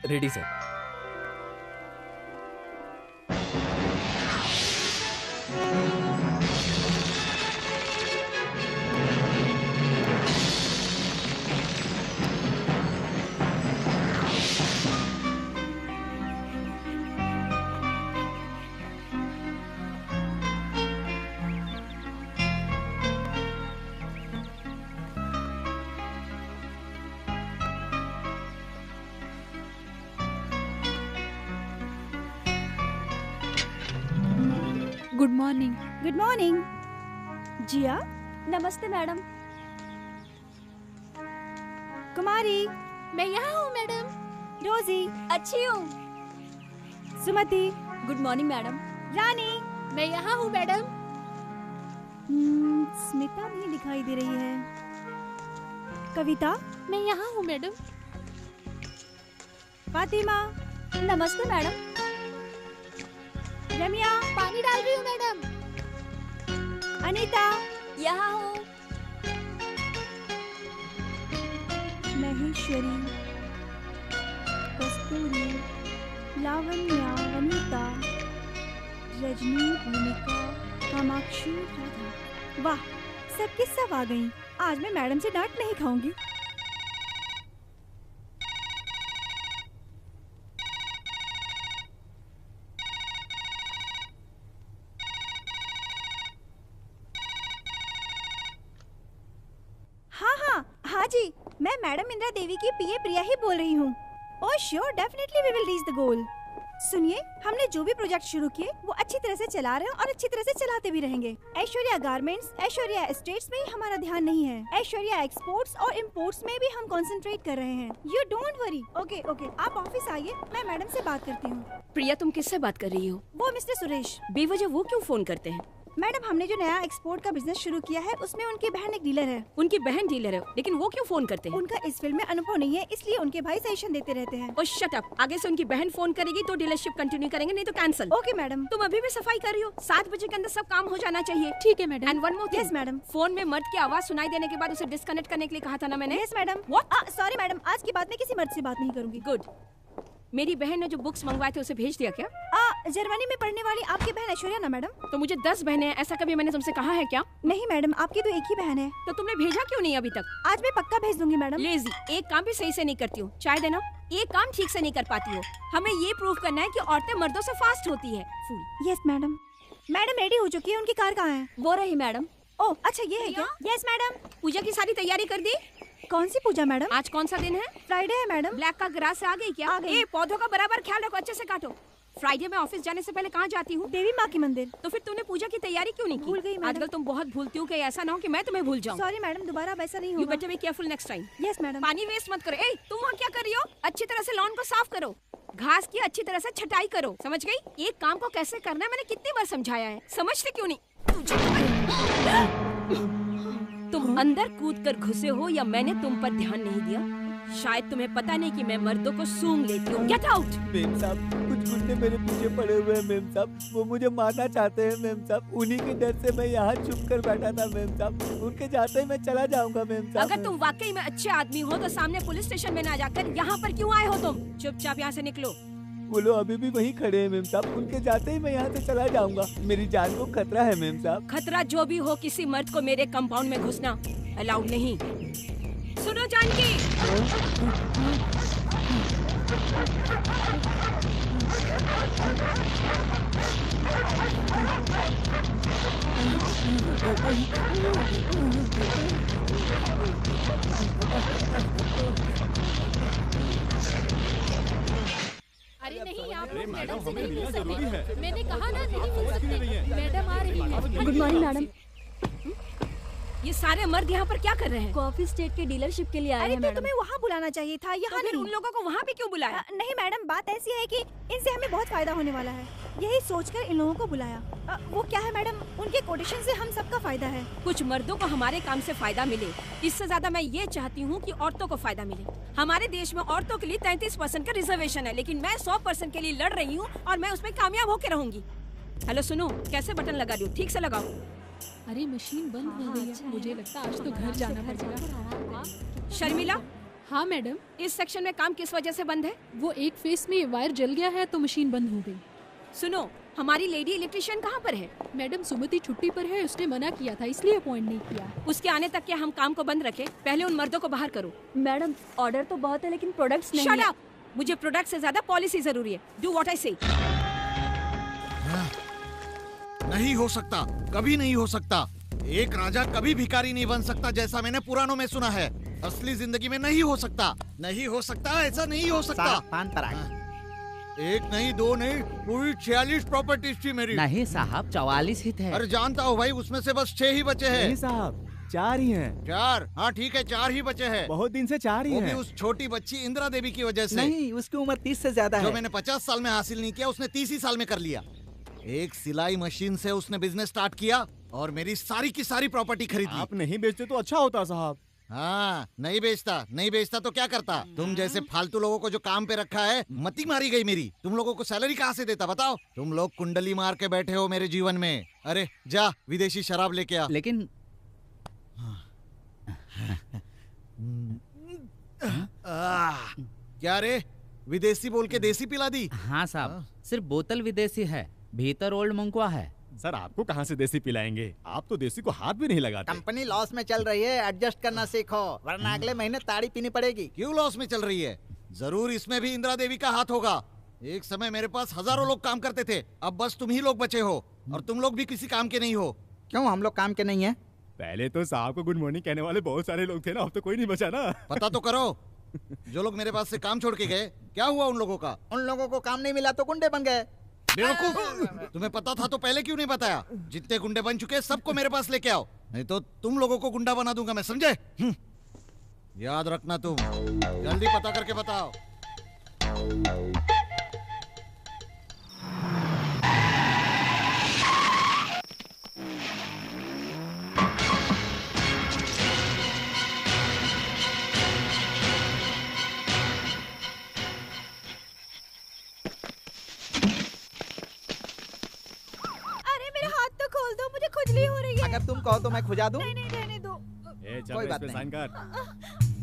Ready sir. Good morning. Good morning. Jiya. नमस्ते madam. कुमारी। मैं यहाँ हूँ मैडम। रोजी। अच्छी हूँ। Sumati. Good morning madam. Rani. मैं यहाँ हूँ मैडम। स्मिता नहीं दिखाई दे रही है। कविता। मैं यहाँ हूँ मैडम। फातिमा। नमस्ते मैडम। रम्या। पानी डाल रही हूँ मैडम। अनीता। यहाँ हूँ। महेश्वरी। कस्तूरी। लावण्या। अनीता। रजनी। भूमिका। कामाक्षी। राधा। वाह, सबकी सब आ गई। आज मैं मैडम से डांट नहीं खाऊंगी। हाँ जी, मैं मैडम इंदिरा देवी की पीए प्रिया ही बोल रही हूँ। Oh sure, definitely we will reach the goal. सुनिए, हमने जो भी प्रोजेक्ट शुरू किए वो अच्छी तरह से चला रहे हैं और अच्छी तरह से चलाते भी रहेंगे। ऐश्वर्या गारमेंट्स, ऐश्वर्या एस्टेट्स में ही हमारा ध्यान नहीं है। ऐश्वर्या एक्सपोर्ट्स और इम्पोर्ट्स में भी हम कंसंट्रेट कर रहे हैं। You don't worry. Okay okay, आप ऑफिस आइए, मैं मैडम से बात करती हूँ। प्रिया, तुम किससे बात कर रही हो? वो मिस्टर सुरेश। बेवजह वो क्यों फोन करते हैं? मैडम, हमने जो नया एक्सपोर्ट का बिजनेस शुरू किया है उसमें उनकी बहन एक डीलर है। उनकी बहन डीलर है, लेकिन वो क्यों फोन करते हैं? उनका इस फील्ड में अनुभव नहीं है, इसलिए उनके भाई सजेशन देते रहते हैं। ओ शट अप। आगे से उनकी बहन फोन करेगी तो डीलरशिप कंटिन्यू करेंगे, नहीं तो कैंसिल। Okay madam. तुम अभी भी सफाई कर रही हो? 7 बजे के अंदर सब काम हो जाना चाहिए। ठीक है madam. And one more thing. Yes madam. Phone में मर्द की आवाज सुनाई देने के बाद उसे डिस्कनेक्ट करने के लिए कहा था ना मैंने? Yes madam. What? Sorry madam, आज की बात में किसी मर्द से बात नहीं करूंगी। गुड। मेरी बहन ने जो बुक्स मंगवाए थे उसे भेज दिया क्या? जर्मनी में पढ़ने वाली आपकी बहन ऐश्वर्या ना मैडम? तो मुझे 10 बहनें हैं, ऐसा कभी मैंने तुमसे कहा है क्या? नहीं मैडम, आपकी तो एक ही बहन है। तो तुमने भेजा क्यों नहीं अभी तक? आज मैं पक्का भेज दूंगी मैडम। लेजी, एक काम भी सही से नहीं करती हो। चाय देना। एक काम ठीक से नहीं कर पाती हो। हमें ये प्रूव करना है कि औरतें मर्दों से फास्ट होती है। फूल। Yes madam. मैडम रेडी हो चुकी है, उनकी कार कहाँ है? वो रही मैडम। ओह अच्छा, ये है क्या? Yes madam. पूजा की सारी तैयारी कर दी? कौन सी पूजा मैडम? आज कौन सा दिन है? फ्राइडे है मैडम। ब्लैक का ग्रास से आ गई क्या? आ गई। ए, पौधों का बराबर ख्याल रखो, अच्छे से काटो। फ्राइडे में ऑफिस जाने से पहले कहाँ जाती हूँ? देवी माँ की मंदिर। तो फिर तूने पूजा की तैयारी क्यों नहीं की? भूल गई मैडम। आजकल तुम बहुत भूलती हो, कि ऐसा ना हो कि मैं तुम्हें भूल जाऊँ। सॉरी मैडम, दोबारा अब ऐसा नहीं यू होगा। Better be careful next time. Yes madam. पानी वेस्ट मत करो। ए, तुम वहाँ क्या कर रही हो? अच्छी तरह से लॉन को साफ करो, घास की अच्छी तरह से छटाई करो, समझ गई? एक काम को कैसे करना है मैंने कितनी बार समझाया है, समझते क्यों नहीं? तुम अंदर कूद कर घुसे हो या मैंने तुम पर ध्यान नहीं दिया? शायद तुम्हें पता नहीं कि मैं मर्दों को सूंघ लेती हूँ। Get out. मेम साहब, कुछ गुंडे मेरे पीछे पड़े हुए हैं मेम साहब। वो मुझे मारना चाहते हैं मेम साहब। उन्हीं के डर से मैं यहाँ छुप कर बैठा था मेम साहब। उनके जाते ही मैं चला जाऊंगा मेम साहब। अगर तुम वाकई में अच्छे आदमी हो तो सामने पुलिस स्टेशन में ना जाकर यहाँ पर क्यों आए हो तुम? चुपचाप यहाँ से निकलो। वो लोग अभी भी वहीं खड़े हैं मेम साहब। उनके जाते ही मैं यहाँ से चला जाऊंगा। मेरी जान को खतरा है मेम साहब। खतरा जो भी हो, किसी मर्द को मेरे कंपाउंड में घुसना अलाउड नहीं। सुनो जानकी, अरे नहीं, आप लोग मैडम से नहीं मिल सकते। मैंने कहा ना, नहीं मिल सकते। मैडम आ रही है। Good morning madam. ये सारे मर्द यहाँ पर क्या कर रहे हैं? कॉफी स्टेट के डीलरशिप के लिए आए अरे हैं तो मैडम। तुम्हें वहाँ बुलाना चाहिए था, तो यहाँ फिर नहीं। उन लोगों को वहाँ भी क्यों बुलाया? नहीं मैडम, बात ऐसी है कि इनसे हमें बहुत फायदा होने वाला है, यही सोचकर इन लोगों को बुलाया। वो क्या है मैडम, उनके कोटेशन से हम सबका फायदा है। कुछ मर्दों को हमारे काम से फायदा मिले, इससे ज्यादा मैं ये चाहती हूँ कि औरतों को फायदा मिले। हमारे देश में औरतों के लिए 33% का रिजर्वेशन है, लेकिन मैं 100% के लिए लड़ रही हूँ और मैं उसमें कामयाब होकर रहूंगी। हेलो सुनो, कैसे बटन लगा रही हो? ठीक से लगाओ। अरे मशीन बंद हो गई है, मुझे लगता है आज तो घर जाना पड़ेगा। शर्मिला, हाँ मैडम, इस सेक्शन में काम किस वजह से बंद है? वो एक फेस में वायर जल गया है तो मशीन बंद हो गई। सुनो, हमारी लेडी इलेक्ट्रिशियन कहाँ पर है? मैडम सुमति छुट्टी पर है, उसने मना किया था इसलिए अपॉइंट नहीं किया। उसके आने तक क्या हम काम को बंद रखें? पहले उन मर्दों को बाहर करो। मैडम ऑर्डर तो बहुत है लेकिन प्रोडक्ट्स नहीं शट है। अप! मुझे प्रोडक्ट से ज्यादा पॉलिसी जरूरी है। डू व्हाट आई से। नहीं हो सकता, कभी नहीं हो सकता। एक राजा कभी भिखारी नहीं बन सकता जैसा मैंने पुराणों में सुना है। असली जिंदगी में नहीं हो सकता, नहीं हो सकता, ऐसा नहीं हो सकता। पान पराग। एक नहीं, दो नहीं, पूरी 46 प्रॉपर्टीज थी मेरी। नहीं साहब, 44 ही थे। अरे जानता हूँ भाई, उसमें से बस 6 ही बचे हैं। नहीं साहब, 4 ही हैं। 4? हाँ ठीक है, 4 ही बचे हैं। बहुत दिन से 4 ही वो भी हैं। उस छोटी बच्ची इंदिरा देवी की वजह से। नहीं, उसकी उम्र 30 से ज्यादा जो है। मैंने 50 साल में हासिल नहीं किया, उसने 30 ही साल में कर लिया। एक सिलाई मशीन से उसने बिजनेस स्टार्ट किया और मेरी सारी की सारी प्रॉपर्टी खरीद ली। आप नहीं बेचते तो अच्छा होता साहब। हाँ, नहीं बेचता तो क्या करता? तुम जैसे फालतू लोगों को जो काम पे रखा है, मती मारी गई मेरी। तुम लोगों को सैलरी कहाँ से देता बताओ? तुम लोग कुंडली मार के बैठे हो मेरे जीवन में। अरे जा विदेशी शराब लेके आ। लेकिन क्या रे, विदेशी बोल के देसी पिला दी? हाँ साहब, सिर्फ बोतल विदेशी है, भीतर ओल्ड मंगवा है। सर आपको कहाँ से देसी पिलाएंगे? आप तो देसी को हाथ भी नहीं लगाते। कंपनी लॉस में चल रही है, एडजस्ट करना सीखो वरना अगले महीने ताड़ी पीनी पड़ेगी। क्यों लॉस में चल रही है? जरूर इसमें भी इंदिरा देवी का हाथ होगा। एक समय मेरे पास हजारों लोग काम करते थे, अब बस तुम ही लोग बचे हो और तुम लोग भी किसी काम के नहीं हो। क्यों, हम लोग काम के नहीं है? पहले तो साहब को गुड मॉर्निंग कहने वाले बहुत सारे लोग थे ना, अब तो कोई नहीं बचा ना। पता तो करो, जो लोग मेरे पास से काम छोड़ के गए, क्या हुआ उन लोगों का? उन लोगों को काम नहीं मिला तो गुंडे बन गए। बेवकूफ, तुम्हें पता था तो पहले क्यों नहीं बताया? जितने गुंडे बन चुके सबको मेरे पास लेके आओ, नहीं तो तुम लोगों को गुंडा बना दूंगा मैं, समझे? याद रखना तुम, जल्दी पता करके बताओ। अरे मेरा हाथ तो खोल दो, मुझे खुजली हो रही है। अगर तुम कहो तो मैं खुजा दूं। नहीं नहीं, रहने दो। कोई बात नहीं। साइन कर।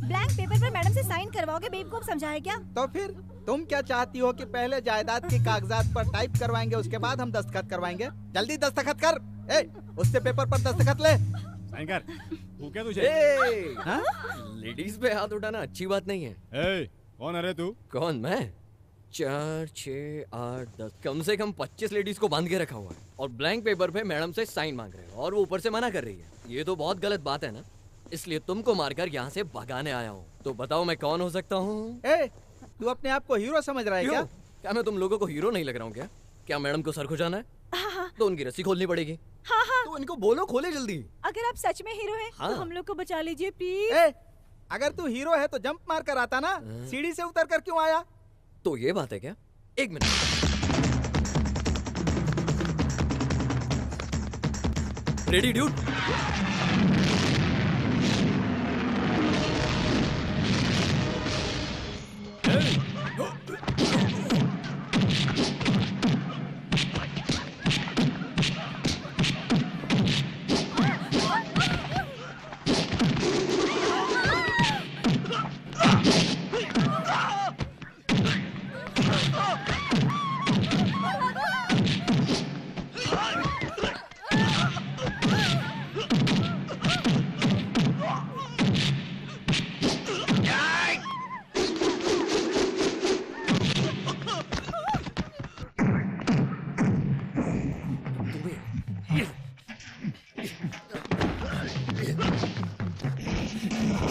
ब्लैंक पेपर पर मैडम से साइन करवाओगे? बेवकूफ समझा है क्या? तो फिर तुम क्या चाहती हो कि पहले जायदाद के कागजात पर टाइप करवाएंगे, उसके बाद हम दस्तखत करवाएंगे? जल्दी दस्तखत कर। ए, उससे पेपर पर दस्तखत ले। साइन कर। वो क्या तुझे? लेडीज पे हाथ उठाना अच्छी बात नहीं है। ए, कौन है रे तू? कौन, मैं? 4, 6, 8, 10, कम से कम 25 लेडीज को बांध के रखा हुआ है और ब्लैंक पेपर पे मैडम से साइन मांग रहे हो और वो ऊपर से मना कर रही है। ये तो बहुत गलत बात है ना, इसलिए तुमको मारकर यहाँ से भगाने आया हूँ। तो बताओ मैं कौन हो सकता हूँ? ए, तू अपने आप को हीरो समझ रहा है क्या? क्या मैं तुम लोगों को हीरो नहीं लग रहा हूँ क्या? क्या मैडम को सर खुजाना है? हाँ। तो उनकी रस्सी खोलनी पड़ेगी। हाँ हाँ, तो इनको बोलो खोले जल्दी। अगर आप सच में हीरो हैं हाँ। तो हम लोग को बचा लीजिए प्लीज। ए, अगर तू हीरो है तो जंप मार कर आता ना, सीढ़ी से उतर कर क्यों आया? तो ये बात है क्या? एक मिनट, रेडी ड्यूड?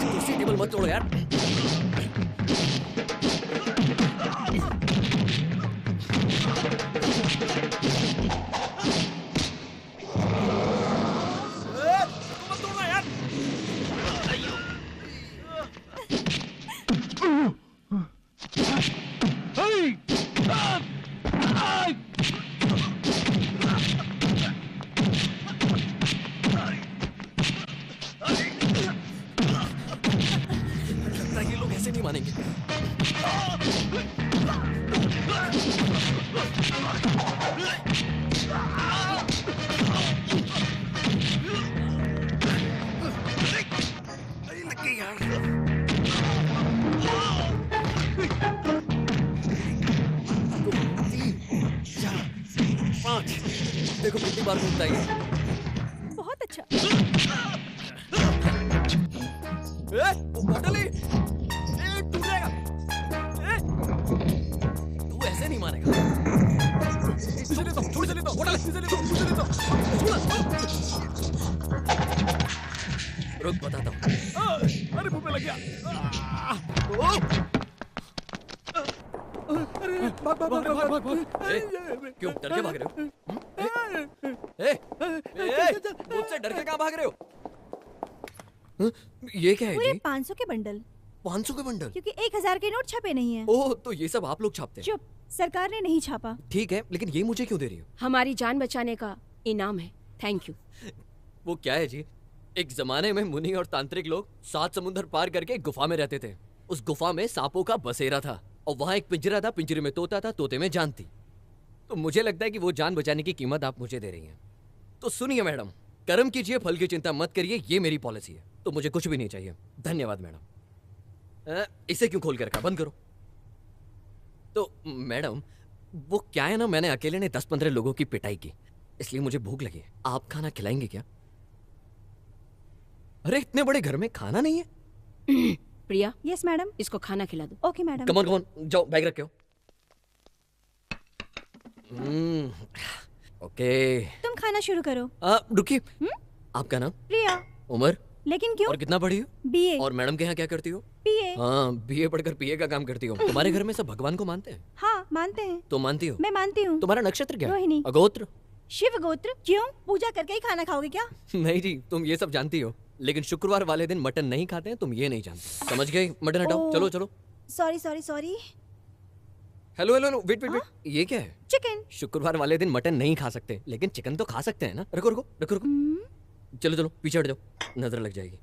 कुर्सी टेबल मत तोड़ो यार। बार घूमता है ये? बहुत अच्छा। वो बॉटल ही टूट जाएगा। तू ऐसे नहीं मारेगा। चले तो, छोड़ चले तो, बॉटल चले तो, चले तो, रुक बताता हूँ। अरे मुंह पे लग गया। भाग भाग भाग भाग भाग। क्यों डर के भाग रहे हो? मुझसे डर के कहाँ भाग रहे हो? ये क्या है पूरे जी? 500 के बंडल। 500 के बंडल? क्योंकि 1000 के नोट छपे नहीं है। ओह, तो ये सब आप लोग छापते हैं? चुप, सरकार ने नहीं छापा। ठीक है, लेकिन ये मुझे क्यों दे रही हो? हमारी जान बचाने का इनाम है। Thank you. वो क्या है जी? एक जमाने में मुनि और तांत्रिक लोग 7 समुंदर पार करके एक गुफा में रहते थे। उस गुफा में सांपों का बसेरा था और वहाँ एक पिंजरा था, पिंजरे में तोता था, तोते में जान थी। तो मुझे लगता है कि वो जान बचाने की कीमत आप मुझे दे रही हैं। तो सुनिए मैडम, कर्म कीजिए, फल की चिंता मत करिए, ये मेरी पॉलिसी है। तो मुझे कुछ भी नहीं चाहिए। धन्यवाद मैडम। इसे क्यों खोल के रखा? बंद करो। तो मैडम, वो क्या है ना, मैंने अकेले ने 10-15 लोगों की पिटाई की, इसलिए मुझे भूख लगी है। आप खाना खिलाएंगे क्या? अरे इतने बड़े घर में खाना नहीं है? प्रिया, यस मैडम। इसको खाना खिला दो। Okay madam. कम ऑन, जाओ बैग रखे हो। ओके। तुम खाना शुरू करो। रुकिए, आपका नाम? प्रिया। उम्र? लेकिन क्यों? और कितना पढ़ी हो? बीए। और मैडम के यहाँ क्या करती हो? बीए। हाँ, बीए पढ़कर पीए का काम करती हो। तुम्हारे घर में सब भगवान को मानते हैं? हाँ, मानते हैं। तो मानती हो? मैं मानती हूँ। तुम्हारा नक्षत्र क्या है? रोहिणी। अगोत्र? शिव गोत्र। क्यों? पूजा करके ही खाना खाओगे क्या? नहीं जी, तुम ये सब जानती हो, लेकिन शुक्रवार वाले दिन मटन नहीं खाते हैं, तुम ये नहीं जानते। समझ गई? मटन हटाओ। चलो चलो। Sorry sorry sorry. Hello hello, wait wait wait, ये क्या है? चिकन। शुक्रवार वाले दिन मटन नहीं खा सकते, लेकिन चिकन तो खा सकते हैं ना? रुको रुको रुको रुको। चलो चलो, पीछे हट जाओ, नजर लग जाएगी।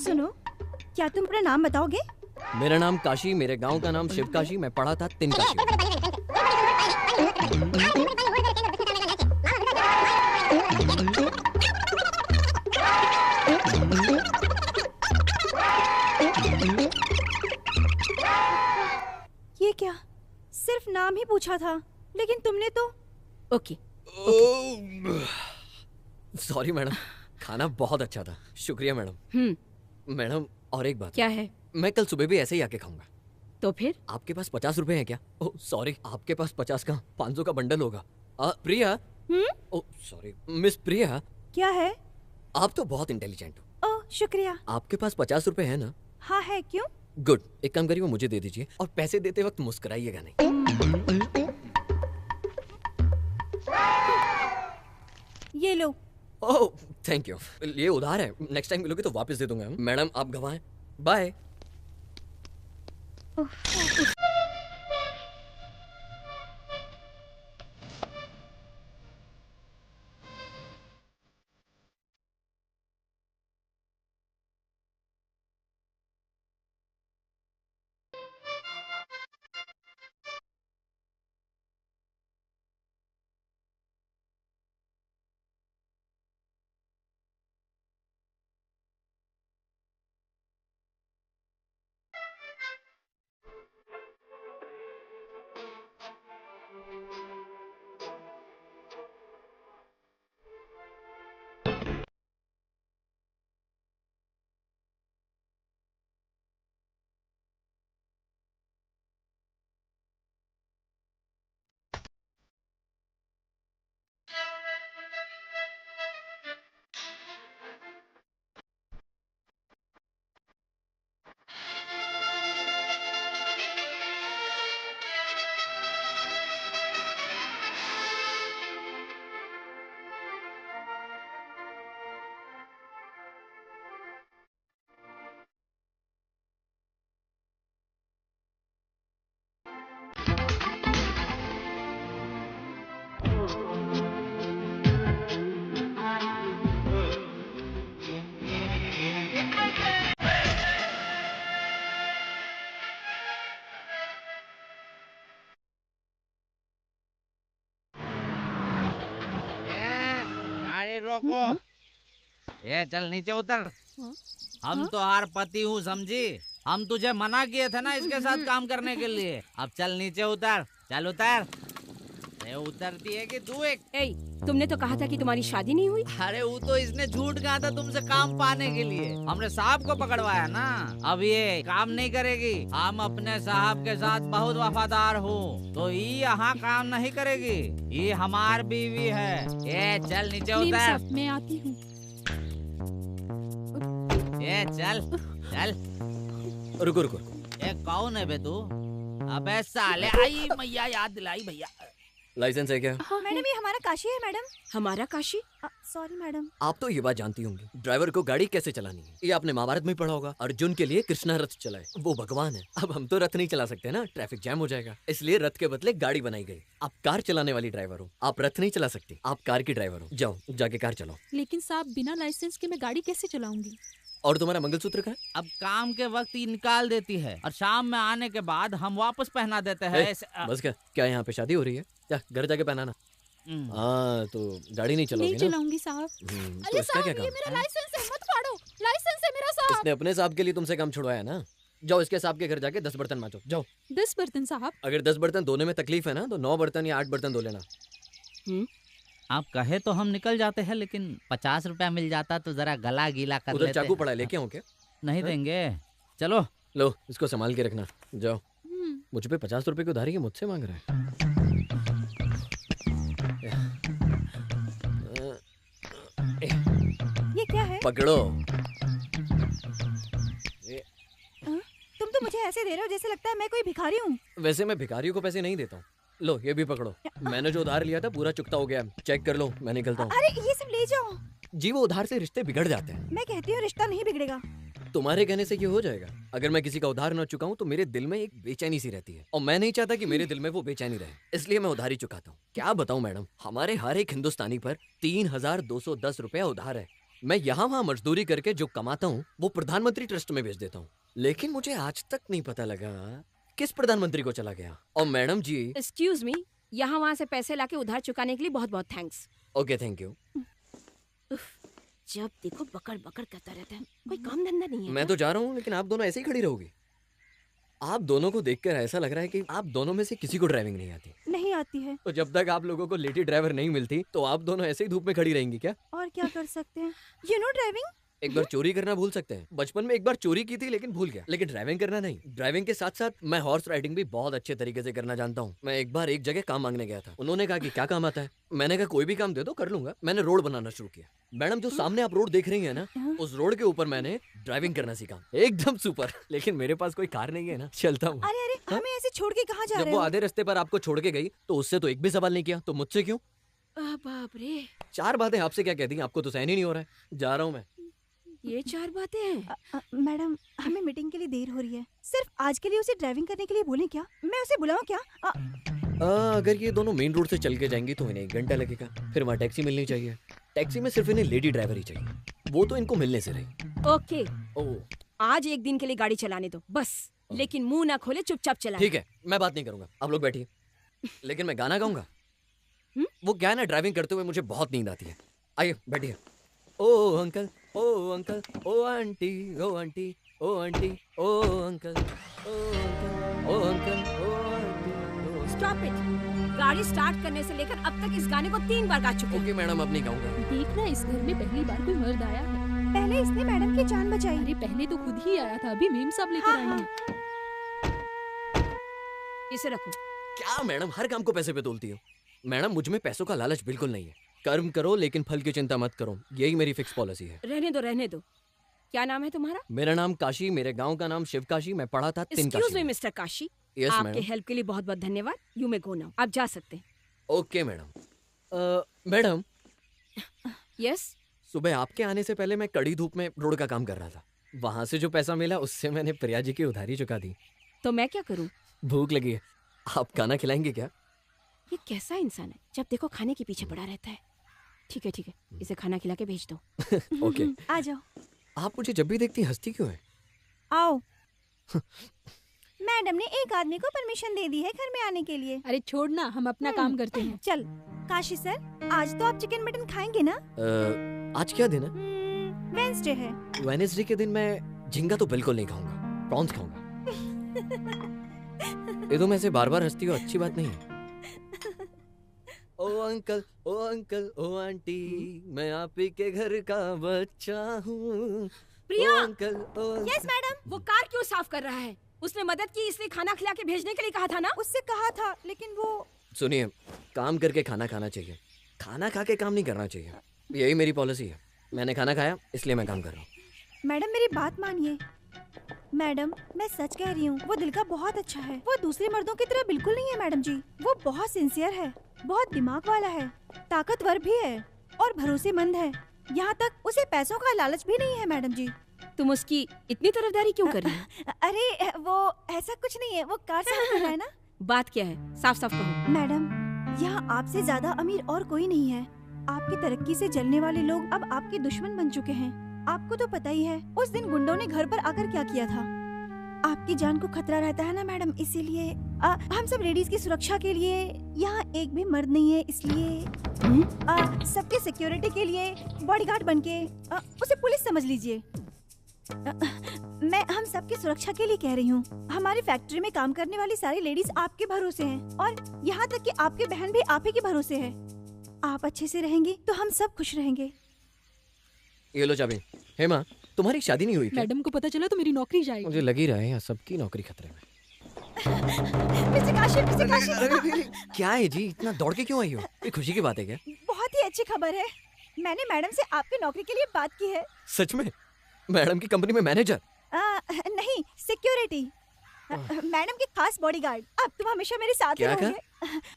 सुनो, क्या तुम अपना नाम बताओगे? मेरा नाम काशी, मेरे गांव का नाम शिव काशी, मैं पढ़ा था 3 काशी। ये क्या? सिर्फ नाम ही पूछा था, लेकिन तुमने तो। ओके। सॉरी मैडम, खाना बहुत अच्छा था। शुक्रिया मैडम। मैडम, और एक बात। क्या है? मैं कल सुबह भी ऐसे ही आके खाऊंगा। तो फिर? आपके पास 50 रुपए हैं क्या? ओह सॉरी, आपके पास 50 का 500 का बंडल होगा। प्रिया। ओह सॉरी, मिस प्रिया। क्या है? आप तो बहुत इंटेलिजेंट हो। ओह शुक्रिया। आपके पास 50 रुपए है ना? हाँ है। क्यों? गुड, एक काम करिए, वो मुझे दे दीजिए, और पैसे देते वक्त मुस्कुराइएगा नहीं। ये लो। ओह थैंक यू, ये उधार है, नेक्स्ट टाइम मिलोगे तो वापस दे दूंगा। मैडम आप गवाएं। बाय। रोको। ये चल नीचे उतर। हम तो हार पति हूँ समझी। हम तुझे मना किए थे ना इसके साथ काम करने के लिए। अब चल नीचे उतर। चल उतर। अरे उतरती है कि तू एक। ए, तुमने तो कहा था कि तुम्हारी शादी नहीं हुई। अरे वो तो इसने झूठ कहा था तुमसे काम पाने के लिए। हमने साहब को पकड़वाया ना। अब ये काम नहीं करेगी। हम अपने साहब के साथ बहुत वफादार हूँ, तो ये यहाँ काम नहीं करेगी। ये हमार बीवी है। ये चल नीचे उतर। मैं आती हूँ। ये चल चल। रुको रुको। ये कौन है बे तू? अबे साले, आई मैया याद दिलाई भैया। लाइसेंस है क्या? मैडम ये हमारा काशी है मैडम। हमारा काशी? Sorry madam. आप तो ये बात जानती होंगी ड्राइवर को गाड़ी कैसे चलानी है। ये आपने महाभारत में पढ़ा होगा। अर्जुन के लिए कृष्णा रथ चलाए, वो भगवान है। अब हम तो रथ नहीं चला सकते ना, ट्रैफिक जैम हो जाएगा। इसलिए रथ के बदले गाड़ी बनाई गई। आप कार चलाने वाली ड्राइवर हो, आप रथ नहीं चला सकती। आप कार की ड्राइवर हो। जाओ जाके कार चलाओ। लेकिन साहब बिना लाइसेंस के मैं गाड़ी कैसे चलाऊंगी? और तुम्हारा मंगलसूत्र का? अब काम के वक्त ही निकाल देती है और शाम में आने के बाद हम वापस पहना देते हैं। बस क्या यहाँ पे शादी हो रही है? जा घर जाके पहनाना। हाँ तो गाड़ी नहीं चलाओगी नहीं चलाऊंगी साहब। तो इसका क्या काम? ये मेरा लाइसेंस है, मत फाड़ो। लाइसेंस है मेरा साहब। इसने अपने साहब के लिए तुमसे काम छुड़वाया ना। जाओ इसके साहब के घर जाके 10 बर्तन मांजो। जाओ। 10 बर्तन साहब? अगर 10 बर्तन धोने में तकलीफ है ना तो 9 बर्तन या 8 बर्तन धो लेना। आप कहे तो हम निकल जाते हैं, लेकिन 50 रुपया मिल जाता तो जरा गला गीला कर उधर लेते। चाकू पड़ा है, लेके आऊं क्या? नहीं देंगे। चलो लो इसको संभाल के रखना। जाओ। मुझ पे 50 रुपए की उधारी है, मुझसे मांग रहा है। ये क्या है? पकड़ो। तुम तो मुझे ऐसे दे रहे हो जैसे लगता है मैं कोई भिखारी हूँ। वैसे मैं भिखारियों को पैसे नहीं देता हूँ। लो ये भी पकड़ो। मैंने जो उधार लिया था पूरा चुकता हो गया। चेक कर लो, मैं निकलता हूँ। अरे ये सब ले जाओ। जी वो उधार से रिश्ते बिगड़ जाते हैं। मैं कहती हूँ रिश्ता नहीं बिगड़ेगा। तुम्हारे कहने से ये हो जाएगा। अगर मैं किसी का उधार न चुकाऊं तो मेरे दिल में एक बेचैनी सी रहती है, और मैं नहीं चाहता कि मेरे दिल में वो बेचैनी रहे, इसलिए मैं उधारी चुकाता हूँ। क्या बताऊं मैडम, हमारे हर एक हिंदुस्तानी पर 3210 रुपया उधार है। मैं यहाँ वहाँ मजदूरी करके जो कमाता हूँ वो प्रधानमंत्री ट्रस्ट में भेज देता हूँ, लेकिन मुझे आज तक नहीं पता लगा किस प्रधानमंत्री को चला गया। और मैडम जी एक्सक्यूज मी, यहाँ वहाँ से पैसे लाके उधार चुकाने के लिए बहुत बहुत थैंक्स। Okay thank you. जब देखो बकड़ बकड़ करता रहता है, कोई काम धंधा नहीं है। मैं तो जा रहा हूँ, लेकिन आप दोनों ऐसे ही खड़ी रहोगी। आप दोनों को देखकर ऐसा लग रहा है कि आप दोनों में से किसी को ड्राइविंग नहीं आती। नहीं आती है। तो जब तक आप लोगों को लेडी ड्राइवर नहीं मिलती तो आप दोनों ऐसे ही धूप में खड़ी रहेंगी क्या? और क्या कर सकते हैं? You know driving. एक बार चोरी करना भूल सकते हैं। बचपन में एक बार चोरी की थी लेकिन भूल गया, लेकिन ड्राइविंग करना नहीं। ड्राइविंग के साथ साथ मैं हॉर्स राइडिंग भी बहुत अच्छे तरीके से करना जानता हूँ। मैं एक बार एक जगह काम मांगने गया था। उन्होंने कहा कि क्या काम आता है। मैंने कहा कोई भी काम दे दो, कर लूंगा। मैंने रोड बनाना शुरू किया। मैडम जो सामने आप रोड देख रही है ना, उस रोड के ऊपर मैंने ड्राइविंग करना सीखा। एकदम सुपर। लेकिन मेरे पास कोई कार नहीं है ना, चलता हूँ। अरे अरे हमें ऐसे छोड़ के कहाँ जा रहे जब हो? वो आधे रास्ते पर आपको छोड़ के गई तो उससे तो एक भी सवाल नहीं किया, तो मुझसे क्यों? बाप रे, 4 बातें आपसे क्या कहती हैं, आपको तो सहन ही नहीं हो रहा है। जा रहा हूँ मैं। ये 4 बातें हैं। मैडम हमें मीटिंग के लिए देर हो रही है। सिर्फ आज के लिए उसे ड्राइविंग करने के लिए बोलें क्या? मैं उसे बुलाऊं क्या? अगर ये दोनों मेन रोड से चल के जाएंगी तो इन्हें 1 घंटा लगेगा। फिर वहाँ टैक्सी मिलनी चाहिए। टैक्सी में सिर्फ इन्हें लेडी ड्राइवर ही चाहिए, वो तो इनको मिलने से रही। ओके, आज एक दिन के लिए गाड़ी चलाने दो बस, लेकिन मुंह ना खोले, चुपचाप चला। ठीक है, मैं बात नहीं करूंगा, आप लोग बैठिए। लेकिन मैं गाना गाऊंगा। वो क्या है ना, ड्राइविंग करते हुए मुझे बहुत नींद आती है। आइए बैठिए। ओ अंकल, ओ अंकल, ओ आंटी, ओ आंटी, ओ आंटी, ओ अंकल, ओ अंकल, ओ अंकल, ओ आंटी। Stop it. गाड़ी स्टार्ट करने से लेकर अब तक इस गाने को 3 बार गा चुके। ओके मैडम, अब नहीं गाऊंगा। देखना, इस घर में पहली बार कोई मर्द आया है। पहले इसने मैडम की जान बचाई। अरे पहले तो खुद ही आया था, अभी मेम साहब लेकर आए हैं। इसे रखो। क्या मैडम, हर काम को पैसे पे तोलती हो? मैडम मुझ में पैसों का लालच बिल्कुल नहीं है। कर्म करो लेकिन फल की चिंता मत करो, यही मेरी फिक्स पॉलिसी है। रहने दो, रहने दो। क्या नाम है तुम्हारा? मेरा नाम काशी, मेरे गांव का नाम शिव काशी। मैं पढ़ा था 3 excuse me Kashi. Mister Kashi, Yes, आपके madam. हेल्प के लिए बहुत बहुत धन्यवाद। यू मे गो नाउ, आप जा सकते हैं। Okay madam. Madam, yes. सुबह आपके आने से पहले मैं कड़ी धूप में रोड का काम कर रहा था। वहाँ से जो पैसा मिला उससे मैंने प्रिया जी की उधारी चुका दी। तो मैं क्या करूँ? भूख लगी है, आप खाना खिलाएंगे क्या? ये कैसा इंसान है, जब देखो खाने के पीछे पड़ा रहता है। ठीक है ठीक है, इसे खाना खिला के भेज दो। ओके। आ जाओ। आप मुझे जब भी देखती हंसती क्यों है? आओ। मैडम ने एक आदमी को परमिशन दे दी है घर में आने के लिए। अरे छोड़ना, हम अपना काम करते हैं। चल काशी सर, आज तो आप चिकन मटन खाएंगे ना? आज क्या दिन है? वेडनेसडे है। वेडनेसडे के दिन मैं झींगा तो बिल्कुल नहीं खाऊंगा, प्रॉन्स खाऊंगा। ये तुम ऐसे बार बार हंसती हो, अच्छी बात नहीं है। ओ अंकल, ओ अंकल, ओ आंटी, मैं आप ही के घर का बच्चा हूँ। प्रिया! ओ अंकल, ओ अंकल। Yes madam. वो कार क्यों साफ कर रहा है? उसने मदद की इसलिए खाना खिला के भेजने के लिए कहा था ना? उससे कहा था लेकिन वो। सुनिए, काम करके खाना खाना चाहिए, खाना खा के काम नहीं करना चाहिए। यही मेरी पॉलिसी है। मैंने खाना खाया इसलिए मैं काम कर रहा हूँ। मैडम मेरी बात मानिए। मैडम मैं सच कह रही हूँ, वो दिल का बहुत अच्छा है। वो दूसरे मर्दों की तरह बिल्कुल नहीं है मैडम जी। वो बहुत सिंसियर है, बहुत दिमाग वाला है, ताकतवर भी है और भरोसेमंद है। यहाँ तक उसे पैसों का लालच भी नहीं है मैडम जी। तुम उसकी इतनी तरफदारी क्यों कर रही हो? अरे वो ऐसा कुछ नहीं है, वो कार साफ कर रहा है ना। बात क्या है? साफ साफ कहो। मैडम यहाँ आपसे ज्यादा अमीर और कोई नहीं है। आपकी तरक्की से जलने वाले लोग अब आपके दुश्मन बन चुके हैं। आपको तो पता ही है उस दिन गुंडों ने घर पर आकर क्या किया था। आपकी जान को खतरा रहता है ना मैडम, इसीलिए हम सब लेडीज की सुरक्षा के लिए, यहाँ एक भी मर्द नहीं है इसलिए सबके सिक्योरिटी के लिए बॉडीगार्ड बनके उसे पुलिस समझ लीजिए। मैं हम सबकी सुरक्षा के लिए कह रही हूँ। हमारी फैक्ट्री में काम करने वाली सारी लेडीज आपके भरोसे हैं और यहाँ तक कि आपकी बहन भी आप ही के भरोसे है। आप अच्छे से रहेंगी तो हम सब खुश रहेंगे। ये लो चाबी। हेमा, तुम्हारी शादी नहीं हुई क्या? मैडम को पता चला तो मेरी नौकरी जाएगी। मुझे लग ही रहा है यहाँ सबकी नौकरी खतरे में। अरे, क्या है जी, इतना दौड़ के क्यों आई हो? ये खुशी की बात है क्या? बहुत ही अच्छी खबर है। मैंने मैडम से आपकी नौकरी के लिए बात की है। सच में? मैडम की कंपनी में मैनेजर? नहीं, सिक्योरिटी। मैडम के खास बॉडीगार्ड। अब तुम हमेशा मेरे साथ ही रहोगे।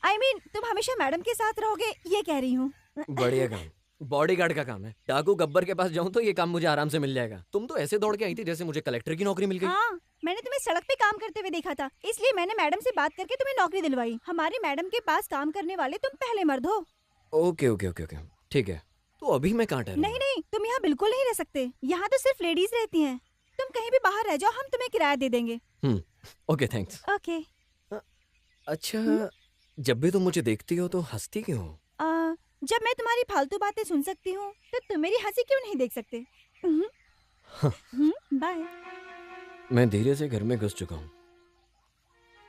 I mean, तुम हमेशा मैडम के साथ रहोगे, ये कह रही हूँ। बढ़िया काम। बॉडीगार्ड का काम है। डाकू गब्बर के पास जाऊँ तो ये काम मुझे आराम से मिल जाएगा। तुम तो ऐसे दौड़ के आई थी जैसे मुझे कलेक्टर की नौकरी मिल गई। हाँ, मैंने तुम्हें सड़क पे काम करते हुए देखा था, इसलिए मैंने मैडम से बात करके तुम्हें नौकरी दिलवाई। हमारी मैडम के पास काम करने वाले तुम पहले मर्द हो। ओके ओके ओके ओके, ठीक है। तो अभी मैं कहाँ ठहरूंगा? नहीं नहीं, तुम यहाँ बिल्कुल नहीं रह सकते। यहाँ तो सिर्फ लेडीज रहती हैं। तुम कहीं भी बाहर रह जाओ, हम तुम्हें किराया दे देंगे। Okay thanks. ओके। अच्छा, जब भी तुम मुझे देखती हो तो हंसती क्यों हो? जब मैं तुम्हारी फालतू बातें सुन सकती हूँ तो तुम मेरी हंसी क्यों नहीं देख सकते? बाय। मैं धीरे से घर में घुस चुका हूँ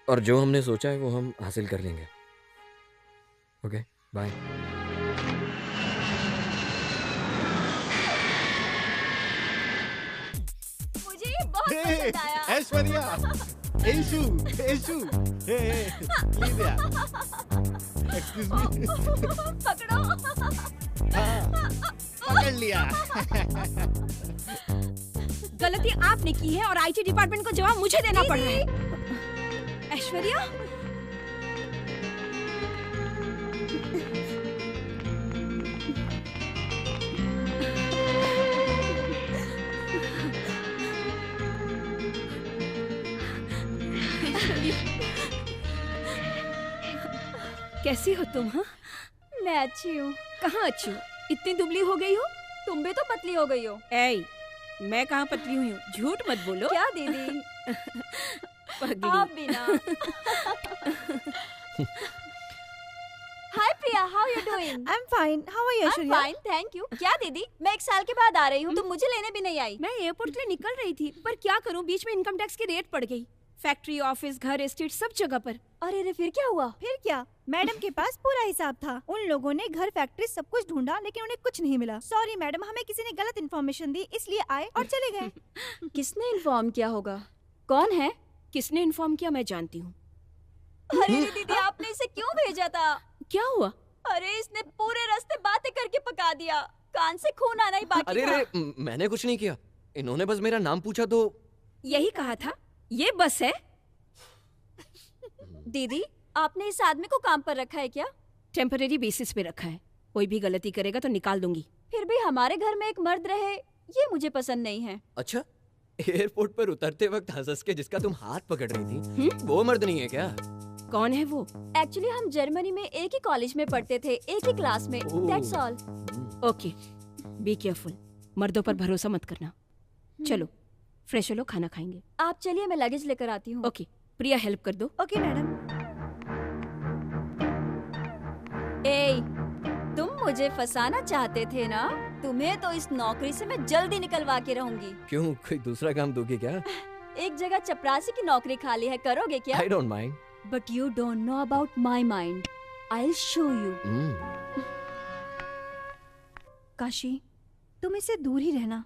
और जो हमने सोचा है वो हम हासिल कर लेंगे। Okay bye. मुझे ये बहुत पसंद आया। ऐश्वर्या, ऐशु, ऐशु, प्लीज यार, एक्सक्यूज मी। पकड़ो। हाँ, पकड़ लिया। गलती आपने की है और आईटी डिपार्टमेंट को जवाब मुझे देना पड़ रहा है। ऐश्वर्या, कैसी हो तुम? हाँ, मैं अच्छी हूँ। कहाँ अच्छी हो? इतनी दुबली हो गई हो। तुम भी तो पतली हो गई हो। ऐ, मैं कहाँ पतली हुई हूँ? झूठ मत बोलो। क्या दीदी? पगली। आप भी ना। Hi Priya, how you doing? I'm fine. How are you, I'm Aishwarya? fine, thank you. क्या दीदी, मैं 1 साल के बाद आ रही हूँ, तुम मुझे लेने भी नहीं आई। मैं एयरपोर्ट के लिए निकल रही थी, पर क्या करूँ, बीच में इनकम टैक्स की रेट पड़ गई। फैक्ट्री, ऑफिस, घर, एस्टेट सब जगह पर। अरे रे, फिर क्या हुआ? फिर क्या, मैडम के पास पूरा हिसाब था। उन लोगों ने घर, फैक्ट्री सब कुछ ढूंढा लेकिन उन्हें कुछ नहीं मिला। सॉरी मैडम, हमें किसी ने गलत इन्फॉर्मेशन दी, इसलिए आए और चले गए। किसने इन्फॉर्म किया होगा? कौन है? किसने इन्फॉर्म किया मैं जानती हूँ। अरे रे दीदी, आपने इसे क्यों भेजा था? क्या हुआ? अरे इसने पूरे रास्ते बातें करके पका दिया, कान से खून आना ही बाकी अरे था। रे, मैंने कुछ नहीं किया। इन्होंने बस मेरा नाम पूछा तो। यही कहा था, ये बस है। दीदी, आपने इस आदमी को काम पर रखा है क्या? टेम्परेरी बेसिस पे रखा है, कोई भी गलती करेगा तो निकाल दूंगी। फिर भी हमारे घर में एक मर्द रहे, ये मुझे पसंद नहीं है। अच्छा, एयरपोर्ट पर उतरते वक्त हंस के जिसका तुम हाथ पकड़ रही थी, वो मर्द नहीं है क्या? कौन है वो? एक्चुअली हम जर्मनी में एक ही कॉलेज में पढ़ते थे, एक ही क्लास में। That's all. Okay, be careful. मर्दों पर भरोसा मत करना। चलो फ्रेश हो लो, खाना खाएंगे। आप चलिए, मैं लगेज लेकर आती हूँ। ओके, प्रिया हेल्प कर दो। Okay madam. तुम मुझे फंसाना चाहते थे ना? तुम्हें तो इस नौकरी से मैं जल्दी निकलवा के रहूंगी। क्यों, कोई दूसरा काम दोगे क्या? एक जगह चपरासी की नौकरी खाली है, करोगे क्या? I don't mind. But you don't know about my mind. I will show you. Kashi, तुम इससे दूर ही रहना।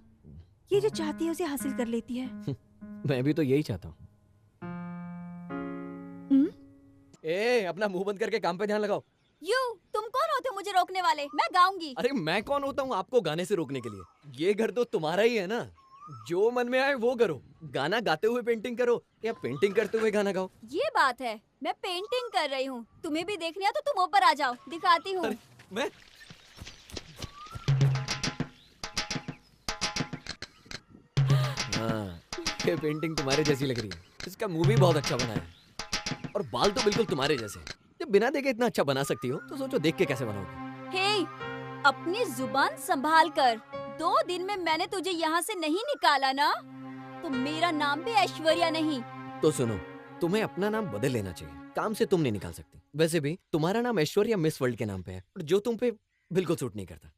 ये जो चाहती है उसे हासिल कर लेती है। मैं भी तो यही चाहता हूँ। ए, अपना मुंह बंद करके काम पे ध्यान लगाओ। तुम कौन होते हो मुझे रोकने वाले? मैं गाऊंगी। अरे मैं कौन होता हूँ आपको गाने से रोकने के लिए? ये घर तो तुम्हारा ही है ना, जो मन में आए वो करो। गाना गाते हुए पेंटिंग करो या पेंटिंग करते हुए गाना गाओ। ये बात है, मैं पेंटिंग कर रही हूँ। तुम्हें भी देखनी है तो तुम ऊपर आ जाओ, दिखाती हूँ। मैं हाँ, ये पेंटिंग तुम्हारे जैसी लग रही है। इसका मुंह भी बहुत अच्छा बना है और बाल तो बिल्कुल तुम्हारे जैसे। जब बिना देखे इतना अच्छा बना सकती हो तो सोचो देख के कैसे बनाओगे। हे, अपनी जुबान संभाल कर। 2 दिन में मैंने तुझे यहाँ से नहीं निकाला ना, तो मेरा नाम भी ऐश्वर्या नहीं। तो सुनो, तुम्हें अपना नाम बदल लेना चाहिए। काम से तुम नहीं निकाल सकती। वैसे भी तुम्हारा नाम ऐश्वर्या मिस वर्ल्ड के नाम पे है, जो तुम पे बिल्कुल सूट नहीं करता।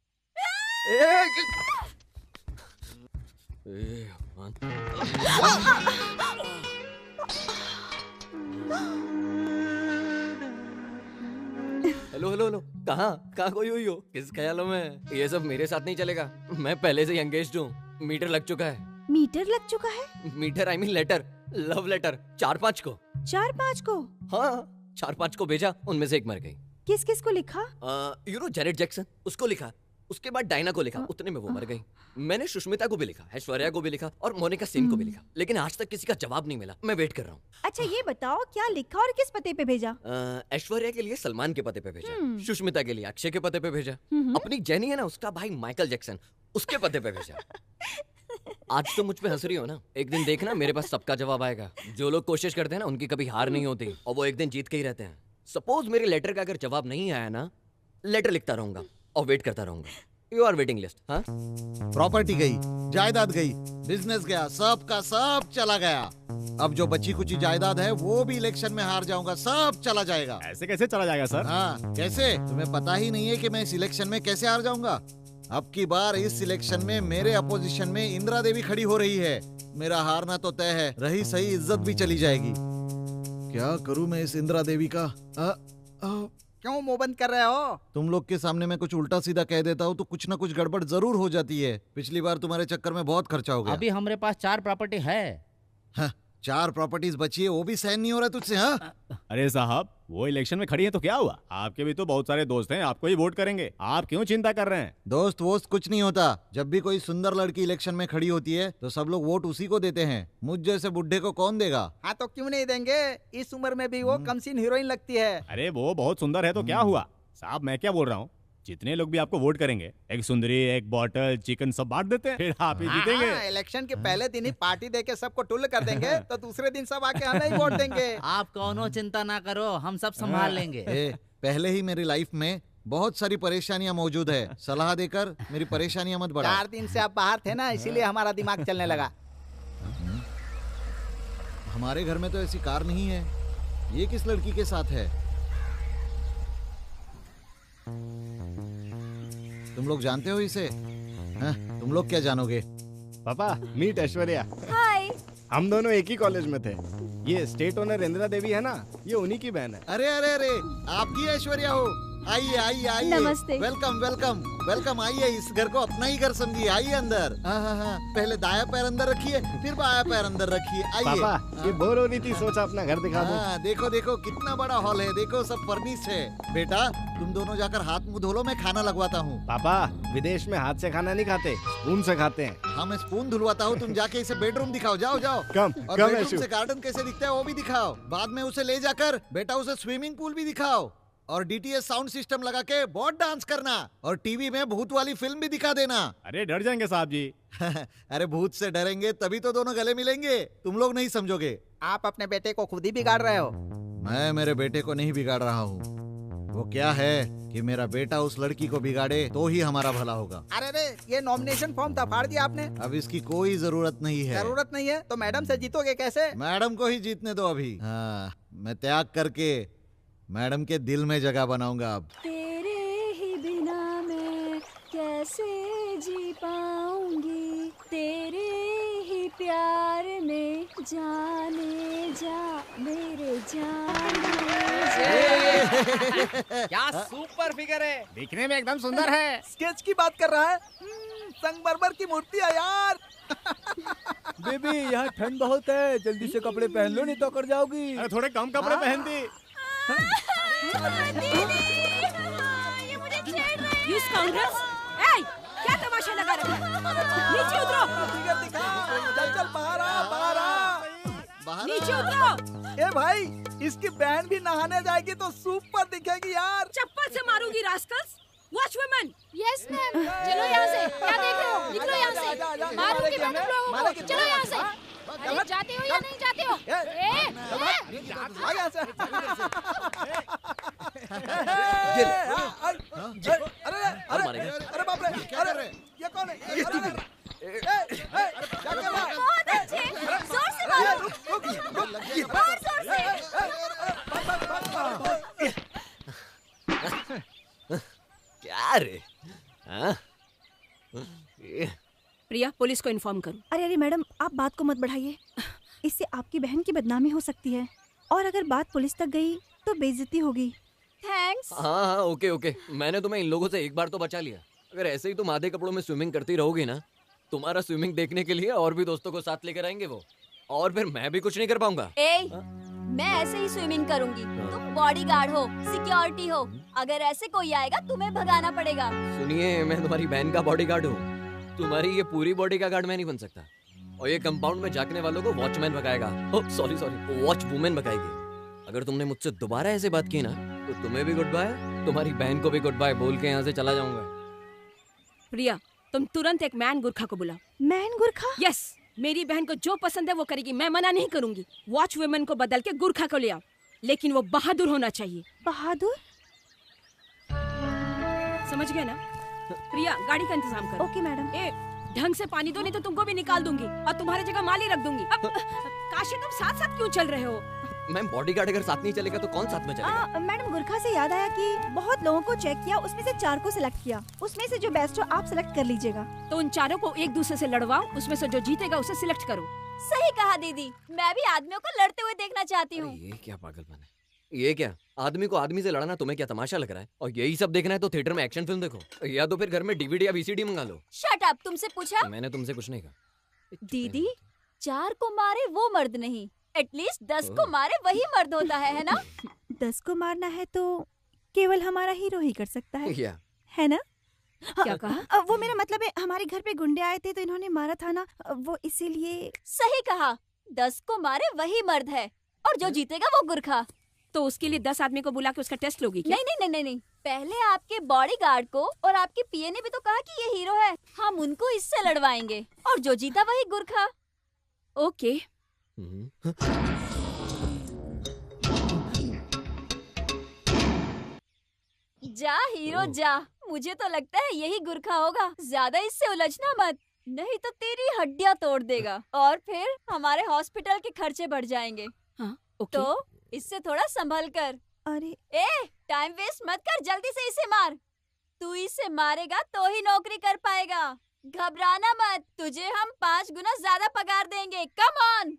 हेलो हेलो हेलो, कहाँ कोई हुई हो? किस ख्यालों में? ये सब मेरे साथ नहीं चलेगा। मैं पहले से ही एंगेज्ड हूँ। मीटर लग चुका है। मीटर लग चुका है? Meter I mean letter, love letter. 4-5 को। 4-5 को? हाँ, 4-5 को भेजा, उनमें से एक मर गई। किस किस को लिखा? यू नो जेनेट जैक्सन, उसको लिखा। उसके बाद डायना को लिखा, उतने में वो मर गई। मैंने सुष्मिता को भी लिखा, ऐश्वर्या को भी लिखा और मोनिका सिंह को भी लिखा, लेकिन आज तक किसी का जवाब नहीं मिला। मैं वेट कर रहा हूँ। अच्छा ये बताओ, क्या लिखा और किस पते पे भेजा? ऐश्वर्या के लिए सलमान के पते पे भेजा, सुष्मिता के लिए अक्षय के पते पे भेजा, अपनी जेनी है ना उसका भाई माइकल जैक्सन, उसके पते पे भेजा। आज तो मुझ पे हंस रही हो ना, एक दिन देखना मेरे पास सबका जवाब आएगा। जो लोग कोशिश करते हैं ना उनकी कभी हार नहीं होती और वो एक दिन जीत के ही रहते हैं। सपोज मेरे लेटर का अगर जवाब नहीं आया ना, लेटर लिखता रहूंगा और वेट करता रहूंगा। You are waiting list. हाँ, प्रॉपर्टी गई, जायदाद गई, बिजनेस गया, सब का सब चला गया। अब जो बची कुची जायदाद है वो भी इलेक्शन में हार जाऊंगा, सब चला जाएगा। ऐसे कैसे चला जाएगा सर? हाँ, कैसे? तुम्हें पता ही नहीं है कि मैं इस इलेक्शन में कैसे हार जाऊंगा। अब की बार इस इलेक्शन में मेरे अपोजिशन में इंदिरा देवी खड़ी हो रही है। मेरा हारना तो तय है, रही सही इज्जत भी चली जाएगी। क्या करूं मैं इस इंदिरा देवी का? क्यों मुंह बंद कर रहे हो? तुम लोग के सामने मैं कुछ उल्टा सीधा कह देता हूँ तो कुछ ना कुछ गड़बड़ जरूर हो जाती है। पिछली बार तुम्हारे चक्कर में बहुत खर्चा हो गया। अभी हमारे पास 4 प्रॉपर्टी है। हाँ, 4 प्रॉपर्टीज बची है, वो भी सहन नहीं हो रहा तुझसे। हाँ, अरे साहब, वो इलेक्शन में खड़ी है तो क्या हुआ? आपके भी तो बहुत सारे दोस्त हैं, आपको ही वोट करेंगे। आप क्यों चिंता कर रहे हैं? दोस्त वोस्त कुछ नहीं होता। जब भी कोई सुंदर लड़की इलेक्शन में खड़ी होती है तो सब लोग वोट उसी को देते हैं। मुझ जैसे बुढ़े को कौन देगा? हाँ तो क्यों नहीं देंगे? इस उम्र में भी वो कमसीन हीरोइन लगती है। अरे वो बहुत सुंदर है तो क्या हुआ? साहब मैं क्या बोल रहा हूँ, जितने लोग भी आपको वोट करेंगे, एक सुंदरी, एक बॉटल, चिकन सब बांट देते हैं, फिर आप ही जीतेंगे। इलेक्शन के पहले दिन ही पार्टी देके सबको टुल्ल कर देंगे तो दूसरे दिन सब आके हमें ही वोट देंगे। आप कौनो चिंता ना करो, हम सब संभाल लेंगे। पहले ही मेरी लाइफ में बहुत सारी परेशानियां मौजूद है, सलाह देकर मेरी परेशानियां मत बढ़ाओ। 4 दिन से आप बाहर थे ना, इसीलिए हमारा दिमाग चलने लगा। हमारे घर में तो ऐसी कार नहीं है। ये किस लड़की के साथ है? तुम लोग जानते हो इसे? हाँ, तुम लोग क्या जानोगे? पापा, मीट ऐश्वर्या। हाय। हम दोनों एक ही कॉलेज में थे। ये स्टेट ओनर इंदिरा देवी है ना, ये उन्हीं की बहन है। अरे अरे अरे, आप ही ऐश्वर्या हो? आइए आइए आइए। नमस्ते। Welcome welcome welcome. आइए, इस घर को अपना ही घर समझिए। आइए अंदर। हाँ, पहले दाया पैर अंदर रखिए, फिर बाया पैर अंदर रखिए। आइए। पापा, ये बोर हो रही थी, सोचा अपना घर दिखा दूं। हाँ, देखो देखो कितना बड़ा हॉल है, देखो सब फर्निश है। बेटा तुम दोनों जाकर हाथ मुंह धो लो, मैं खाना लगवाता हूँ। पापा, विदेश में हाथ से खाना नहीं खाते, स्पून से खाते हैं। हाँ, मैं स्पून धुलवाता हूँ, तुम जाके इसे बेडरूम दिखाओ। जाओ जाओ। कम और कम बेडरूम से गार्डन कैसे दिखता है वो भी दिखाओ। बाद में उसे ले जाकर बेटा उसे स्विमिंग पूल भी दिखाओ। और डीटीएच साउंड सिस्टम लगा के बहुत डांस करना और टीवी में भूत वाली फिल्म भी दिखा देना। अरे डर जाएंगे साहब जी। अरे भूत से डरेंगे तभी तो दोनों गले मिलेंगे, तुम लोग नहीं समझोगे। आप अपने बेटे को खुद ही बिगाड़ रहे हो। मैं मेरे बेटे को नहीं बिगाड़ रहा हूँ। वो क्या है कि मेरा बेटा उस लड़की को बिगाड़े तो ही हमारा भला होगा। अरे रे, ये नॉमिनेशन फॉर्म था, फाड़ दिया आपने। अब इसकी कोई जरूरत नहीं है। जरूरत नहीं है तो मैडम से जीतोगे कैसे? मैडम को ही जीतने दो अभी। हाँ, मैं त्याग करके मैडम के दिल में जगह बनाऊंगा अब। तेरे ही बिना मैं कैसे जी पाऊंगी, तेरे ही प्यार में जाने जा मेरे जाने क्या सुपर फिगर है। दिखने में एकदम सुंदर है। स्केच की बात कर रहा है। संगमरमर की मूर्ति है यार। बेबी यहाँ ठंड बहुत है, जल्दी से कपड़े पहन लो नहीं तो अकड़ जाओगी। अरे थोड़े कम कपड़े पहन दी। You scoundrels! Hey, क्या तमाशा लगा रखा है? नीचे उतरो। फिगर दिखा। चल चल बाहर आ, बाहर आ। नीचे उतरो। ए भाई, इसकी बहन भी नहाने जाएगी तो सुपर दिखेगी यार। चप्पल से मारूंगी rascals. Watch women. Yes ma'am. चलो यहाँ से, क्या देख रहे हो? निकलो यहाँ से। मारूंगी मैं तुम लोगों को। चलो यहाँ से। अरे जाते हो या नहीं जाते हो? आ यहाँ से। अरे बाप रे, अरे ये कौन है? बहुत अच्छे, जोर से मारो, और जोर से। क्या रे? हाँ? प्रिया, पुलिस को इन्फॉर्म करो। अरे अरे मैडम, आप बात को मत बढ़ाइए, इससे आपकी बहन की बदनामी हो सकती है, और अगर बात पुलिस तक गई तो बेइज्जती होगी। थैंक्स। हाँ हाँ, ओके ओके, मैंने तुम्हें इन लोगों से एक बार तो बचा लिया। अगर ऐसे ही तुम आधे कपड़ों में स्विमिंग करती रहोगी ना, तुम्हारा स्विमिंग देखने के लिए और भी दोस्तों को साथ लेकर आएंगे वो, और फिर मैं भी कुछ नहीं कर पाऊंगा। मैं ऐसे ही स्विमिंग करूंगी, तुम बॉडीगार्ड हो, सिक्योरिटी हो, अगर ऐसे कोई आएगा तुम्हें भगाना पड़ेगा। सुनिए, मैं तुम्हारी बहन का बॉडीगार्ड हूँ, तुम्हारी ये पूरी बॉडी का गार्ड मैं नहीं बन सकता, और ये कंपाउंड में झांकने वालों को वॉचमैन भगाएगा। Oh sorry sorry, watch women भगाएगी। अगर तुमने मुझसे दोबारा ऐसे बात की ना, तो तुम्हें भी गुड बाय, तुम्हारी बहन को भी गुड बाय बोल के यहाँ से चला जाऊंगा। प्रिया, तुम तुरंत एक मैन गुरखा को बुलाओ। मैन गुरखा? यस, मेरी बहन को जो पसंद है वो करेगी, मैं मना नहीं करूंगी। वॉच वुमेन को बदल के गुरखा को ले आओ, लेकिन वो बहादुर होना चाहिए। बहादुर? समझ गए ना? प्रिया, गाड़ी का इंतजाम करो। Okay madam. ए, ढंग से पानी दो, नहीं तो तुमको भी निकाल दूंगी और तुम्हारी जगह माली रख दूंगी। अब काशी, तुम साथ साथ क्यों चल रहे हो? मैम, बॉडीगार्ड अगर साथ नहीं चलेगा तो कौन साथ में चलेगा? मैडम, गुरखा से याद आया कि बहुत लोगों को चेक किया, उसमें से 4 को सिलेक्ट किया, उसमें से जो बेस्ट हो आप सिलेक्ट कर लीजिएगा। तो उन चारों को एक दूसरे से लड़वाओ, उसमें से जो जीतेगा उसे सिलेक्ट करो। सही कहा दीदी, मैं भी आदमियों को लड़ते हुए देखना चाहती हूँ। ये क्या पागलपन है? ये क्या, आदमी को आदमी से लड़ना तुम्हें क्या तमाशा लग रहा है? और यही सब देखना है तो थिएटर में एक्शन फिल्म देखो, या तो फिर घर में डीवीडी या वीसीडी मंगा लो। शट अप, तुमसे पूछा? मैंने तुमसे कुछ नहीं कहा। दीदी, 4 को मारे वो मर्द नहीं, एटलीस्ट 10 को मारे वही मर्द होता है ना? 10 को मारना है तो केवल हमारा हीरो ही कर सकता है, है ना? क्या कहा? वो मेरा मतलब है, हमारे घर पे गुंडे आए थे तो इन्होंने मारा था ना, वो इसीलिए। सही कहा, 10 को मारे वही मर्द है, और जो जीतेगा वो गुरखा। तो उसके लिए 10 आदमी को बुला के उसका टेस्ट लोगी क्या? नहीं नहीं नहीं नहीं, पहले आपके बॉडीगार्ड को और आपके पीए ने भी तो कहा कि ये हीरो है, हम उनको इससे लड़वाएंगे, और जो जीता वही गुरखा। ओके। जा हीरो जा, मुझे तो लगता है यही गुरखा होगा, ज्यादा इससे उलझना मत, नहीं तो तेरी हड्डियां तोड़ देगा, और फिर हमारे हॉस्पिटल के खर्चे बढ़ जाएंगे। हाँ, ओके। तो इससे थोड़ा संभल कर। अरे टाइम वेस्ट मत कर, जल्दी से इसे मार। तू इसे मारेगा तो ही नौकरी कर पाएगा, घबराना मत, तुझे हम 5 गुना ज्यादा पगार देंगे। Come on.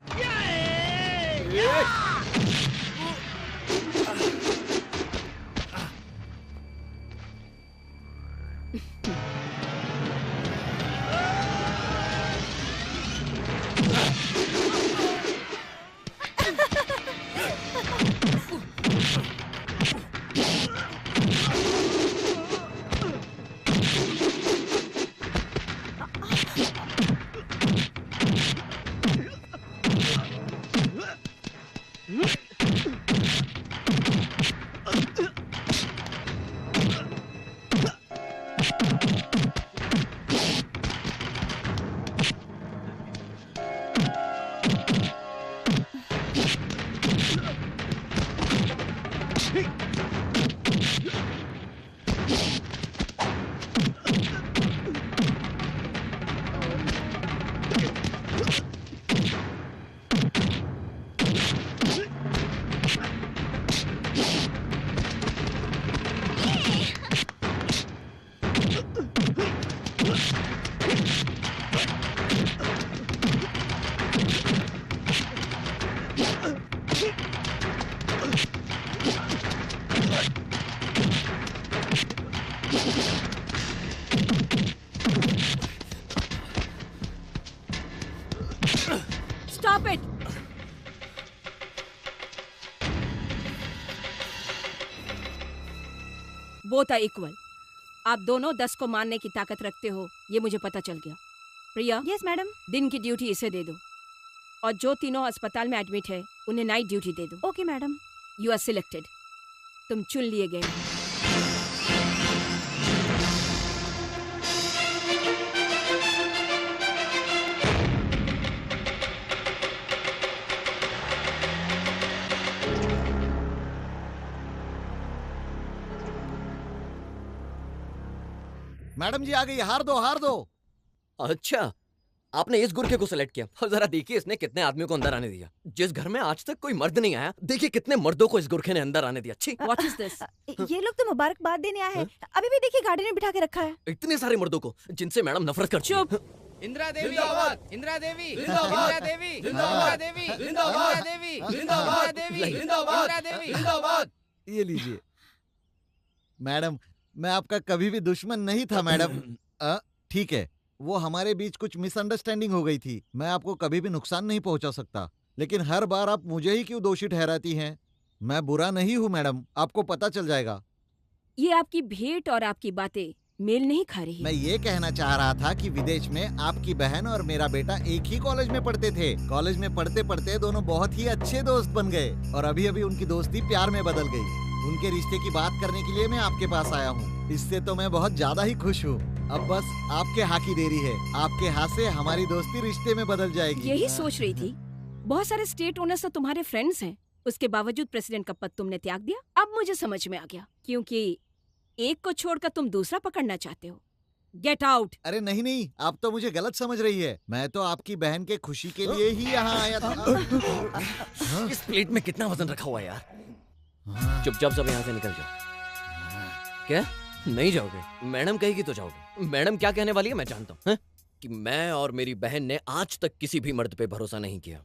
Stop it. Both are equal. आप दोनों 10 को मारने की ताकत रखते हो, ये मुझे पता चल गया। प्रिया, यस मैडम। दिन की ड्यूटी इसे दे दो और जो तीनों अस्पताल में एडमिट है उन्हें नाइट ड्यूटी दे दो। Okay madam. You are selected. तुम चुन लिए गए हो। मैडम जी आ गई, हार दो हार दो। अच्छा, आपने इस गुरखे को सिलेक्ट किया। और जरा देखिए इसने कितने आदमियों को अंदर आने दिया। जिस घर में आज तक कोई मर्द नहीं आया, देखिए कितने मर्दों को इस गुरखे ने अंदर आने दिया। छी, व्हाट इज दिस? ये लोग तो मुबारकबाद देने आए हैं। अभी भी देखिए गाड़ी में बिठा के रखा है। इतने सारे मर्दों को जिनसे मैडम नफरत करती है। इंदिरा देवी, इंदिरा देवी, इंदिरा देवी, इंदिरा देवी, इंदिरा देवी, इंदिरा देवी, इंदिरा देवी, जिंदाबाद। ये लीजिए। मैडम, मैं आपका कभी भी दुश्मन नहीं था मैडम। ठीक है, वो हमारे बीच कुछ मिसअंडरस्टैंडिंग हो गई थी। मैं आपको कभी भी नुकसान नहीं पहुंचा सकता, लेकिन हर बार आप मुझे ही क्यों दोषी ठहराती हैं? मैं बुरा नहीं हूँ मैडम, आपको पता चल जाएगा। ये आपकी भेंट और आपकी बातें मेल नहीं खा रही। मैं ये कहना चाह रहा था कि विदेश में आपकी बहन और मेरा बेटा एक ही कॉलेज में पढ़ते थे। कॉलेज में पढ़ते पढ़ते दोनों बहुत ही अच्छे दोस्त बन गए और अभी अभी उनकी दोस्ती प्यार में बदल गई। उनके रिश्ते की बात करने के लिए मैं आपके पास आया हूँ। इससे तो मैं बहुत ज्यादा ही खुश हूँ। अब बस आपके हाथ की देरी है। आपके हाथ से हमारी दोस्ती रिश्ते में बदल जाएगी। यही सोच रही थी। बहुत सारे स्टेट ओनर्स तो तुम्हारे फ्रेंड्स हैं, उसके बावजूद प्रेसिडेंट का पद तुमने त्याग दिया। अब मुझे समझ में आ गया, क्योंकि एक को छोड़कर तुम दूसरा पकड़ना चाहते हो। Get out. अरे नहीं नहीं, आप तो मुझे गलत समझ रही है। मैं तो आपकी बहन के खुशी के लिए ही यहाँ आया था। इस प्लेट में कितना वजन रखा हुआ है यार। चुपचाप सब यहाँ से निकल जाओ। क्या? नहीं जाओगे? मैडम कहेगी तो जाओगे। मैडम क्या कहने वाली है मैं जानता हूँ, कि मैं और मेरी बहन ने आज तक किसी भी मर्द पे भरोसा नहीं किया।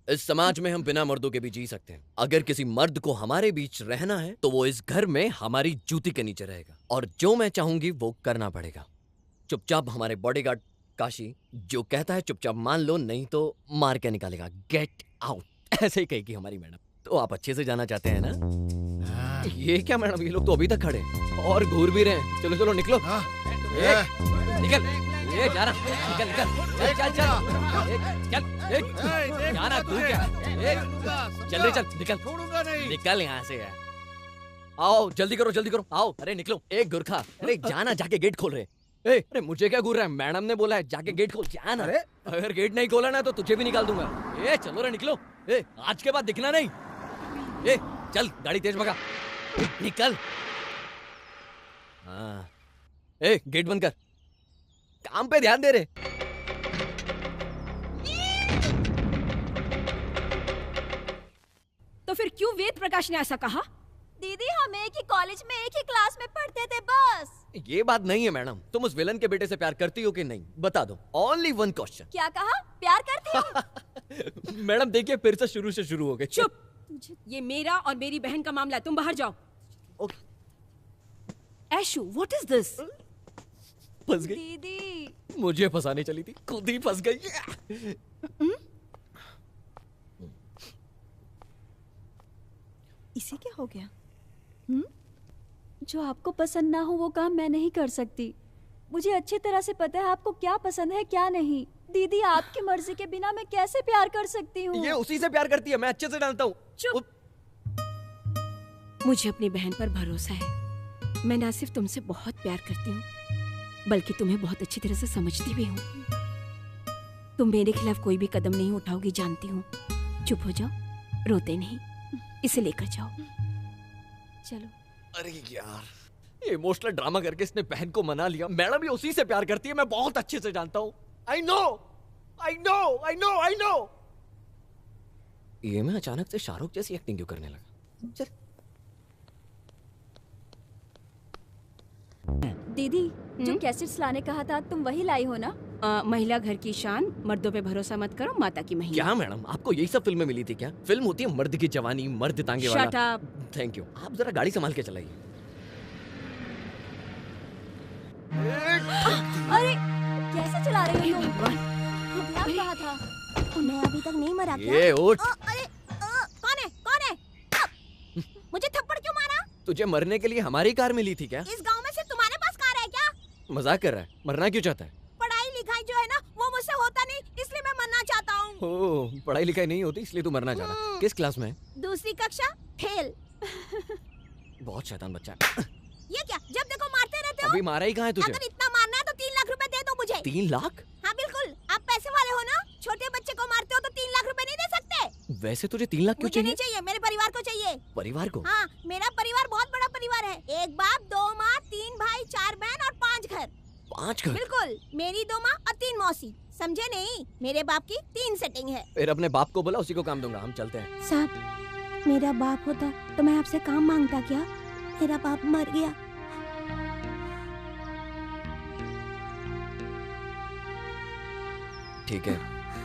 इस समाज में हम बिना मर्दों के भी जी सकते हैं। अगर किसी मर्द को हमारे बीच रहना है तो वो इस घर में हमारी जूती के नीचे रहेगा, और जो मैं चाहूंगी वो करना पड़ेगा। चुपचाप हमारे बॉडीगार्ड काशी जो कहता है चुपचाप मान लो, नहीं तो मार के निकालेगा। गेट आउट, ऐसे ही कहेगी हमारी मैडम। तो आप अच्छे से जाना चाहते हैं ना? ये क्या मैडम, ये लोग तो अभी तक खड़े हैं और घूर भी रहे हैं। चलो चलो निकलो। निकल, ये जा रहा, निकल निकल, चल चल चल, जाना तू क्या? चल रे चल, निकल निकल यहाँ से यार। आओ जल्दी करो आओ। अरे निकलो। एक गुरखा, अरे जाना, जाके गेट खोल रहे। अरे मुझे क्या घूर रहा है? मैडम ने बोला है जाके गेट खोल, जाना। अगर गेट नहीं खोला ना तो तुझे भी निकाल दूंगा। ए चलो रे निकलो। आज के बाद दिखना नहीं। चल गाड़ी तेज भगा, निकल। हाँ, गेट बंद कर, काम पे ध्यान दे रहे। तो फिर क्यों वेद प्रकाश ने ऐसा कहा? दीदी हम एक ही कॉलेज में एक ही क्लास में पढ़ते थे बस। ये बात नहीं है मैडम। तुम उस विलन के बेटे से प्यार करती हो कि नहीं? बता दो। Only one question. क्या कहा? प्यार करती हो? मैडम देखिए फिर से शुरू हो गए। चुप। ये मेरा और मेरी बहन का मामला है, तुम बाहर जाओ। ऐशु, व्हाट इज दिस? फंस गई दीदी। मुझे फंसाने चली थी, खुद ही फंस गई। इसे क्या हो गया? जो आपको पसंद ना हो वो काम मैं नहीं कर सकती। मुझे अच्छी तरह से पता है आपको क्या पसंद है क्या नहीं। दीदी आपकी मर्जी के बिना मैं कैसे प्यार कर सकती हूँ? ये उसी से प्यार करती है, मैं अच्छे से जानता हूँ। चुप। मुझे अपनी बहन पर भरोसा है। मैं ना सिर्फ तुमसे बहुत प्यार करती हूँ, बल्कि तुम्हें बहुत अच्छी तरह से समझती भी हूँ। तुम मेरे खिलाफ कोई भी कदम नहीं उठाओगी जानती हूँ। चुप हो जाओ, रोते नहीं। इसे लेकर जाओ। चलो। अरे यार, ये इमोशनल ड्रामा करके इसने बहन को मना लिया। मैडम भी उसी से प्यार करती है, मैं बहुत अच्छे से जानता हूँ। I know। ये मैं अचानक से शाहरुख जैसी एक्टिंग क्यों करने लगा? चल। दीदी जो कैसेट्स लाने कहा था तुम वही लाई हो ना? महिला घर की शान, मर्दों पे भरोसा मत करो, माता की महिमा। क्या मैडम, आपको यही सब फिल्में मिली थी क्या? फिल्म होती है मर्द की जवानी, मर्द तांगे वाला। Shut up. Thank you. आप जरा गाड़ी संभाल के चलाइए। ध्यान कहाँ था? मैं अभी तक नहीं मरा क्या? ये उठ। अरे कौन है? कौन है? मुझे थप्पड़ क्यों मारा? तुझे मरने के लिए हमारी कार मिली थी क्या? इस गांव में सिर्फ तुम्हारे पास कार है क्या? मजाक कर रहा है? मरना क्यों चाहता है? पढ़ाई लिखाई जो है ना वो मुझसे होता नहीं, इसलिए मैं मरना चाहता हूँ। ओह, पढ़ाई लिखाई नहीं होती इसलिए तू मरना चाहता। किस क्लास में है? दूसरी कक्षा, फेल। बहुत शैतान बच्चा है। ये क्या, जब देखो मारते रहते हो? अभी मारा ही कहाँ है तुझे? अगर इतना मारना है तो 3 लाख रुपए दे दो मुझे। 3 लाख? हाँ बिल्कुल, आप पैसे वाले हो ना? छोटे बच्चे को मारते हो तो 3 लाख रुपए नहीं दे सकते? वैसे तुझे 3 लाख क्यों मुझे नहीं चाहिए? चाहिए, मेरे परिवार को चाहिए। परिवार को? हाँ, मेरा परिवार बहुत बड़ा परिवार है। 1 बाप, 2 माँ, 3 भाई, 4 बहन और 5 घर। 5 घर? बिल्कुल, मेरी 2 माँ और 3 मौसी। समझे नहीं? मेरे बाप की 3 सेटिंग है। फिर अपने बाप को बोला, उसी को काम दूंगा। हम चलते हैं। साहब, मेरा बाप होता तो मैं आपसे काम मांगता क्या? मेरा बाप मर गया। ठीक है,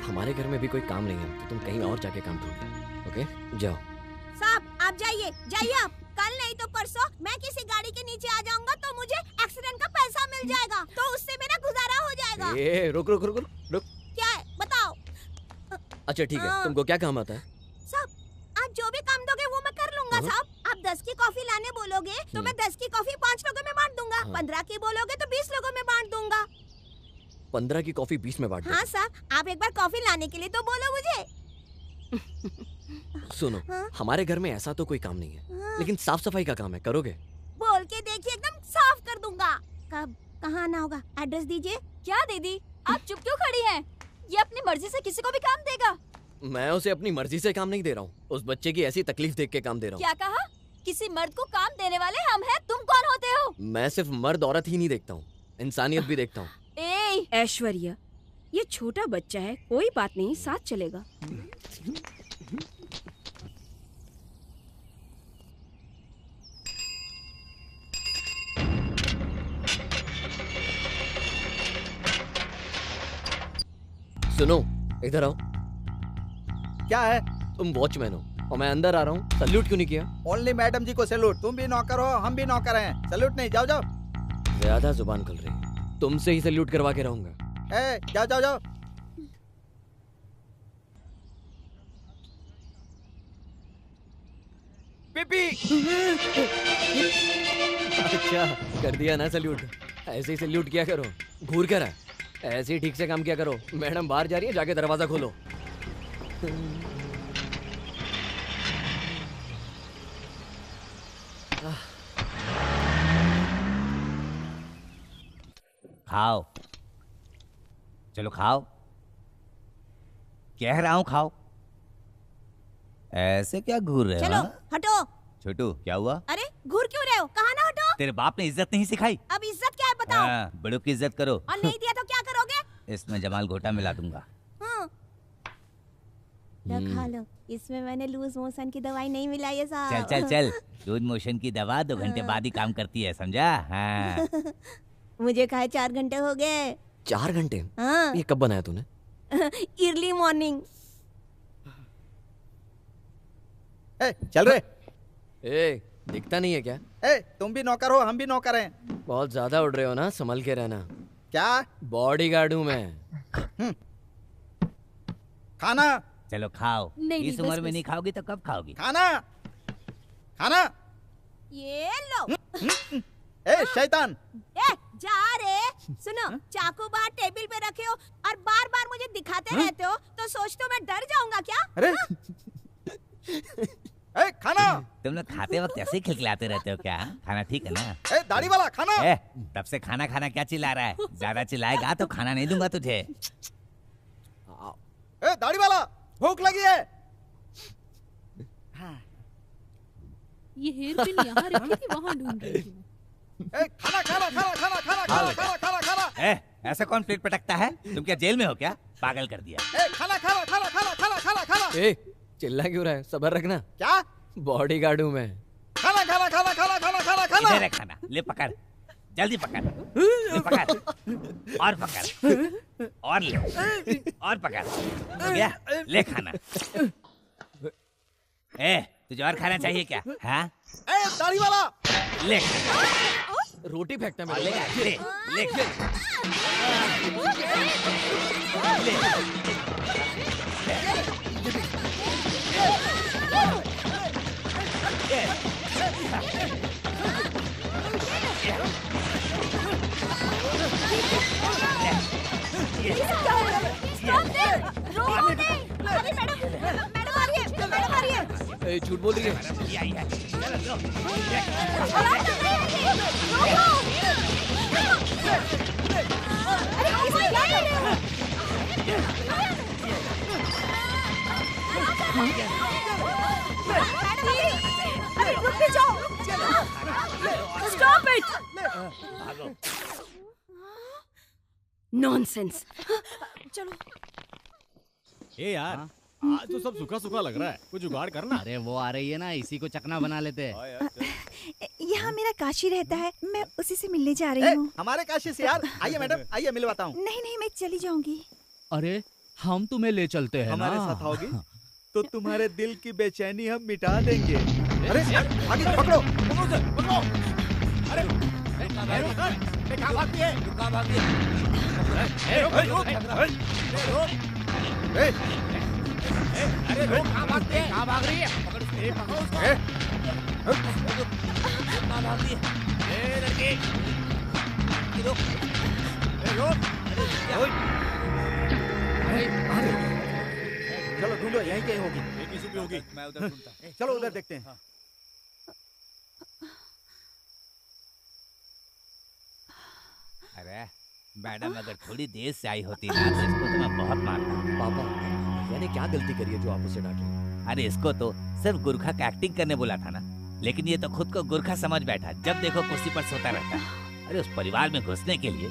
हमारे घर में भी कोई काम नहीं है तो तुम कहीं और जाके काम ढूंढो। ओके, जाओ। साहब आप जाइए, जाइए आप। कल नहीं तो परसों मैं किसी गाड़ी के नीचे आ जाऊंगा तो मुझे एक्सीडेंट का पैसा मिल जाएगा, तो उससे मेरा गुजारा हो जाएगा। ए, रुक रुक रुक रुक रुक। क्या है बताओ? अच्छा ठीक है, तुमको क्या काम आता है? साहब आप जो भी काम दोगे वो मैं कर लूंगा साहब। आप 10 की कॉफी लाने बोलोगे तो मैं 10 की कॉफी 5 लोगों में बांट दूंगा। 15 की बोलोगे तो 20 लोगों में बांट दूंगा। 15 की कॉफी 20 में बांट दो। हाँ साहब, आप एक बार कॉफी लाने के लिए तो बोलो मुझे। सुनो, हमारे घर में ऐसा तो कोई काम नहीं है, लेकिन साफ सफाई का काम है। करोगे? बोल के देखिए, एकदम साफ कर दूंगा। कब, कहाँ आना होगा? एड्रेस दीजिए। क्या दीदी, आप चुप क्यों खड़ी हैं? ये अपनी मर्जी से किसी को भी काम देगा। मैं उसे अपनी मर्जी से काम नहीं दे रहा हूँ, उस बच्चे की ऐसी तकलीफ देख के काम दे रहा हूँ। क्या कहा? किसी मर्द को काम देने वाले हम हैं, तुम कौन होते हो? मैं सिर्फ मर्द औरत ही नहीं देखता हूँ, इंसानियत भी देखता हूँ। ऐश्वर्या, ये छोटा बच्चा है, कोई बात नहीं, साथ चलेगा। सुनो, इधर आओ। क्या है? तुम वॉचमैन हो और मैं अंदर आ रहा हूँ, सल्यूट क्यों नहीं किया? ओनली मैडम जी को सैल्यूट। तुम भी नौकर हो, हम भी नौकर हैं। सैल्यूट नहीं, जाओ जाओ। ज्यादा जुबान खुल रही है, तुमसे ही सल्यूट करवा के रहूंगा। ए, जाओ जाओ जाओ। पीपी। अच्छा, कर दिया ना सल्यूट? ऐसे ही सल्यूट किया करो। घूर कर है, ऐसे ही ठीक से काम किया करो। मैडम बाहर जा रही है, जाके दरवाजा खोलो। खाओ, चलो खाओ, कह रहा हूँ खाओ। ऐसे क्या घूर रहे हो? चलो हटो। छोटू, क्या हुआ? अरे घूर क्यों रहे हो? कहाँ ना हटो। तेरे बाप ने इज्जत नहीं सिखाई? अब इज्जत क्या है बताओ? बड़ों की इज्जत करो। और नहीं दिया तो क्या करोगे? इसमें जमाल घोटा मिला दूंगा। लो खा लो, इसमें मैंने लूज मोशन की दवाई नहीं मिलाई है साहब। चल चल चल, लूज मोशन की दवा 2 घंटे बाद ही काम करती है, समझा? हाँ। मुझे खाए 4 घंटे हो गए। 4 घंटे? हाँ। ये कब बनाया तूने? Early morning. चल रे। ए, दिखता नहीं है क्या? ए, तुम भी नौकर हो, हम भी नौकर हैं। बहुत ज्यादा उड़ रहे हो ना, संभल के रहना। क्या? बॉडीगार्ड हूँ मैं। खाना। चलो खाओ। नहीं, इस उम्र में नहीं खाओगी तो कब खाओगी? खाना, खाना। ये लो। ए शैतान। ए जा रे। सुनो, चाकू बाहर टेबल पे रखे हो और बार बार मुझे दिखाते रहते हो, तो सोचते हो मैं डर जाऊंगा क्या? अरे ए, खाना। तुम लोग खाते वक्त ऐसे ही खिलखिलाते रहते हो क्या? खाना ठीक है ना? ए, दाढ़ी वाला खाना। तब से खाना खाना क्या चिल्ला रहा है? ज्यादा चिल्लाएगा तो खाना नहीं दूंगा तुझे। ए, दाढ़ी वाला, भूख लगी है। ये हेयर पिन यहाँ रखी थी, वहाँ ढूंढ रही थी। खाना खाना खाना खाना खाना खाना खाना खाना खाना। ऐसा कौन प्लेट पटकता है? तुम क्या जेल में हो क्या? पागल कर दिया। खाना खाना खाना खाना खाना खाना खाना। ए, चिल्ला क्यों रहा है? सब्र रखना। क्या? बॉडीगार्ड हूँ मैं। खाना खाना खाना खाना खाना खाना खाना। इधर है खाना, ले पकड़, जल्दी पकड़, ले पकड़, और पकड़, और ले, और पकड़, हो गया? ले खाना। तुझे और खाना चाहिए क्या? हाँ? दाढ़ी वाला, ले। रोटी फेंकता है ले मेरे ले ले ए, झूठ बोल रही है। Stop it! Nonsense! चलो। ए यार, आज तो सब सूखा सूखा लग रहा है, कुछ जुगाड़ करना। अरे वो आ रही है ना, इसी को चकना बना लेते हैं। यहाँ मेरा काशी रहता है, मैं उसी से मिलने जा रही हूँ। हमारे काशी से यार, आइए मैडम, आइए मिलवाता हूँ। नहीं नहीं, मैं चली जाऊंगी। अरे हम तुम्हें ले चलते हैं हमारे ना। साथ आओगी तो तुम्हारे दिल की बेचैनी हम मिटा देंगे। अरे आगे पकड़ो, पकड़ो। अरे कहाँ भागती है? कहाँ भागती है? अरे रोक, कहाँ भागती है? कहाँ भाग रही है? पकड़ उसको, पकड़ो उसको। कहाँ भागती है? लड़की, रोक। चलो ढूंढो, यहीं कहीं होगी। होगी। मैं उधर ढूंढता। चलो उधर देखते हैं। अरे मैडम अगर थोड़ी देर से आई होती ना तो इसको तो मैं बहुत मारता। पापा, मैंने क्या गलती करी है जो आप उसे डांट रहे हैं? अरे इसको तो सिर्फ गुरखा का एक्टिंग करने बोला था ना, लेकिन ये तो खुद को गुरखा समझ बैठा, जब देखो कुर्सी पर सोता रहता है। अरे उस परिवार में घुसने के लिए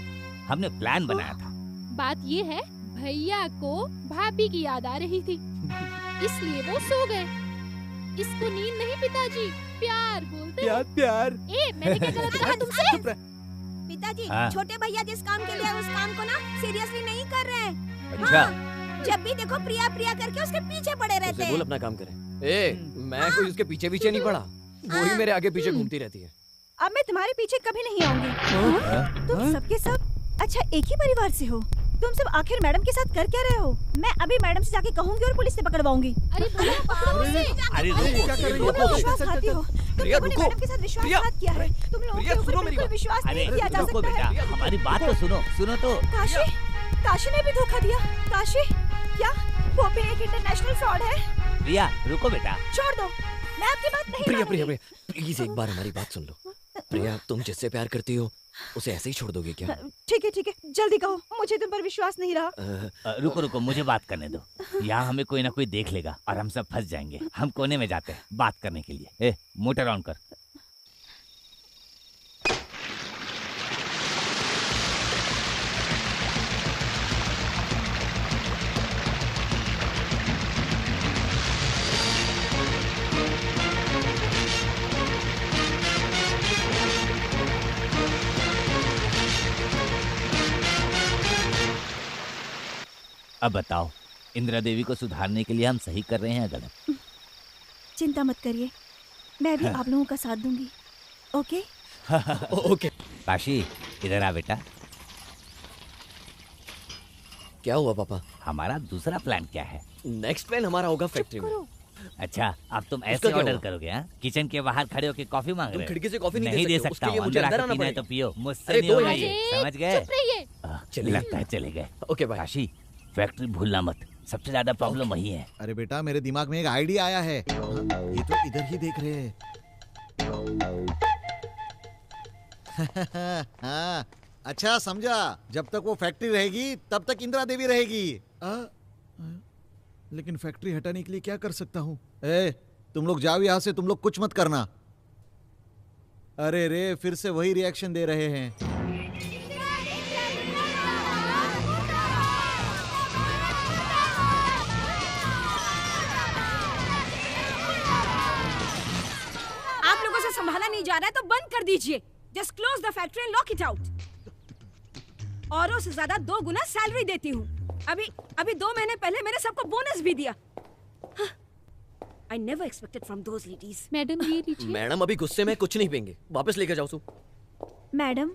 हमने प्लान बनाया था। बात ये है, भैया को भाभी की याद आ रही थी, इसलिए वो सो गए। इसको नींद नहीं पिताजी, प्यार बोलते हैं। प्यार। ए, मैंने क्या गलत कहा तुमसे? पिताजी, हाँ। छोटे भैया जिस काम के लिए आए, उस काम को ना सीरियसली नहीं कर रहे हैं। अच्छा। हाँ, जब भी देखो प्रिया प्रिया करके उसके पीछे पड़े रहते उसे हैं। बोल अपना काम करे। ए, मैं कोई उसके पीछे पीछे नहीं पड़ा, वो ही मेरे आगे पीछे घूमती रहती है। अब मैं तुम्हारे पीछे कभी नहीं आऊंगी। तुम सबके सब अच्छा एक ही परिवार से हो। तुम सब आखिर मैडम के साथ कर क्या रहे हो? मैं अभी मैडम से जाके कहूंगी और पुलिस से पकड़वाऊंगी। अरे तुम विश्वासघाती हो। तुम लोगों ने मैडम के साथ विश्वासघात किया है। तुम लोगों के ऊपर बिल्कुल विश्वास नहीं किया जा रुको सकता बेटा, है। हमारी बात तो सुनो, सुनो तो। काशी ने भी धोखा दिया। काशी क्या? वो भी एक इंटरनेशनल फ्रॉड है। प्रिया रुको बेटा। छोड़ दो, मैं आपकी बात नहीं प्रिया, मानूंगी। प्रिया, प्लीज एक बार हमारी बात सुन लो। प्रिया, तुम जिससे प्यार करती हो उसे ऐसे ही छोड़ दोगे क्या? ठीक है, जल्दी कहो, मुझे तुम पर विश्वास नहीं रहा। रुको रुको, मुझे बात करने दो। यहाँ हमें कोई ना कोई देख लेगा और हम सब फंस जाएंगे। हम कोने में जाते हैं बात करने के लिए। मोटर ऑन कर। अब बताओ, इंदिरा देवी को सुधारने के लिए हम सही कर रहे हैं या गलत? चिंता मत करिए, मैं भी आप लोगों का साथ दूंगी। ओके? ओके। काशी इधर आ बेटा। क्या हुआ पापा? हमारा दूसरा प्लान क्या है? नेक्स्ट प्लान हमारा होगा फैक्ट्री में। अच्छा, अब तुम उसका ऐसे क्या ऑर्डर हुआ? करोगे? हाँ, किचन के बाहर खड़े होकर कॉफी मांग तुम रहे हो? खिड़की से कॉफी नहीं दे सकते, सकता उसके लिए हूँ। मुझे अंदर अंदर आकर आना पीना है तो पड़ेगा। पियो, मुझसे अरे नहीं दो होगा ही। ये, समझ गए? चुप रहिए। चलिए। लगता है चले गए। Okay bye. काशी फैक्ट्री भूलना मत, सबसे ज्यादा प्रॉब्लम वही है। अरे बेटा, मेरे दिमाग में एक आइडिया आया है। ये तो इधर ही देख रहे हैं। हाँ, अच्छा समझा। जब तक वो फैक्ट्री रहेगी तब तक इंदिरा देवी रहेगी। लेकिन फैक्ट्री हटाने के लिए क्या कर सकता हूँ? तुम लोग जाओ यहाँ से, तुम लोग कुछ मत करना। अरे रे, फिर से वही रिएक्शन दे रहे हैं। आप लोगों से संभाला नहीं जा रहा है तो बंद कर दीजिए। Just close the factory and lock it out. औरों से ज्यादा 2 गुना सैलरी देती हूँ। अभी 2 महीने पहले मैंने सबको बोनस भी दिया। I never expected from those ladies. Madam ये लीजिए। मैडम अभी गुस्से में कुछ नहीं पेंगे, वापस लेकर जाओ। मैडम,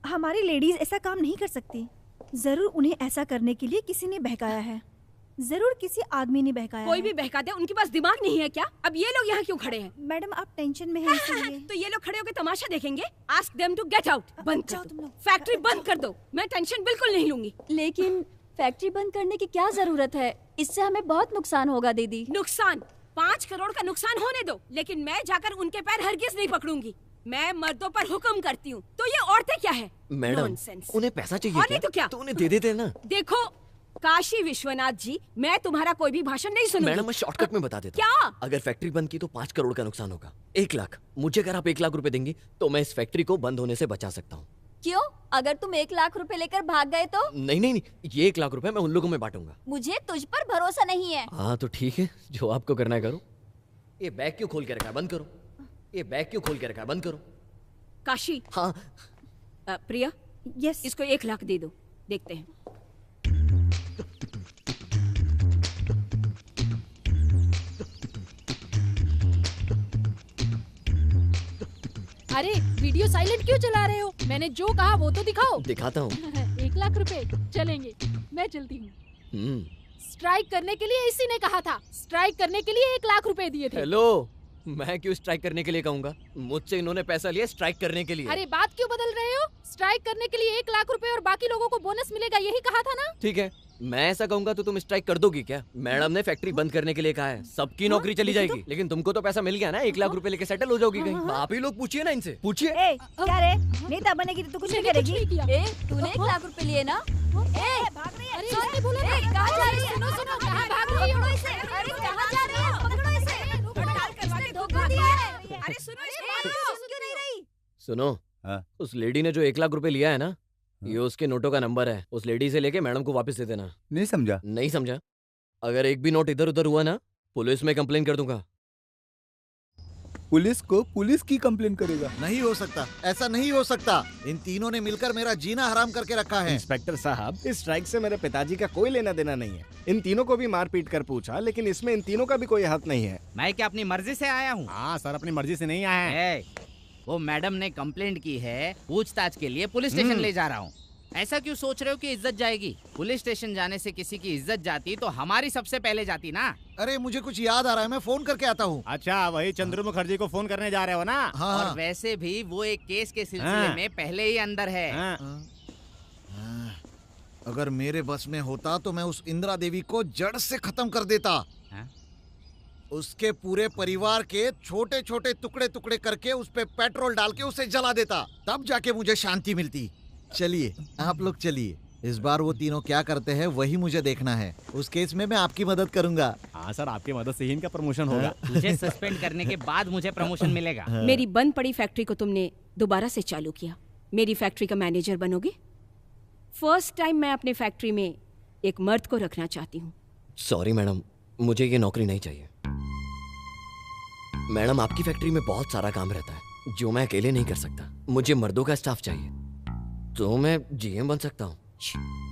हमारी लेडीज ऐसा काम नहीं कर सकती। जरूर उन्हें ऐसा करने के लिए किसी ने बहकाया है। जरूर किसी आदमी ने बहकाया कोई है। भी बहका दे, उनके पास दिमाग नहीं है क्या? अब ये लोग यहाँ क्यों खड़े हैं? मैडम, आप टेंशन में हैं इसलिए। तो ये लोग खड़े होकर तमाशा देखेंगे? Ask them to get out. बंद कर दो, फैक्ट्री बंद कर दो। मैं टेंशन बिल्कुल नहीं लूंगी। लेकिन फैक्ट्री बंद करने की क्या जरूरत है? इससे हमें बहुत नुकसान होगा दीदी। नुकसान? 5 करोड़ का नुकसान होने दो, लेकिन मैं जाकर उनके पैर हरगिज नहीं पकड़ूंगी। मैं मर्दों पर हुक्म करती हूँ, तो ये औरतें क्या है? Madam, Nonsense। उन्हें पैसा चाहिए और क्या? नहीं तो क्या? तो उन्हें दे देते ना। देखो काशी विश्वनाथ जी, मैं तुम्हारा कोई भी भाषण नहीं सुनूंगी। मैडम, मैं शॉर्टकट में बता देता क्या? हूँ। अगर फैक्ट्री बंद की तो 5 करोड़ का नुकसान होगा। 1 लाख मुझे अगर आप 1 लाख रुपए देंगी तो मैं इस फैक्ट्री को बंद होने से बचा सकता हूँ। क्यों? अगर तुम 1 लाख रुपए लेकर भाग गए तो? नहीं नहीं नहीं, ये 1 लाख रुपए मैं उन लोगों में बांटूंगा। मुझे तुझ पर भरोसा नहीं है। हाँ तो ठीक है, जो आपको करना है करो। ये बैग क्यों खोल के रखा है? बंद करो। ये बैग क्यों खोल के रखा है? बंद करो। काशी। हाँ। प्रिया, यस, इसको 1 लाख दे दो, देखते हैं। अरे वीडियो साइलेंट क्यों चला रहे हो? मैंने जो कहा वो तो दिखाओ। दिखाता हूँ। 1 लाख रुपए चलेंगे, मैं चलती हूँ। स्ट्राइक करने के लिए इसी ने कहा था। स्ट्राइक करने के लिए 1 लाख रुपए दिए थे। हेलो, मैं क्यों स्ट्राइक करने के लिए कहूँगा? मुझसे इन्होंने पैसा लिया स्ट्राइक करने के लिए। अरे बात क्यों बदल रहे हो? स्ट्राइक करने के लिए 1 लाख रुपए और बाकी लोगों को बोनस मिलेगा, यही कहा था ना? ठीक है, मैं ऐसा कहूँगा तो तुम स्ट्राइक कर दोगी क्या? मैडम ने फैक्ट्री बंद करने के लिए कहा है, सबकी नौकरी चली जाएगी। लेकिन तुमको तो पैसा मिल गया ना, 1 लाख रुपए लेके सेटल हो जाओगी कहीं। आप ही लोग पूछिए ना इनसे, पूछिए। ए, क्या रे? नेता बनेगी तो कुछ नहीं करेगी? ए, तूने 1 लाख रुपए लिए ना? ए, भाग रही है। अरे इसने बोला ना। कहाँ जा रही है? सुनो सुनो, कहाँ भाग रही हो? अरे कहाँ जा रही है? पकड़ो इसे। इसने धोखा दिया है। अरे सुनो, सुन क्यों नहीं रही? सुनो, हाँ? उस लेडी ने जो 1 लाख रुपए लिया है ना, ये उसके नोटों का नंबर है। उस लेडी से लेके मैडम को वापस दे देना। नहीं समझा। नहीं समझा? अगर एक भी नोट इधर उधर हुआ ना, पुलिस में कंप्लेन कर दूंगा। पुलिस को पुलिस की कंप्लेन करेगा? नहीं हो सकता, ऐसा नहीं हो सकता। इन तीनों ने मिलकर मेरा जीना हराम करके रखा है। इंस्पेक्टर साहब, इस स्ट्राइक से मेरे पिताजी का कोई लेना देना नहीं है। इन तीनों को भी मारपीट कर पूछा, लेकिन इसमें इन तीनों का भी कोई हक नहीं है। मैं क्या अपनी मर्जी से आया हूँ? हाँ सर, अपनी मर्जी से नहीं आए हैं। वो मैडम ने कंप्लेंट की है, पूछताछ के लिए पुलिस स्टेशन ले जा रहा हूँ। ऐसा क्यों सोच रहे हो कि इज्जत जाएगी? पुलिस स्टेशन जाने से किसी की इज्जत जाती तो हमारी सबसे पहले जाती ना। अरे मुझे कुछ याद आ रहा है, मैं फोन करके आता हूँ। अच्छा, वही चंद्रू मुखर्जी को फोन करने जा रहे हो ना? हाँ, और वैसे भी वो एक केस के सिलसिले हाँ। में पहले ही अंदर है। हाँ। अगर मेरे बस में होता तो मैं उस इंदिरा देवी को जड़ से खत्म कर देता। हाँ? उसके पूरे परिवार के छोटे छोटे टुकड़े टुकड़े करके उस पे पेट्रोल डाल के उसे जला देता, तब जाके मुझे शांति मिलती। चलिए आप लोग चलिए, इस बार वो तीनों क्या करते हैं वही मुझे देखना है। उस केस में मैं आपकी मदद करूंगा। हाँ सर, आपकी मदद से ही इनका प्रमोशन होगा। तुझे सस्पेंड करने के बाद मुझे प्रमोशन मिलेगा। मेरी बंद पड़ी फैक्ट्री को तुमने दोबारा से चालू किया। मेरी फैक्ट्री का मैनेजर बनोगे? फर्स्ट टाइम मैं अपने फैक्ट्री में एक मर्द को रखना चाहती हूँ। सॉरी मैडम, मुझे ये नौकरी नहीं चाहिए। मैडम, आपकी फैक्ट्री में बहुत सारा काम रहता है जो मैं अकेले नहीं कर सकता। मुझे मर्दों का स्टाफ चाहिए, तो मैं जीएम बन सकता हूँ।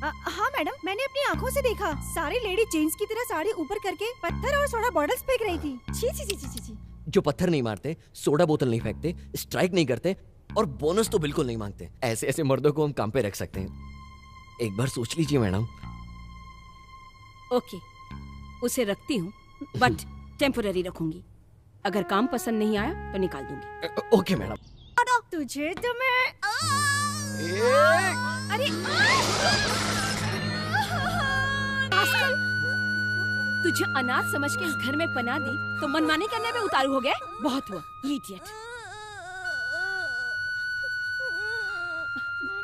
हाँ मैडम, मैंने अपनी आंखों से देखा। सारी लेडी जेंट्स की तरह साड़ी ऊपर करके पत्थर और सोडा बॉटल्स फेंक रही थी। छी छी छी छी छी। जो पत्थर नहीं मारते, सोडा बोतल नहीं फेंकते, स्ट्राइक नहीं करते और बोनस तो बिल्कुल नहीं मांगते, ऐसे ऐसे मर्दों को हम काम पे रख सकते हैं। एक बार सोच लीजिए मैडम। ओके, उसे रखती हूँ, बट टेम्पोररी रखूंगी। अगर काम पसंद नहीं आया तो निकाल दूंगी। Okay madam. तुझे तो मैं अरे आजकल तुझे अनाथ समझ के इस घर में पना दी तो मनमानी करने में उतारू हो गए। बहुत हुआ, इडियट।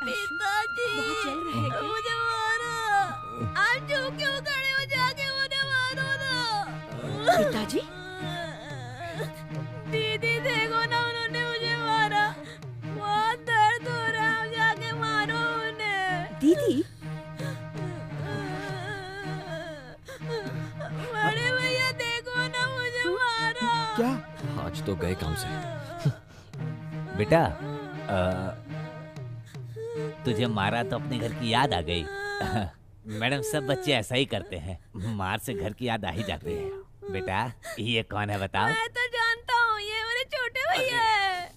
पिताजी, बहुत जल रहे हैं क्या? मुझे मारो। आप जो क्यों खड़े हो, जाके मुझे मारो ना। पिताजी? दीदी देखो ना, उन्होंने मुझे मारा। बहुत दर्द हो रहा है, आप जाके मारो उन्हें। दीदी? बड़े भैया देखो ना, मुझे मारा। क्या? आज तो गए काम से। बेटा, तुझे मारा तो अपने घर की याद आ गई। मैडम, सब बच्चे ऐसा ही करते हैं, मार से घर की याद आ ही जाती है। बेटा, ये कौन है बताओ? मैं तो जानता हूँ, ये मेरे छोटे भैया है।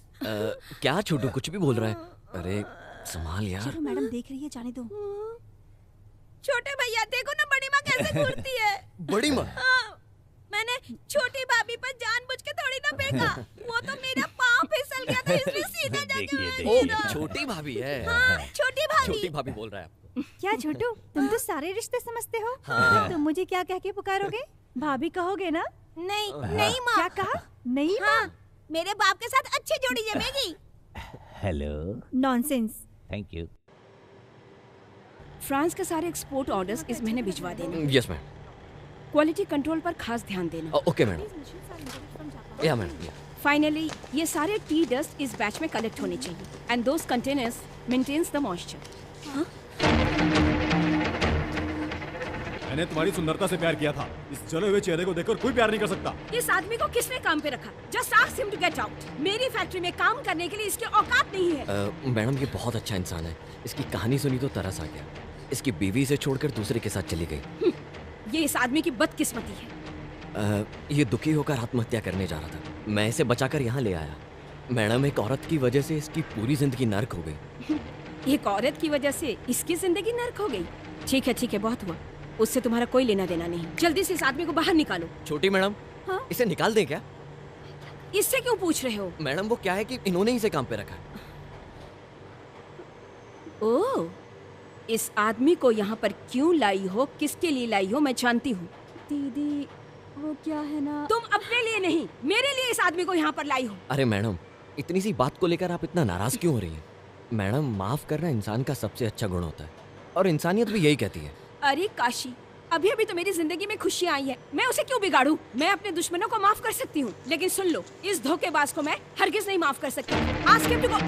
क्या छोटू कुछ भी बोल रहा है? अरे संभाल यार। चलो मैडम देख रही है, जाने दो। छोटे भैया देखो ना बड़ी माँ कैसे घूरती है। बड़ी माँ? मैंने छोटी भाभी पर जानबूझ के थोड़ी ना फेंका, वो तो मेरा पाँव फिसल गया था इसलिए सीधा जाके ओ, छोटी भाभी है। हाँ, छोटी भाभी। छोटी भाभी बोल रहा है आपको। क्या छोटू, तुम तो सारे रिश्ते समझते हो। हाँ। तुम मुझे क्या कह के पुकारोगे? भाभी कहोगे ना? नहीं हाँ। नहीं माँ। क्या कहा? नहीं हाँ, मेरे बाप के साथ अच्छी जोड़ी जमेगी। Hello. Nonsense. Thank you. France के सारे एक्सपोर्ट ऑर्डर्स इस महीने भिजवा देना। Yes ma'am. क्वालिटी कंट्रोल पर खास ध्यान देना। Okay madam. Yeah madam. Finally ये सारे टी डस्ट इस बैच में कलेक्ट होने चाहिए and those containers maintains the moisture. मैंने तुम्हारी सुंदरता से प्यार किया था। इस जले हुए चेहरे को देखकर कोई प्यार नहीं कर सकता। इस आदमी को किसने काम पे रखा? Just ask him to get out. मेरी फैक्ट्री में काम करने के लिए इसकी औकात नहीं है। मैडम ये बहुत अच्छा इंसान है। इसकी कहानी सुनी तो तरस आ गया। इसकी बीवी से छोड़कर दूसरे के साथ चली गई। ये इस आदमी की बदकिस्मती है। ये दुखी होकर आत्महत्या करने जा रहा था। मैं इसे बचाकर यहाँ ले आया। मैडम एक औरत की वजह से इसकी पूरी जिंदगी नर्क हो गई। एक औरत की वजह से इसकी जिंदगी नर्क हो गई। ठीक है बहुत हुआ। उससे तुम्हारा कोई लेना देना नहीं। जल्दी से इस आदमी को बाहर निकालो। छोटी मैडम। हाँ? इसे निकाल दें क्या? इससे क्यों पूछ रहे हो? मैडम वो क्या है कि इन्होंने ही इसे काम पे रखा है। ओह, इस आदमी को यहाँ पर क्यों लाई हो, किसके लिए लाई हो, मैं जानती हूँ। दीदी वो क्या है ना, तुम अपने लिए नहीं मेरे लिए इस आदमी को यहाँ पर लाई हो। अरे मैडम इतनी सी बात को लेकर आप इतना नाराज क्यों हो रही हैं? मैडम माफ करना इंसान का सबसे अच्छा गुण होता है और इंसानियत भी यही कहती है। अरे काशी, अभी अभी तो मेरी जिंदगी में खुशियाँ आई है, मैं उसे क्यों बिगाड़ूं? मैं अपने दुश्मनों को माफ कर सकती हूँ, लेकिन सुन लो, इस धोखेबाज को मैं हरगिज नहीं माफ कर सकती। Ask him to go.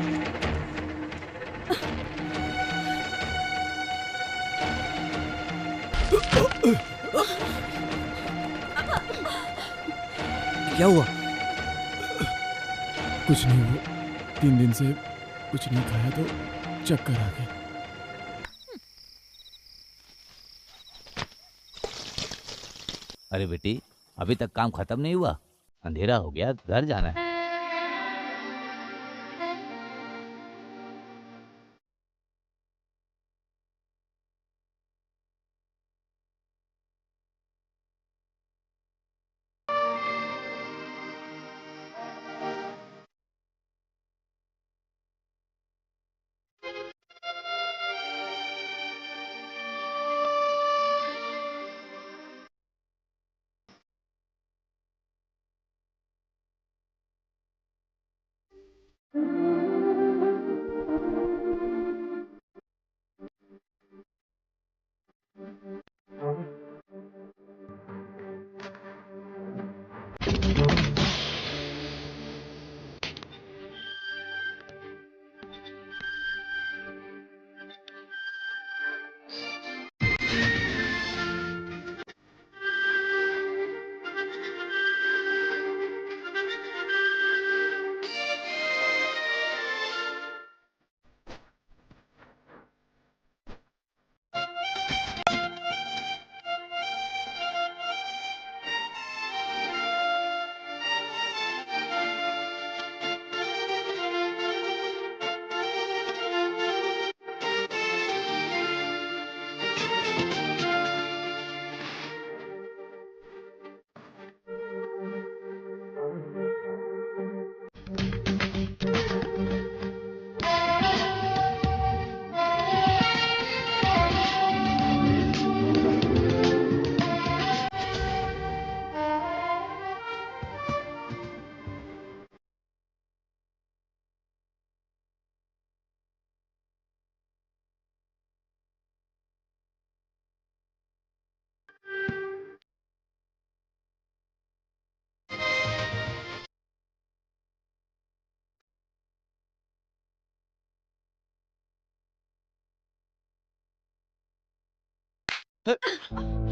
क्या हुआ? कुछ नहीं हुआ। 3 दिन से कुछ नहीं खाया तो चक्कर आ गए। अरे बेटी, अभी तक काम खत्म नहीं हुआ? अंधेरा हो गया, घर जाना है।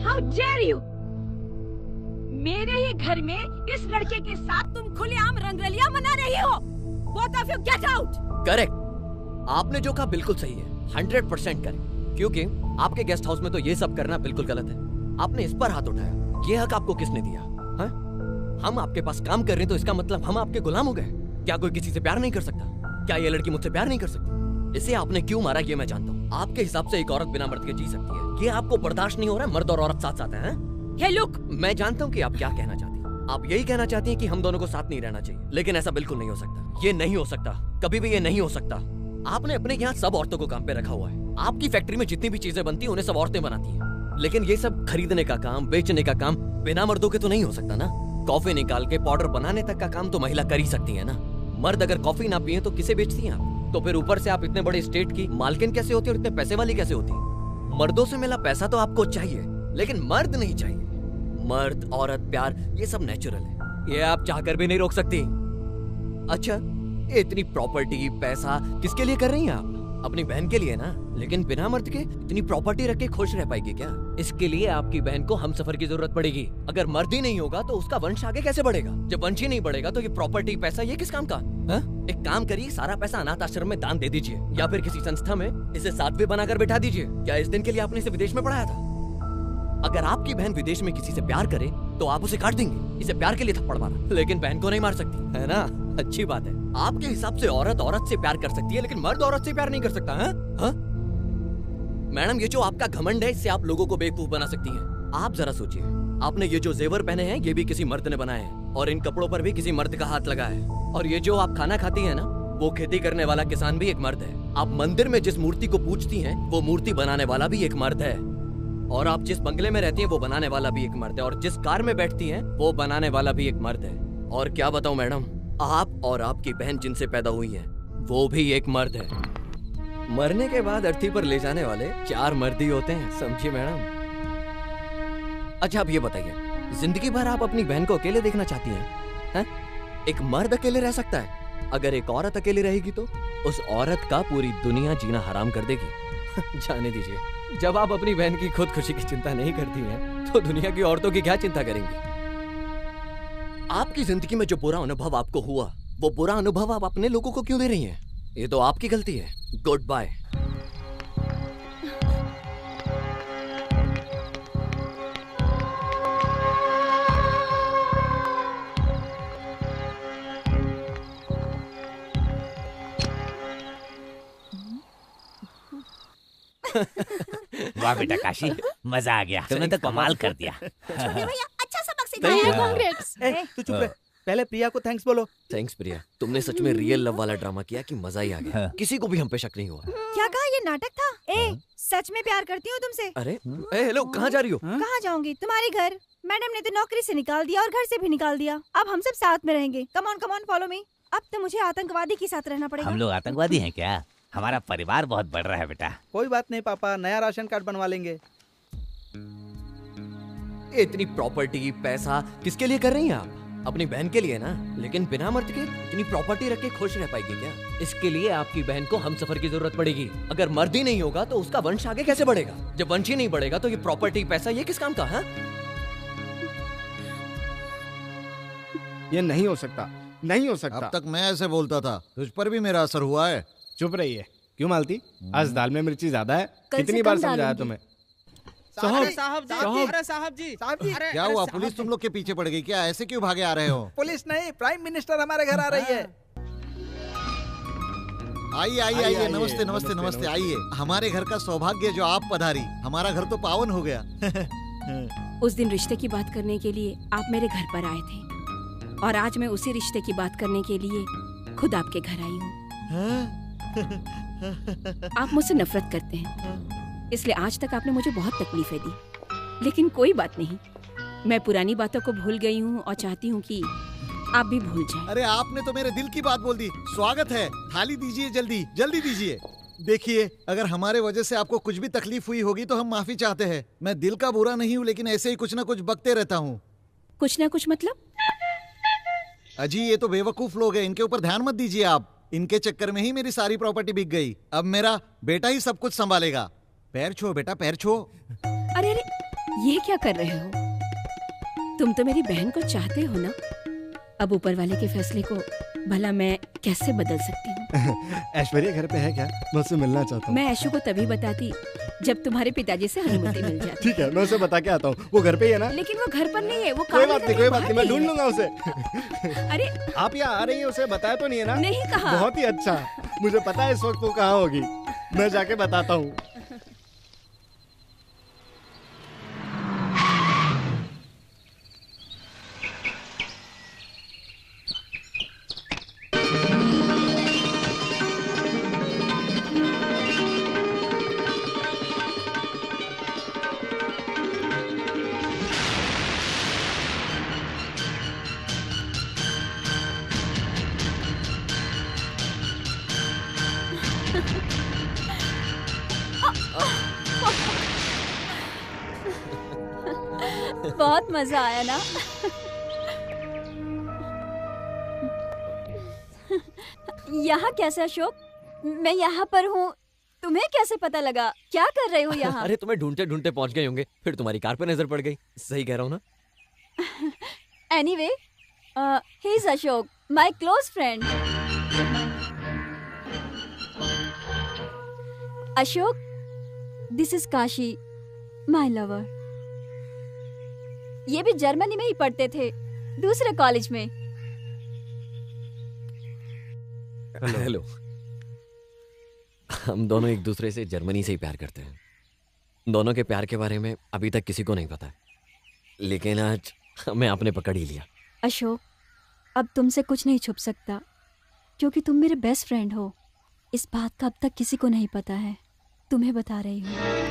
How dare you! मेरे ही घर में इस लड़के के साथ तुम खुलेआम रंगरलियां मना रही हो। Both of you get out! Correct, आपने जो कहा बिल्कुल सही है, 100% करेक्ट। क्योंकि आपके गेस्ट हाउस में तो ये सब करना बिल्कुल गलत है। आपने इस पर हाथ उठाया, ये हक आपको किसने दिया? हाँ? हम आपके पास काम कर रहे हैं तो इसका मतलब हम आपके गुलाम हो गए? क्या कोई किसी से प्यार नहीं कर सकता? क्या ये लड़की मुझसे प्यार नहीं कर सकती? इसे आपने क्यों मारा ये मैं जानता हूँ। आपके हिसाब से एक औरत बिना मर्द के जी सकती है, ये आपको बर्दाश्त नहीं हो रहा है? मर्द और औरत साथ साथ हैं? हे लुक, मैं जानता हूँ कि आप क्या कहना चाहती हैं। आप यही कहना चाहती हैं कि हम दोनों को साथ नहीं रहना चाहिए, लेकिन ऐसा बिल्कुल नहीं हो सकता। ये नहीं हो सकता, कभी भी ये नहीं हो सकता। आपने अपने यहाँ सब औरतों को काम पे रखा हुआ है। आपकी फैक्ट्री में जितनी भी चीजें बनती हैं उन्हें सब औरतें बनाती हैं, लेकिन ये सब खरीदने का काम, बेचने का काम बिना मर्दों के तो नहीं हो सकता ना। कॉफी निकाल के पाउडर बनाने तक का काम तो महिला कर ही सकती है ना। मर्द अगर कॉफी ना पिए तो किसे बेचती हैं आप? तो फिर ऊपर से आप इतने बड़े स्टेट की मालकिन कैसे होती है और इतने पैसे वाली कैसे होती है? मर्दों से मिला पैसा तो आपको चाहिए, लेकिन मर्द नहीं चाहिए। मर्द, औरत, प्यार, ये सब नेचुरल है, ये आप चाहकर भी नहीं रोक सकती। अच्छा, इतनी प्रॉपर्टी, पैसा किसके लिए कर रही हैं आप? अपनी बहन के लिए ना, लेकिन बिना मर्द के इतनी प्रॉपर्टी रख के खुश रह पाएगी क्या? इसके लिए आपकी बहन को हमसफर की जरूरत पड़ेगी। अगर मर्द ही नहीं होगा तो उसका वंश आगे कैसे बढ़ेगा? जब वंश ही नहीं बढ़ेगा तो ये प्रॉपर्टी, पैसा, ये किस काम का? हा? एक काम करिए, सारा पैसा अनाथ आश्रम में दान दे दीजिए, या फिर किसी संस्था में इसे साध्वी बनाकर बिठा दीजिए। क्या इस दिन के लिए आपने इसे विदेश में पढ़ाया था? अगर आपकी बहन विदेश में किसी से प्यार करे तो आप उसे काट देंगे, इसे प्यार के लिए थप्पड़ मारा, लेकिन बहन को नहीं मार सकती, है ना? अच्छी बात है। आपके हिसाब से औरत औरत से प्यार कर सकती है, लेकिन मर्द औरत से प्यार नहीं कर सकता है? मैडम, ये जो आपका घमंड है, इससे आप लोगों को बेवकूफ बना सकती हैं। आप जरा सोचिए, आपने ये जो जेवर पहने हैं ये भी किसी मर्द ने बनाए हैं, और इन कपड़ों पर भी किसी मर्द का हाथ लगा है। और ये जो आप खाना खाती हैं ना, वो खेती करने वाला किसान भी एक मर्द है। आप मंदिर में जिस मूर्ति को पूजती हैं, वो मूर्ति बनाने वाला भी एक मर्द है। और आप जिस बंगले में रहती हैं, वो बनाने वाला भी एक मर्द है। और जिस कार में बैठती हैं, वो बनाने वाला भी एक मर्द है। और क्या बताऊं मैडम, आप और आपकी बहन जिनसे पैदा हुई है, वो भी एक मर्द है। मरने के बाद अर्थी पर ले जाने वाले 4 मर्द ही होते हैं, समझिए मैडम। अच्छा, आप ये बताइए, जिंदगी भर आप अपनी बहन को अकेले देखना चाहती हैं? एक मर्द अकेले रह सकता है, अगर एक औरत अकेली रहेगी तो उस औरत का पूरी दुनिया जीना हराम कर देगी। जाने दीजिए, जब आप अपनी बहन की खुद खुशी की चिंता नहीं करती हैं, तो दुनिया की औरतों की क्या चिंता करेंगी? आपकी जिंदगी में जो बुरा अनुभव आपको हुआ, वो बुरा अनुभव आप अपने लोगों को क्यों दे रही हैं? ये तो आपकी गलती है। Good bye. वाह बेटा काशी, मजा आ गया, तुमने तो कमाल कर दिया। भैया अच्छा सबक सिखाया। कांग्रेट्स। तू चुप रह, पहले प्रिया को थैंक्स बोलो। थैंक्स प्रिया, तुमने सच में रियल लव वाला ड्रामा किया कि मजा ही आ गया। किसी को भी हम पे शक नहीं हुआ। क्या कहा, ये नाटक था? सच में प्यार करती हूँ तुमसे। अरे हेलो, कहाँ जा रही हो? कहाँ जाऊंगी, तुम्हारे घर। मैडम ने तो नौकरी से निकाल दिया और घर से भी निकाल दिया। अब हम सब साथ में रहेंगे। Come on follow me. अब तो मुझे आतंकवादी के साथ रहना पड़ेगा। हम लोग आतंकवादी हैं क्या? हमारा परिवार बहुत बढ़ रहा है बेटा। कोई बात नहीं पापा, नया राशन कार्ड बनवा लेंगे। इतनी प्रॉपर्टी, पैसा किसके लिए कर रही हैं आप? अपनी बहन के लिए ना, लेकिन बिना मर्द के इतनी प्रॉपर्टी रख के खुश रह पाएगी क्या? इसके लिए आपकी बहन को हमसफर की जरूरत पड़ेगी। अगर मर्द ही नहीं होगा तो उसका वंश आगे कैसे बढ़ेगा? जब वंश ही नहीं बढ़ेगा तो ये प्रॉपर्टी, पैसा, ये किस काम का है? ये नहीं हो सकता, नहीं हो सकता। अब तक मैं ऐसे बोलता था, तुझ पर भी मेरा असर हुआ है। चुप रहिए। क्यों मालती, आज दाल में मिर्ची ज्यादा है? कितनी बार समझाया तुम्हें? साहब जी, क्या हुआ, पुलिस तुम लोग के पीछे पड़ गई क्या? ऐसे क्यों भागे आ रहे हो? पुलिस नहीं, प्राइम मिनिस्टर हमारे घर आ रही है। आइए आइए आइए, नमस्ते नमस्ते नमस्ते, आइए। हमारे घर का सौभाग्य जो आप पधारी, हमारा घर तो पावन हो गया। उस दिन रिश्ते की बात करने के लिए आप मेरे घर पर आए थे, और आज मैं उसी रिश्ते की बात करने के लिए खुद आपके घर आई हूँ। आप मुझसे नफरत करते हैं, इसलिए आज तक आपने मुझे बहुत तकलीफें दी, लेकिन कोई बात नहीं, मैं पुरानी बातों को भूल गई हूँ और चाहती हूँ कि आप भी भूल जाएं। अरे आपने तो मेरे दिल की बात बोल दी। स्वागत है, थाली दीजिए, जल्दी जल्दी दीजिए। देखिए, अगर हमारे वजह से आपको कुछ भी तकलीफ हुई होगी तो हम माफी चाहते हैं। मैं दिल का बुरा नहीं हूँ, लेकिन ऐसे ही कुछ ना कुछ बकते रहता हूँ। कुछ ना कुछ मतलब? अजी, ये तो बेवकूफ लोग हैं, इनके ऊपर ध्यान मत दीजिए आप। इनके चक्कर में ही मेरी सारी प्रॉपर्टी बिक गई। अब मेरा बेटा ही सब कुछ संभालेगा। पैर छुओ बेटा, पैर छुओ। अरे अरे, ये क्या कर रहे हो? तुम तो मेरी बहन को चाहते हो ना? अब ऊपर वाले के फैसले को भला मैं कैसे बदल सकती हूँ? ऐश्वर्या घर पे है क्या? मैं उससे मिलना चाहता हूँ। मैं ऐशु को तभी बताती जब तुम्हारे पिताजी से अनुमति मिल जाती। ठीक है, मैं उसे बता के आता हूँ। वो घर पे ही है ना? लेकिन वो घर पर नहीं है, वो कोई बात नहीं, कोई बात नहीं, मैं ढूंढ लूंगा उसे। अरे आप यहाँ आ रही हैं, उसे बताया तो नहीं है ना? नहीं कहा। बहुत ही अच्छा। मुझे पता है इस वक्त वो कहाँ होगी। मैं जाके बताता हूँ। बहुत मजा आया ना? यहाँ कैसे अशोक? मैं यहाँ पर हूँ, तुम्हें कैसे पता लगा? क्या कर रहे हो यहाँ? अरे तुम्हें ढूंढते ढूंढते पहुंच गए होंगे, फिर तुम्हारी कार पे नजर पड़ गई। सही कह रहा हूँ ना? Anyway, he is Ashok, my close friend. Ashok, this is Kashi, my lover. ये भी जर्मनी में ही पढ़ते थे, दूसरे कॉलेज में। हेलो। हम दोनों एक दूसरे से जर्मनी से ही प्यार करते हैं। दोनों के प्यार के बारे में अभी तक किसी को नहीं पता, लेकिन आज हमें आपने पकड़ ही लिया। अशोक, अब तुमसे कुछ नहीं छुप सकता, क्योंकि तुम मेरे बेस्ट फ्रेंड हो। इस बात का अब तक किसी को नहीं पता है, तुम्हें बता रही हूँ।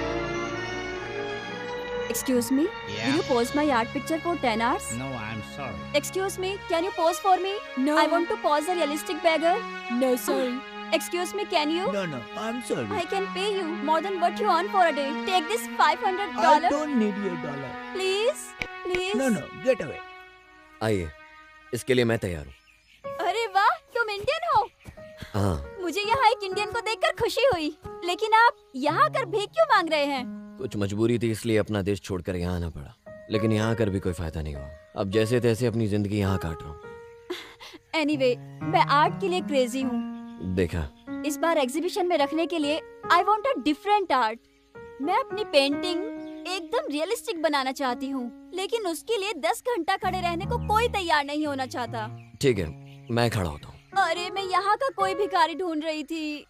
Excuse me, will you pose my art picture for 10 hours? No, I'm sorry. Excuse me, can you pose for me? No. I want to pose a realistic beggar. No, sorry. Excuse me, can you? No, I'm sorry. I can pay you more than what you earn for a day. Take this $500. I don't need your dollar. Please, please. No, get away. आइए, इसके लिए मैं तैयार हूँ। अरे वाह, तुम Indian हो? हाँ। मुझे यहाँ एक इंडियन को देखकर खुशी हुई, लेकिन आप यहाँ आकर भीख क्यों मांग रहे हैं? कुछ मजबूरी थी, इसलिए अपना देश छोड़कर यहाँ आना पड़ा, लेकिन यहाँ आकर भी कोई फायदा नहीं हुआ। अब जैसे तैसे अपनी जिंदगी यहाँ काट रहा हूँ। Anyway, मैं आर्ट के लिए क्रेजी हूँ। देखा, इस बार एग्जीबिशन में रखने के लिए I want a different art. मैं अपनी पेंटिंग एकदम रियलिस्टिक बनाना चाहती हूँ, लेकिन उसके लिए 10 घंटा खड़े रहने को कोई तैयार नहीं होना चाहता। ठीक है, मैं खड़ा होता हूँ। अरे मैं यहाँ का कोई भिखारी ढूंढ रही थी।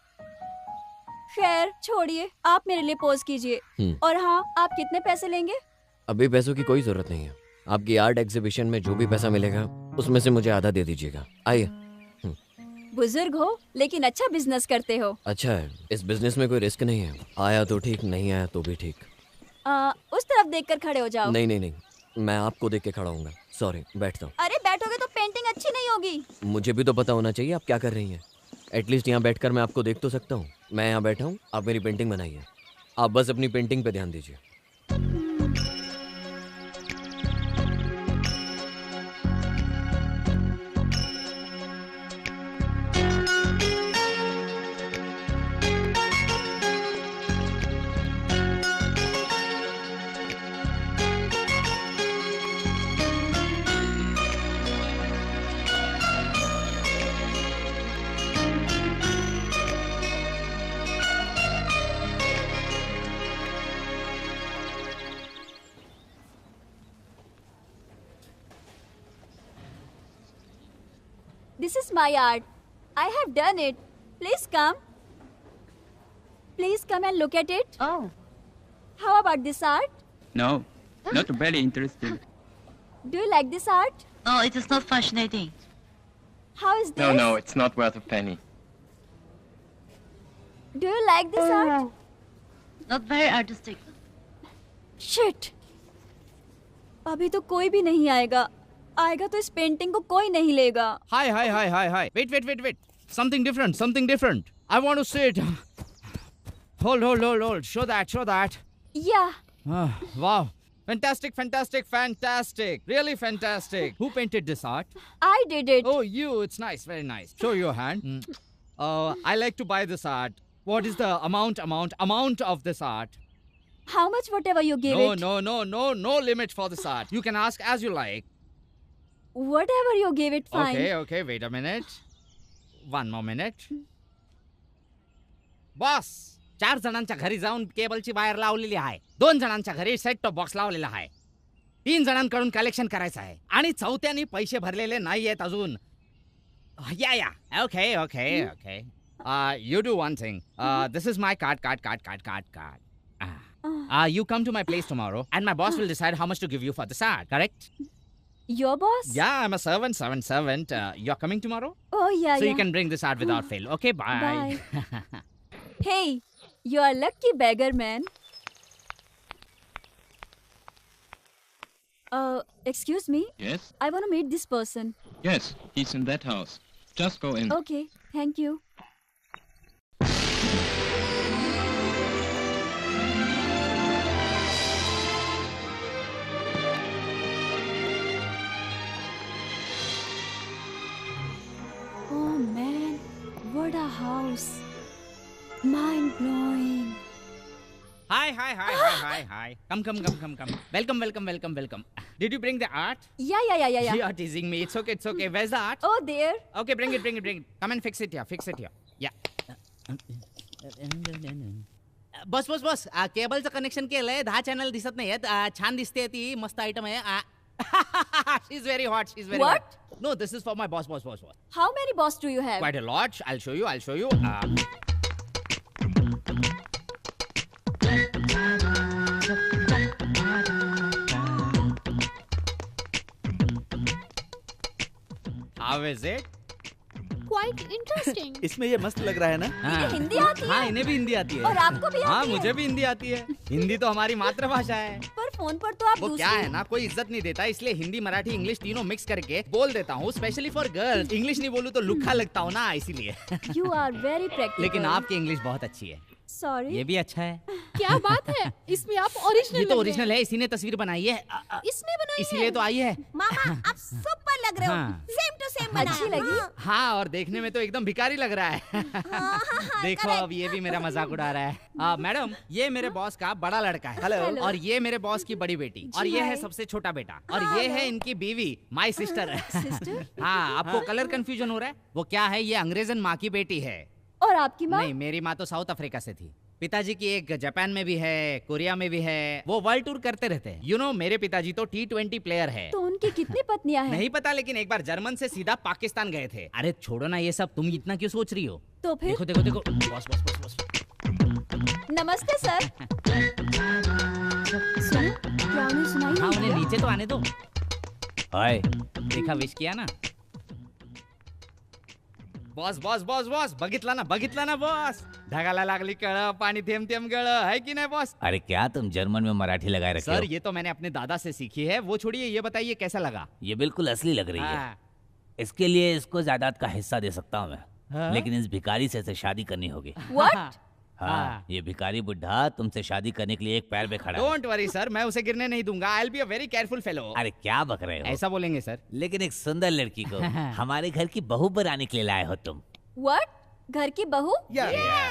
खैर छोड़िए, आप मेरे लिए पोज कीजिए। और हाँ, आप कितने पैसे लेंगे? अभी पैसों की कोई जरूरत नहीं है। आपकी आर्ट एग्जीबिशन में जो भी पैसा मिलेगा उसमें से मुझे आधा दे दीजिएगा। आइए। बुजुर्ग हो, लेकिन अच्छा बिजनेस करते हो। अच्छा है, इस बिजनेस में कोई रिस्क नहीं है। आया तो ठीक, नहीं आया तो भी ठीक। उस तरफ देखकर खड़े हो जाओ। नहीं, मैं आपको देख के खड़ा हूँगा। सॉरी, बैठता हूँ। अरे बैठोगे तो पेंटिंग अच्छी नहीं होगी। मुझे भी तो पता होना चाहिए आप क्या कर रही हैं। एटलीस्ट यहाँ बैठकर मैं आपको देख तो सकता हूँ। मैं यहाँ बैठा हूँ, आप मेरी पेंटिंग बनाइए। आप बस अपनी पेंटिंग पे ध्यान दीजिए। This is my art. I have done it. Please come. Please come and look at it. Oh. How about this art? No, not very interested. Do you like this art? No, it is not fascinating. How is this? No, it's not worth a penny. Do you like this art? Not very artistic. Shit. अभी तो कोई भी नहीं आएगा। आएगा तो इस painting को कोई नहीं लेगा। Hi. Wait. Something different. I want to see it. Hold. Show that. Yeah. Wow. Fantastic. Really fantastic. Who painted this art? I did it. Oh, you. It's nice. Very nice. Show your hand. I like to buy this art. What is the amount of this art? How much whatever you give it? No limit for this art. You can ask as you like. Whatever you give it, fine. Okay, wait a minute. One more minute. Boss, 4 जणांच्या घरी जाऊन केबलची wire लावलेली आहे, 2 जणांच्या घरी set top box लावलेला आहे, 3 जणांकडून collection करायचं आहे आणि चौथ्यानी पैसे भरलेले नाहीयेत अजून. या okay You do one thing. This is my card. You come to my place tomorrow, and my boss will decide how much to give you for the sard. Correct? Your boss? Yeah, I'm a servant. You're coming tomorrow? Oh yeah, So yeah. you can bring the sard without fail. Okay, bye. Hey, you are lucky beggar man. Excuse me. Yes? I want to meet this person. Yes, he's in that house. Just go in. Okay, thank you. Oh man, what a house. Mind blowing. Hi. Come. Welcome. Did you bring the art? Yeah. You are teasing me. It's okay. Where's the art? Oh, there. Okay, bring it. Come and fix it here. Yeah. बस केबलचं connection केलंय 10 channel दिसत नाहीयेत छान दिसते ती मस्त item आहे she is very hot What? No, this is for my boss. How many boss do you have? Quite a lot. I'll show you. How is it? Quite interesting. इसमें ये मस्त लग रहा है ना? इन्हें हिंदी आती है? हाँ, इन्हें भी हिंदी आती है। और आपको भी आती हाँ, है? मुझे भी हिंदी आती है। हिंदी तो हमारी मातृभाषा है। पर फोन पर तो आप वो क्या है ना, कोई इज्जत नहीं देता, इसलिए हिंदी मराठी इंग्लिश तीनों मिक्स करके बोल देता हूँ, स्पेशली फॉर गर्ल्स। इंग्लिश नहीं बोलूँ तो लुक्खा लगता हूँ ना, इसीलिए। You are very practical. लेकिन आपकी इंग्लिश बहुत अच्छी है। Sorry. ये भी अच्छा है। क्या बात है, इसमें आप ओरिजिनल ये तो ओरिजिनल है, इसी ने तस्वीर बनाई है। इसने बनाई इसीलिए तो आई है। मामा आप सुपर लग रहे हो। हाँ। सेम टू सेम बनाया। अच्छी लगी? हाँ, और देखने में तो एकदम भिखारी लग रहा है। देखो अब ये भी मेरा मजाक उड़ा रहा है। मैडम, ये मेरे बॉस का बड़ा लड़का है। Hello. और ये मेरे बॉस की बड़ी बेटी। और ये है सबसे छोटा बेटा। और ये है इनकी बीवी, माय सिस्टर। Sister? हाँ, आपको कलर कंफ्यूजन हो रहा है? वो क्या है, ये अंग्रेजन माँ की बेटी है। और आपकी माँ? नहीं, मेरी माँ तो साउथ अफ्रीका से थी। पिताजी की एक जापान में भी है, कोरिया में भी है। वो वर्ल्ड टूर करते रहते हैं। You know, मेरे पिताजी तो T20 प्लेयर है। तो उनकी कितनी पत्नियां हैं? नहीं पता, लेकिन एक बार जर्मन से सीधा पाकिस्तान गए थे। अरे छोड़ो ना ये सब, तुम इतना क्यों सोच रही हो? तो फिर? देखो। बॉस। नमस्ते सर। सुनो, क्या उन्हें सुनाई हाँ, नहीं उन्हें दिया? नीचे तो आने दो। हाय देखा, विश किया ना? बॉस, बघितला ना बॉस? ढगाला लागली कळ, पाणी थेंब थेंब गळ, है की नहीं बॉस? अरे क्या तुम जर्मन में मराठी लगाए रखे सर, हो? ये तो मैंने अपने दादा से सीखी है। वो छोड़िए, ये बताइए कैसा लगा? ये बिल्कुल असली लग रही है। हाँ। इसके लिए इसको जायदाद का हिस्सा दे सकता हूँ मैं। हाँ? लेकिन इस भिखारी से शादी करनी होगी। What? हाँ, ये भिखारी बुढ़ा तुमसे शादी करने के लिए एक पैर पे खड़ा है। डोंट वरी सर, मैं उसे गिरने नहीं दूंगा। I will be a very careful fellow. अरे क्या बक रहे हो? ऐसा बोलेंगे सर? लेकिन एक सुंदर लड़की को हमारे घर की बहू बनाने के लिए लाए हो तुम। What? घर की बहू?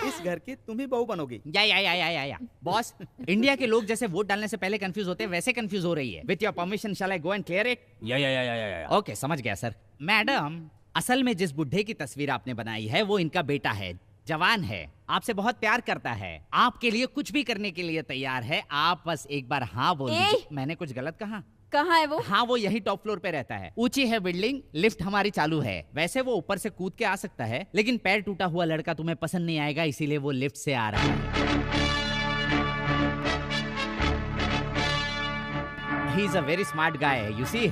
इस घर की तुम ही बहू बनोगी। या बॉस, इंडिया के लोग जैसे वोट डालने से पहले कंफ्यूज होते हैं, वैसे कंफ्यूज हो रही है। With your permission shall I go and clear it? Yeah. Okay, समझ गया सर। मैडम, असल में जिस बुढ़े की तस्वीर आपने बनाई है वो इनका बेटा है, जवान है, आपसे बहुत प्यार करता है, आपके लिए कुछ भी करने के लिए तैयार है। आप बस एक बार हाँ बोल दीजिए। मैंने कुछ गलत कहा? कहाँ है वो? हाँ, वो यही टॉप फ्लोर पे रहता है। ऊंची है बिल्डिंग, लिफ्ट हमारी चालू है। वैसे वो ऊपर से कूद के आ सकता है, लेकिन पैर टूटा हुआ लड़का तुम्हें पसंद नहीं आएगा, इसीलिए वो लिफ्ट से आ रहा है। He is a very smart guy, you see.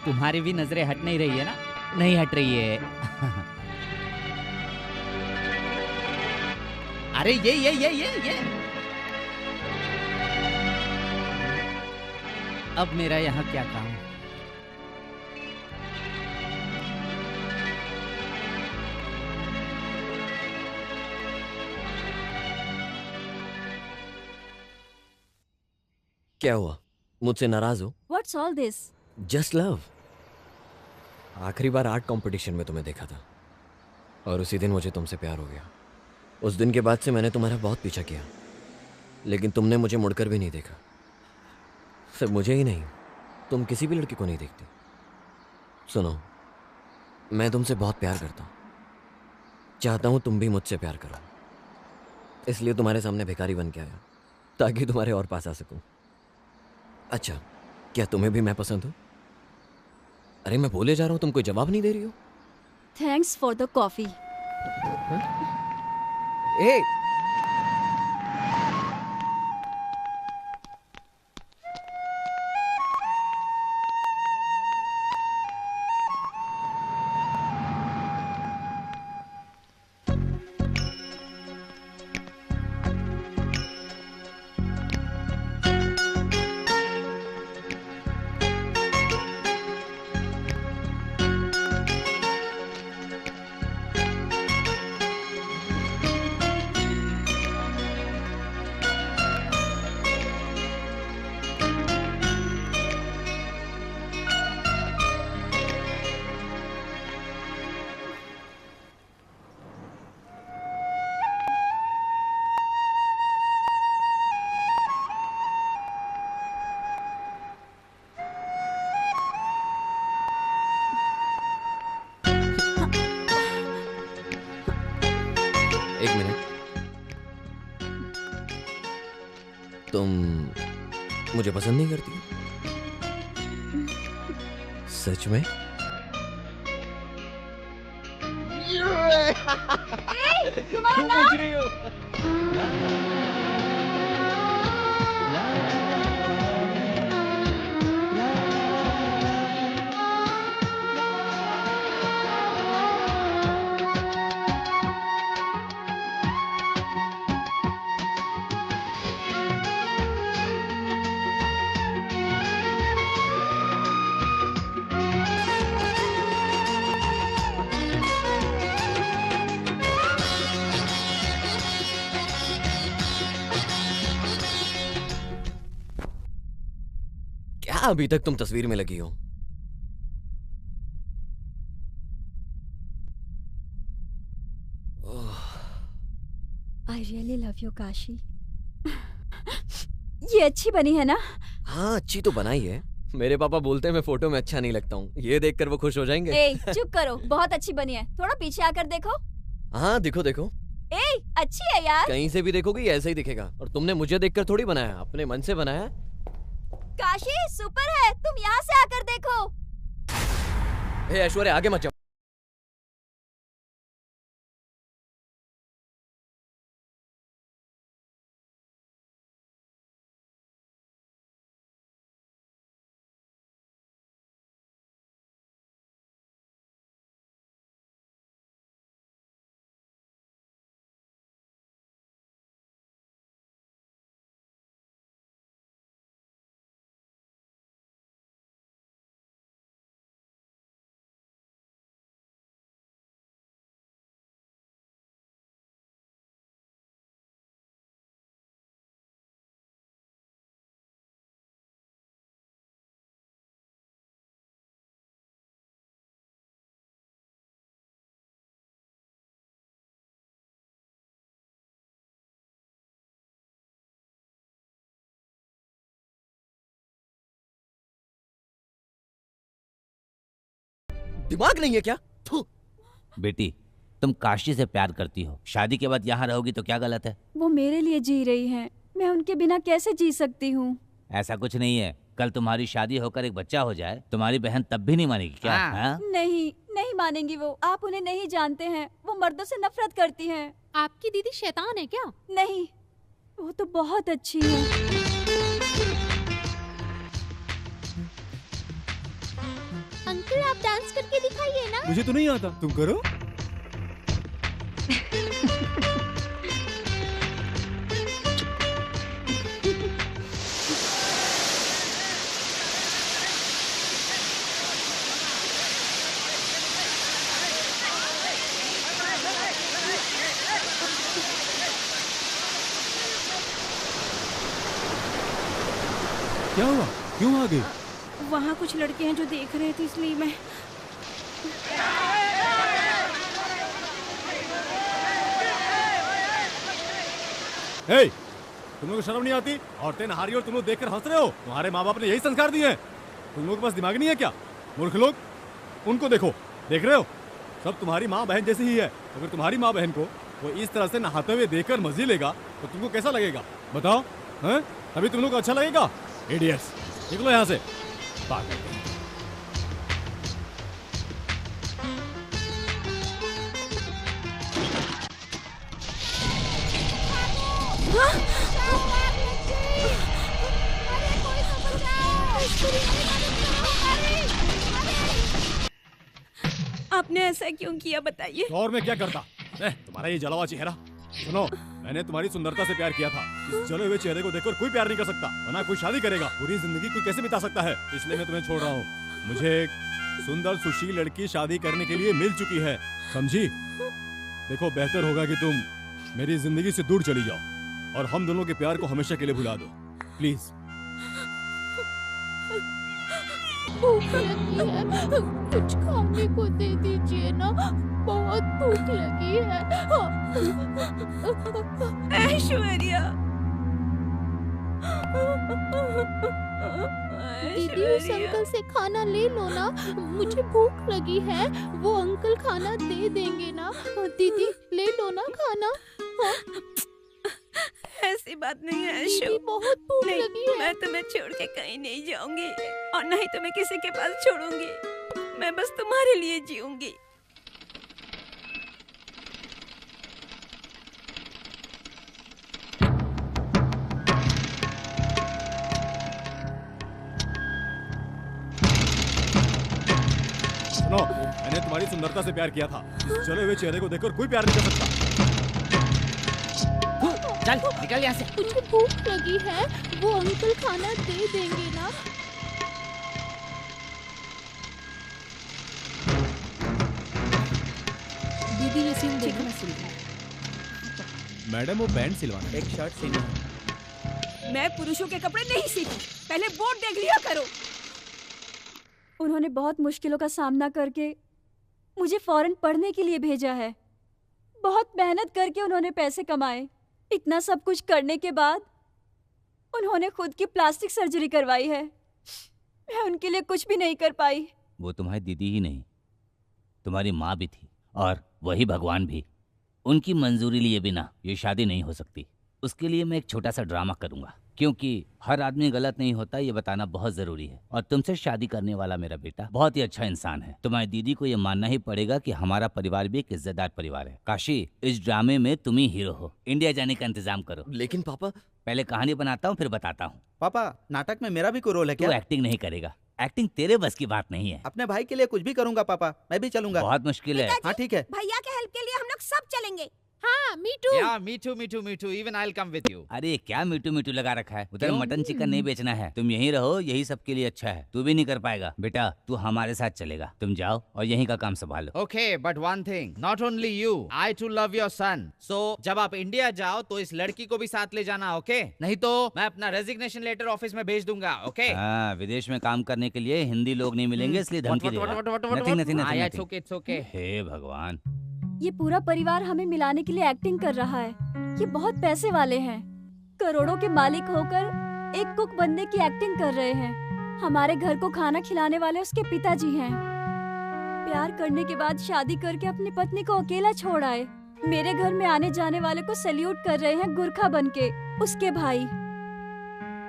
तुम्हारी भी नजरें हट नहीं रही है ना? नहीं हट रही है। अरे ये अब मेरा यहाँ क्या काम? क्या हुआ, मुझसे नाराज हो? What's all this? Just love. आखिरी बार आर्ट कंपटीशन में तुम्हें देखा था और उसी दिन मुझे तुमसे प्यार हो गया। उस दिन के बाद से मैंने तुम्हारा बहुत पीछा किया, लेकिन तुमने मुझे मुड़कर भी नहीं देखा। सिर्फ मुझे ही नहीं, तुम किसी भी लड़की को नहीं देखती। सुनो, मैं तुमसे बहुत प्यार करता हूँ, चाहता हूँ तुम भी मुझसे प्यार करो, इसलिए तुम्हारे सामने भिखारी बन के आया ताकि तुम्हारे और पास आ सकूं। अच्छा, क्या तुम्हें भी मैं पसंद हूँ? अरे मैं बोले जा रहा हूँ, तुम कोई जवाब नहीं दे रही हो। Thanks for the coffee. ए एक मिनट, तुम मुझे पसंद नहीं करती? सच में? क्यों पूछ रही हो? अभी तक तुम तस्वीर में लगी हो? I really love you, Kashi. ये अच्छी बनी है ना? हाँ, अच्छी तो बनाई है। मेरे पापा बोलते हैं मैं फोटो में अच्छा नहीं लगता हूँ। ये देखकर वो खुश हो जाएंगे। ए, चुप करो, बहुत अच्छी बनी है। थोड़ा पीछे आकर देखो। हाँ, देखो देखो। ए, अच्छी है यार। कहीं से भी देखोगी ऐसा ही दिखेगा। और तुमने मुझे देखकर थोड़ी बनाया, अपने मन से बनाया। काशी सुपर है, तुम यहाँ से आकर देखो। हे ऐश्वर्या, आगे मत जाओ। दिमाग नहीं है क्या? बेटी, तुम काशी से प्यार करती हो, शादी के बाद यहाँ रहोगी तो क्या गलत है? वो मेरे लिए जी रही हैं, मैं उनके बिना कैसे जी सकती हूँ? ऐसा कुछ नहीं है। कल तुम्हारी शादी होकर एक बच्चा हो जाए, तुम्हारी बहन तब भी नहीं मानेगी क्या? हाँ? नहीं, नहीं मानेंगी वो। आप उन्हें नहीं जानते हैं, वो मर्दों से नफरत करती हैं। आपकी दीदी शैतान है क्या? नहीं, वो तो बहुत अच्छी है। अंकल, आप डांस करके दिखाइए ना। मुझे तो नहीं आता, तुम करो। क्या हुआ? क्यों आ गई? वहाँ कुछ लड़के हैं जो देख रहे थे, इसलिए मैं। हे, तुम लोग को शर्म नहीं आती? औरतें नहा रही हो और तुम लोग देखकर हंस रहे हो। तुम्हारे माँ बाप ने यही संस्कार दिए हैं। तुम लोगों के पास दिमाग नहीं है क्या? मूर्ख लोग, उनको देखो, देख रहे हो? सब तुम्हारी माँ बहन जैसी ही है। अगर तुम्हारी माँ बहन को वो इस तरह से नहाते हुए देखकर मजे लेगा तो तुमको कैसा लगेगा? बताओ, हैं? अभी तुम लोग को अच्छा लगेगा? इडियट्स, निकलो यहाँ से। पागल। आपने ऐसा क्यों किया बताइए? और मैं क्या करता? तुम्हारा ये जला हुआ चेहरा। सुनो, मैंने तुम्हारी सुंदरता से प्यार किया था। इस जले हुए चेहरे को देखकर कोई प्यार नहीं कर सकता, वरना कोई शादी करेगा। पूरी जिंदगी कोई कैसे बिता सकता है? इसलिए मैं तुम्हें छोड़ रहा हूँ। मुझे एक सुंदर सुशील लड़की शादी करने के लिए मिल चुकी है, समझी? देखो, बेहतर होगा कि तुम मेरी जिंदगी से दूर चली जाओ और हम दोनों के प्यार को हमेशा के लिए भुला दो, प्लीज। भूख लगी है, कुछ खाने को दे दीजिए ना, बहुत भूख लगी है। ऐश्वर्या, दीदी उस अंकल से खाना ले लो ना, मुझे भूख लगी है, वो अंकल खाना दे देंगे ना। दीदी ले लो ना खाना। ऐसी बात नहीं है ऐशु, बहुत भूख लगी है। मैं तुम्हें छोड़ के कहीं नहीं जाऊंगी और न ही तुम्हें किसी के पास छोड़ूंगी। मैं बस तुम्हारे लिए जीऊंगी। सुनो, मैंने तुम्हारी सुंदरता से प्यार किया था। इस जले हुए चेहरे को देखकर कोई प्यार नहीं कर सकता। चल निकल यहाँ से। मुझे भूख लगी है, वो अंकल खाना दे देंगे ना। दीदी ये सिल देना। मैडम वो पैंट सिलवाना, एक शर्ट सिलवाना। मैं पुरुषों के कपड़े नहीं सीती, पहले बोर्ड देख लिया करो। उन्होंने बहुत मुश्किलों का सामना करके मुझे फॉरेन पढ़ने के लिए भेजा है। बहुत मेहनत करके उन्होंने पैसे कमाए। इतना सब कुछ करने के बाद उन्होंने खुद की प्लास्टिक सर्जरी करवाई है। मैं उनके लिए कुछ भी नहीं कर पाई। वो तुम्हारी दीदी ही नहीं, तुम्हारी माँ भी थी, और वही भगवान भी। उनकी मंजूरी लिए बिना ये शादी नहीं हो सकती। उसके लिए मैं एक छोटा सा ड्रामा करूंगा, क्योंकि हर आदमी गलत नहीं होता, ये बताना बहुत जरूरी है। और तुमसे शादी करने वाला मेरा बेटा बहुत ही अच्छा इंसान है। तुम्हारी दीदी को ये मानना ही पड़ेगा कि हमारा परिवार भी एक इज्जतदार परिवार है। काशी, इस ड्रामे में तुम ही हीरो हो। इंडिया जाने का इंतजाम करो। लेकिन पापा, पहले कहानी बनाता हूँ, फिर बताता हूँ। पापा, नाटक में मेरा भी कोई रोल है क्या? तू एक्टिंग नहीं करेगा, एक्टिंग तेरे बस की बात नहीं है। अपने भाई के लिए कुछ भी करूंगा पापा, मैं भी चलूंगा। बहुत मुश्किल है। हाँ ठीक है। भैया के हेल्प के लिए हम लोग सब चलेंगे। हाँ, me too. Yeah me too, even I will come with you. अरे क्या मीठू मीठू लगा रखा है? उधर क्यों? मटन चिकन नहीं बेचना है। तुम यहीं रहो, यही सबके लिए अच्छा है। तू भी नहीं कर पाएगा बेटा, तू हमारे साथ चलेगा। तुम जाओ और यहीं का काम संभालो। Okay, but one thing, not only you, I too love your son. So जब आप इंडिया जाओ तो इस लड़की को भी साथ ले जाना, ओके? नहीं तो मैं अपना रेजिग्नेशन लेटर ऑफिस में भेज दूंगा, ओके? हाँ, विदेश में काम करने के लिए हिंदी लोग नहीं मिलेंगे, इसलिए धमकी दे रहा है। It's okay. हे भगवान, ये पूरा परिवार हमें मिलाने के लिए एक्टिंग कर रहा है। ये बहुत पैसे वाले हैं, करोड़ों के मालिक होकर एक कुक बनने की एक्टिंग कर रहे हैं। हमारे घर को खाना खिलाने वाले उसके पिताजी हैं। प्यार करने के बाद शादी करके अपनी पत्नी को अकेला छोड़ आए। मेरे घर में आने जाने वाले को सैल्यूट कर रहे हैं गुरखा बनके उसके भाई।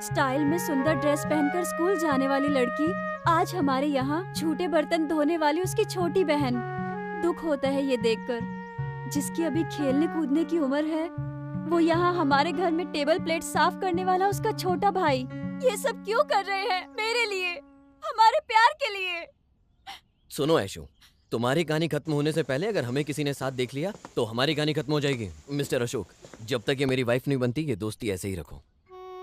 स्टाइल में सुंदर ड्रेस पहनकर स्कूल जाने वाली लड़की आज हमारे यहाँ झूठे बर्तन धोने वाली उसकी छोटी बहन। दुख होता है ये देखकर, जिसकी अभी खेलने कूदने की उम्र है, वो यहाँ हमारे घर में टेबल प्लेट साफ करने वाला उसका छोटा भाई। ये सब क्यों कर रहे हैं? मेरे लिए, हमारे प्यार के लिए। सुनो ऐशु, तुम्हारी कहानी खत्म होने से पहले अगर हमें किसी ने साथ देख लिया तो हमारी कहानी खत्म हो जाएगी। मिस्टर अशोक, जब तक ये मेरी वाइफ नहीं बनती, ये दोस्ती ऐसे ही रखो।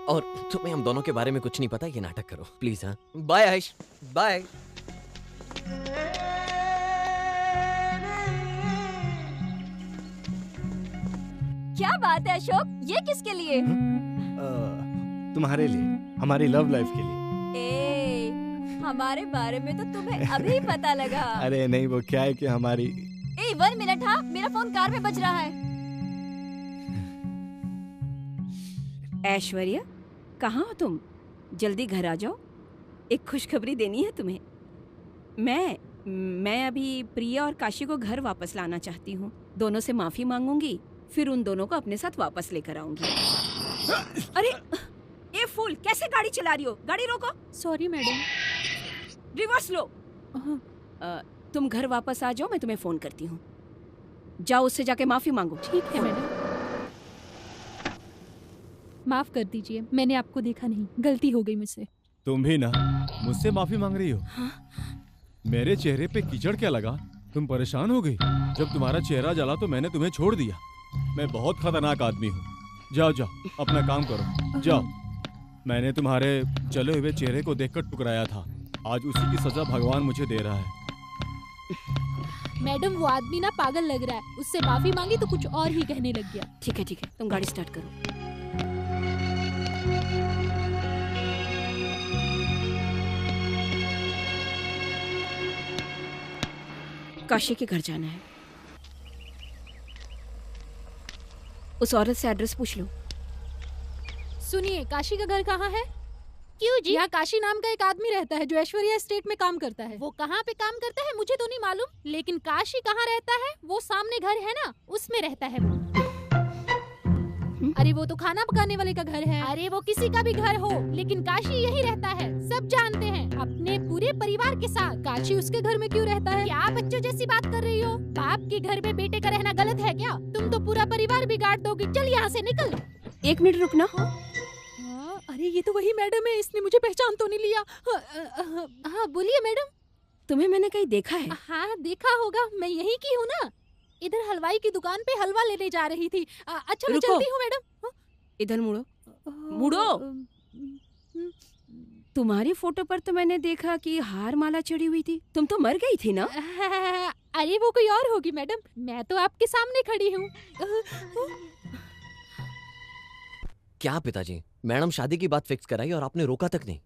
और तुम्हें हम दोनों के बारे में कुछ नहीं पता, ये नाटक करो प्लीज। हाँ, बाय आयुष, बाय। क्या बात है अशोक, ये किसके लिए? तुम्हारे लिए, हमारी लव लाइफ के लिए। हमारे बारे में तो तुम्हें अभी पता लगा। अरे नहीं, वो क्या है कि हमारी 1 मिनट। हाँ, मेरा फोन कार में बज रहा है। ऐश्वर्या, कहाँ हो तुम? जल्दी घर आ जाओ, एक खुशखबरी देनी है तुम्हें। मैं अभी प्रिया और काशी को घर वापस लाना चाहती हूँ। दोनों से माफी मांगूंगी, फिर उन दोनों को अपने साथ वापस लेकर आऊंगी। अरे ये फूल, कैसे गाड़ी चला रही हो? गाड़ी रोको। Sorry madam. रिवर्स लो। तुम घर वापस आ जाओ, मैं तुम्हें फोन करती हूँ। जाओ, उससे जाके माफी मांगो। ठीक है मैडम। माफ कर दीजिए, मैंने आपको देखा नहीं, गलती हो गई मुझसे। तुम भी ना मुझसे माफी मांग रही हो? मेरे चेहरे पे कीचड़ क्या लगा? तुम परेशान हो गई? जब तुम्हारा चेहरा जला तो मैंने तुम्हें छोड़ दिया। मैं बहुत खतरनाक आदमी हूँ। जाओ जाओ अपना काम करो, जाओ। मैंने तुम्हारे जले हुए चेहरे को देखकर ठुकराया था, आज उसी की सजा भगवान मुझे दे रहा है। मैडम वो आदमी ना पागल लग रहा है, उससे माफी मांगी तो कुछ और ही कहने लग गया। ठीक है तुम गाड़ी स्टार्ट करो। काशी के घर जाना है। उस औरत से एड्रेस पूछ लो। सुनिए, काशी का घर कहाँ है? क्यों जी? यहाँ काशी नाम का एक आदमी रहता है जो ऐश्वर्या एस्टेट में काम करता है। वो कहाँ पे काम करता है मुझे तो नहीं मालूम, लेकिन काशी कहाँ रहता है? वो सामने घर है ना, उसमें रहता है वो। अरे वो तो खाना पकाने वाले का घर है। अरे वो किसी का भी घर हो, लेकिन काशी यही रहता है, सब जानते हैं, अपने पूरे परिवार के साथ। काशी उसके घर में क्यों रहता है? क्या बच्चों जैसी बात कर रही हो? बाप के घर में बेटे का रहना गलत है क्या? तुम तो पूरा परिवार बिगाड़ दोगी। चल यहाँ से निकल। 1 मिनट रुकना। अरे ये तो वही मैडम है, इसने मुझे पहचान तो नहीं लिया। हाँ बोलिए मैडम। तुम्हें मैंने कहीं देखा है? हाँ देखा होगा, मैं यहीं की हूँ ना। इधर हलवाई की दुकान पे हलवा लेने जा रही थी। अच्छा मैं चलती हूँ मैडम। इधर मुड़ो, मुड़ो। तुम्हारी फोटो पर तो मैंने देखा कि हार माला चढ़ी हुई थी। तुम तो मर गई थी ना? अरे वो कोई और होगी मैडम, मैं तो आपके सामने खड़ी हूँ। क्या पिताजी, मैडम शादी की बात फिक्स कराई और आपने रोका तक नहीं।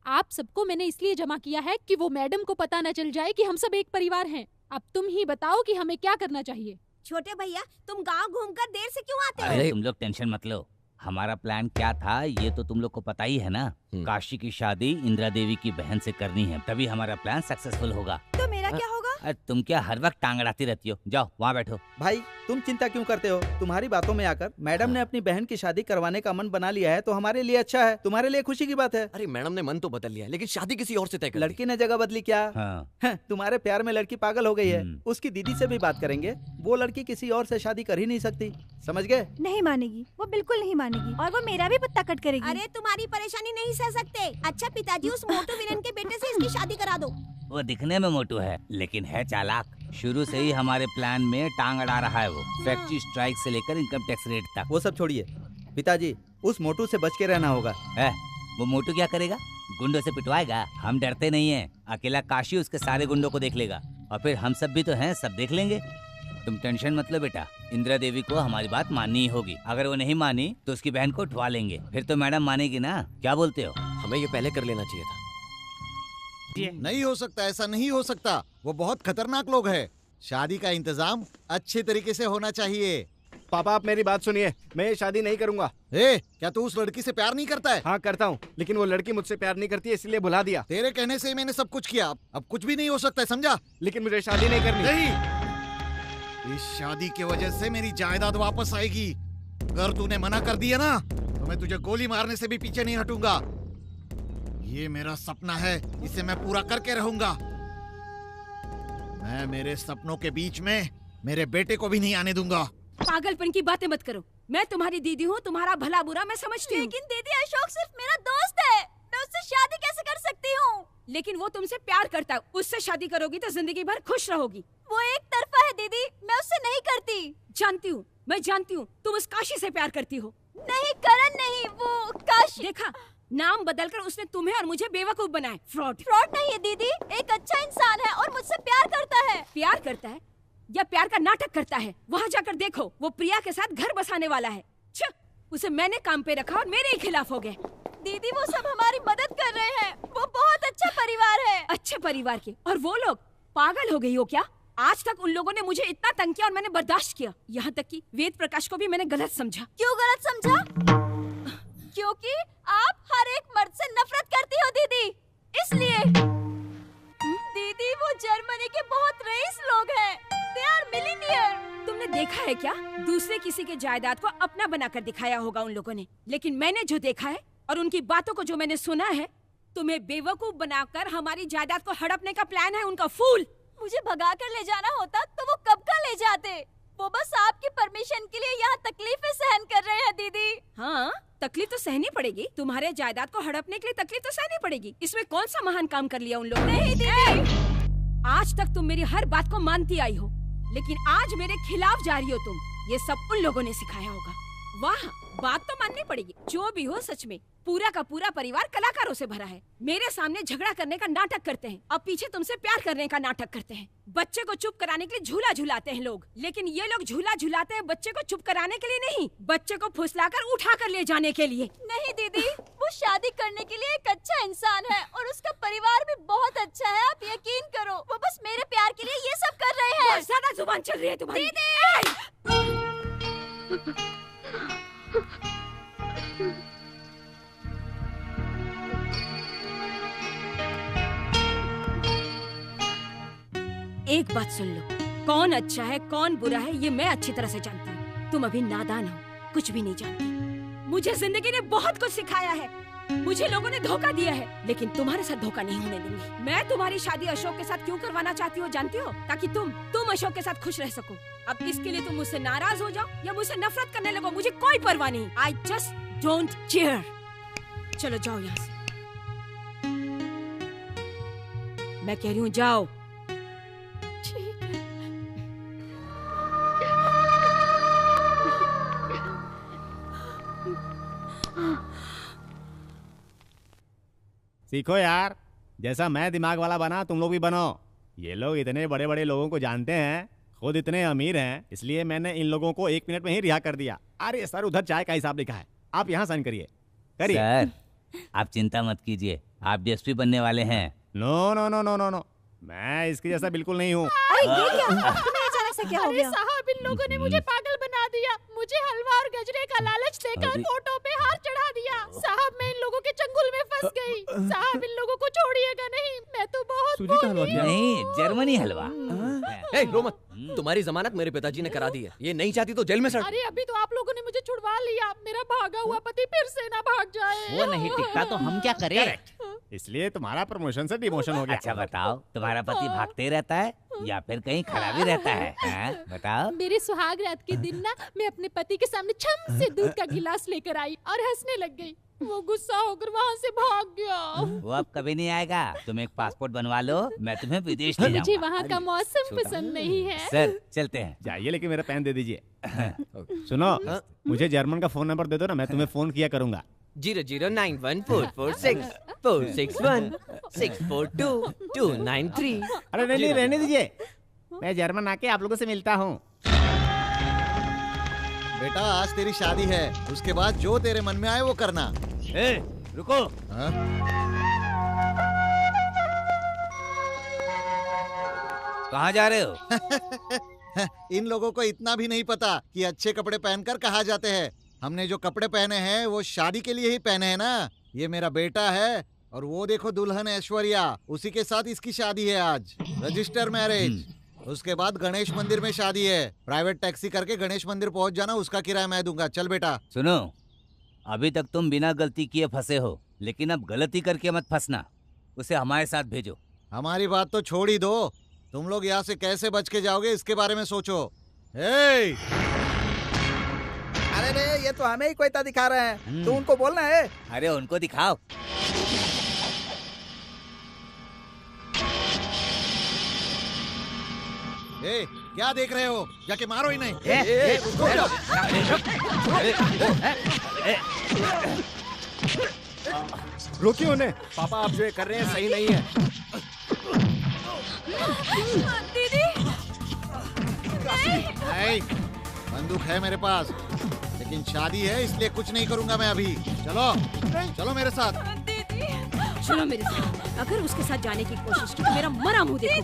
आप सबको मैंने इसलिए जमा किया है कि वो मैडम को पता न चल जाए कि हम सब एक परिवार हैं। अब तुम ही बताओ कि हमें क्या करना चाहिए। छोटे भैया, तुम गांव घूमकर देर से क्यों आते हो? अरे तुम लोग टेंशन मत लो, हमारा प्लान क्या था ये तो तुम लोग को पता ही है ना। काशी की शादी इंदिरा देवी की बहन से करनी है, तभी हमारा प्लान सक्सेसफुल होगा। तो मेरा क्या होगा? अरे तुम क्या हर वक्त टांग अड़ाती रहती हो? जाओ वहाँ बैठो। भाई तुम चिंता क्यों करते हो? तुम्हारी बातों में आकर मैडम ने अपनी बहन की शादी करवाने का मन बना लिया है तो हमारे लिए अच्छा है, तुम्हारे लिए खुशी की बात है। अरे मैडम ने मन तो बदल लिया, लेकिन शादी किसी और से तय कर ली। लड़की ने जगह बदली क्या? हाँ। तुम्हारे प्यार में लड़की पागल हो गई है। उसकी दीदी से भी बात करेंगे, वो लड़की किसी और से शादी कर ही नहीं सकती, समझ गए? नहीं मानेगी, वो बिल्कुल नहीं मानेगी, और वो मेरा भी पत्ता कट करेगी। अरे तुम्हारी परेशानी नहीं सह सकते। अच्छा पिताजी, उस मोटू विलन के बेटे से इसकी शादी करा दो। वो दिखने में मोटू है लेकिन है चालाक। शुरू से ही हमारे प्लान में टांग अड़ा रहा है वो, फैक्ट्री स्ट्राइक से लेकर इनकम टैक्स रेट तक। वो सब छोड़िए पिताजी, उस मोटू से बच के रहना होगा। है वो मोटू क्या करेगा? गुंडों से पिटवाएगा। हम डरते नहीं हैं, अकेला काशी उसके सारे गुंडों को देख लेगा, और फिर हम सब भी तो हैं, सब देख लेंगे। तुम टेंशन मत लो बेटा, इंदिरा देवी को हमारी बात माननी ही होगी। अगर वो नहीं मानी तो उसकी बहन को उठवा लेंगे, फिर तो मैडम मानेगी ना। क्या बोलते हो? हमें ये पहले कर लेना चाहिए था। नहीं हो सकता, ऐसा नहीं हो सकता, वो बहुत खतरनाक लोग हैं। शादी का इंतजाम अच्छे तरीके से होना चाहिए। पापा आप मेरी बात सुनिए, मैं ये शादी नहीं करूंगा। क्या तू उस लड़की से प्यार नहीं करता है? हाँ करता हूँ, लेकिन वो लड़की मुझसे प्यार नहीं करती है, इसलिए भुला दिया। तेरे कहने से ही मैंने सब कुछ किया, अब कुछ भी नहीं हो सकता है, समझा? लेकिन मुझे शादी नहीं करनी। नहीं, इस शादी की वजह से मेरी जायदाद वापस आएगी। अगर तूने मना कर दिया ना तो मैं तुझे गोली मारने से भी पीछे नहीं हटूंगा। ये मेरा सपना है, इसे मैं पूरा करके रहूंगा। मैं मेरे सपनों के बीच में मेरे बेटे को भी नहीं आने दूंगा। पागलपन की बातें मत करो, मैं तुम्हारी दीदी हूँ, तुम्हारा भला बुरा मैं समझती हूँ। लेकिन दीदी अशोक सिर्फ मेरा दोस्त है, मैं उससे शादी कैसे कर सकती हूँ? लेकिन वो तुमसे प्यार करता है, उससे शादी करोगी तो जिंदगी भर खुश रहोगी। वो एक तरफा है दीदी, मैं उससे नहीं करती। जानती हूँ, मैं जानती हूँ, तुम उस काशी से प्यार करती हो। नहीं करण नहीं, वो काशी। देखा, नाम बदलकर उसने तुम्हें और मुझे बेवकूफ बनाया। फ्रॉड। फ्रॉड नहीं है दीदी, एक अच्छा इंसान है और मुझसे प्यार करता है। प्यार करता है या प्यार का नाटक करता है? वहाँ जाकर देखो, वो प्रिया के साथ घर बसाने वाला है। उसे मैंने काम पे रखा और मेरे ही खिलाफ हो गए। दीदी वो सब हमारी मदद कर रहे हैं, वो बहुत अच्छा परिवार है। अच्छे परिवार के, और वो लोग पागल हो गई हो क्या? आज तक उन लोगों ने मुझे इतना तंग किया और मैंने बर्दाश्त किया, यहाँ तक कि वेद प्रकाश को भी मैंने गलत समझा। क्यों गलत समझा? क्योंकि आप हर एक मर्द से नफरत करती हो दीदी, इसलिए। दीदी वो जर्मनी के बहुत रईस लोग हैं, दे आर मिलियनियर। तुमने देखा है क्या? दूसरे किसी के जायदाद को अपना बनाकर दिखाया होगा उन लोगों ने, लेकिन मैंने जो देखा है और उनकी बातों को जो मैंने सुना है, तुम्हें बेवकूफ बनाकर हमारी जायदाद को हड़पने का प्लान है उनका। फूल। मुझे भगा कर ले जाना होता तो वो कब का ले जाते। वो बस आपकी परमिशन के लिए यहाँ तकलीफें सहन कर रहे हैं दीदी। हाँ, तकलीफ तो सहनी पड़ेगी। तुम्हारे जायदाद को हड़पने के लिए तकलीफ तो सहनी पड़ेगी। इसमें कौन सा महान काम कर लिया उन लोगों ने? नहीं दीदी, आज तक तुम मेरी हर बात को मानती आई हो, लेकिन आज मेरे खिलाफ जा रही हो तुम। ये सब उन लोगों ने सिखाया होगा। वाह, बात तो माननी पड़ेगी। जो भी हो, सच में पूरा का पूरा परिवार कलाकारों से भरा है। मेरे सामने झगड़ा करने का नाटक करते हैं और पीछे तुमसे प्यार करने का नाटक करते हैं। बच्चे को चुप कराने के लिए झूला झुलाते हैं लोग, लेकिन ये लोग झूला झुलाते हैं बच्चे को चुप कराने के लिए नहीं, बच्चे को फुसलाकर उठा कर ले जाने के लिए। नहीं दीदी, वो शादी करने के लिए एक अच्छा इंसान है और उसका परिवार भी बहुत अच्छा है। आप यकीन करो, वो बस मेरे प्यार के लिए ये सब कर रहे हैं। ज्यादा जुबान चल रही है तुम्हारी। एक बात सुन लो, कौन अच्छा है कौन बुरा है ये मैं अच्छी तरह से जानती हूँ। तुम अभी नादान हो, कुछ भी नहीं जानती। मुझे जिंदगी ने बहुत कुछ सिखाया है। मुझे लोगों ने धोखा दिया है, लेकिन तुम्हारे साथ धोखा नहीं होने दूंगी। मैं तुम्हारी शादी अशोक के साथ क्यों करवाना चाहती हो जानती हो? ताकि तुम अशोक के साथ खुश रह सको। अब इसके लिए तुम मुझसे नाराज हो जाओ या मुझसे नफरत करने लगो, मुझे कोई परवाह नहीं। I just don't care. चलो जाओ यहाँ से, मैं कह रही हूँ जाओ। सीखो यार, जैसा मैं दिमाग वाला बना तुम लोग भी बनो। ये लोग इतने बड़े बड़े लोगों को जानते हैं, खुद इतने अमीर हैं, इसलिए मैंने इन लोगों को 1 मिनट में ही रिहा कर दिया। अरे सर, उधर चाय का हिसाब लिखा है, आप यहाँ साइन करिए। सर, आप चिंता मत कीजिए, आप डीएसपी बनने वाले हैं। No no no no no no, मैं इसके जैसा बिल्कुल नहीं हूँ। क्या हो गया? साहब, इन लोगों ने मुझे पागल बना दिया। मुझे हलवा और गजरे का लालच देकर फोटो पे हार चढ़ा दिया। साहब, मैं इन लोगों के चंगुल में फंस गई। साहब, इन लोगों को छोड़िएगा नहीं, मैं तो बहुत नहीं, जर्मनी हलवा। रो मत, तुम्हारी जमानत मेरे पिताजी ने करा दी है। ये नहीं चाहती तो जेल में सड़। अरे अभी तो आप लोगों ने मुझे छुड़वा लिया, मेरा भागा हुआ पति फिर से ना भाग जाए। वो नहीं टिकता तो हम क्या करें? इसलिए तुम्हारा प्रमोशन से डिमोशन हो गया। अच्छा बताओ, तुम्हारा पति भागते रहता है या फिर कहीं खड़ा भी रहता है? बताओ। मेरे सुहाग रात के दिन ना, मैं अपने पति के सामने छम से दूध का गिलास लेकर आई और हंसने लग गई। वो गुस्सा होकर वहाँ से भाग गया। वो अब कभी नहीं आएगा। तुम एक पासपोर्ट बनवा लो, मैं तुम्हें विदेश ले जाऊंगा। मुझे वहाँ का मौसम पसंद नहीं है। सर चलते हैं। जाइए, लेकिन मेरा पेन दे दीजिए। सुनो, मुझे जर्मन का फोन नंबर दे दो ना, मैं तुम्हें फोन किया करूंगा। 009144646429293। अरे नहीं, रहने दीजिए, मैं जर्मन आके आप लोगों से मिलता हूँ। बेटा, आज तेरी शादी है, उसके बाद जो तेरे मन में आए वो करना। रुको। कहाँ जा रहे हो? इन लोगों को इतना भी नहीं पता कि अच्छे कपड़े पहनकर कहाँ जाते हैं। हमने जो कपड़े पहने हैं वो शादी के लिए ही पहने हैं ना। ये मेरा बेटा है और वो देखो दुल्हन ऐश्वर्या, उसी के साथ इसकी शादी है आज, रजिस्टर मैरिज। उसके बाद गणेश मंदिर में शादी है। प्राइवेट टैक्सी करके गणेश मंदिर पहुंच जाना, उसका किराया मैं दूंगा। चल बेटा। सुनो, अभी तक तुम बिना गलती किए फंसे हो, लेकिन अब गलती करके मत फंसना। उसे हमारे साथ भेजो। हमारी बात तो छोड़ ही दो, तुम लोग यहाँ से कैसे बच के जाओगे इसके बारे में सोचो। अरे रे, ये तो हमें ही कोयता दिखा रहे हैं, तो उनको बोलना है। अरे उनको दिखाओ। क्या देख रहे हो? जाके मारो ही नहीं। रोकिए उन्हें। पापा, आप जो ये कर रहे हैं सही नहीं है। दीदी, बंदूक है मेरे पास, लेकिन शादी है इसलिए कुछ नहीं करूंगा मैं अभी। चलो चलो मेरे साथ। चलो मेरे साथ। अगर उसके साथ जाने की कोशिश की तो मेरा मरा मुंह देखो।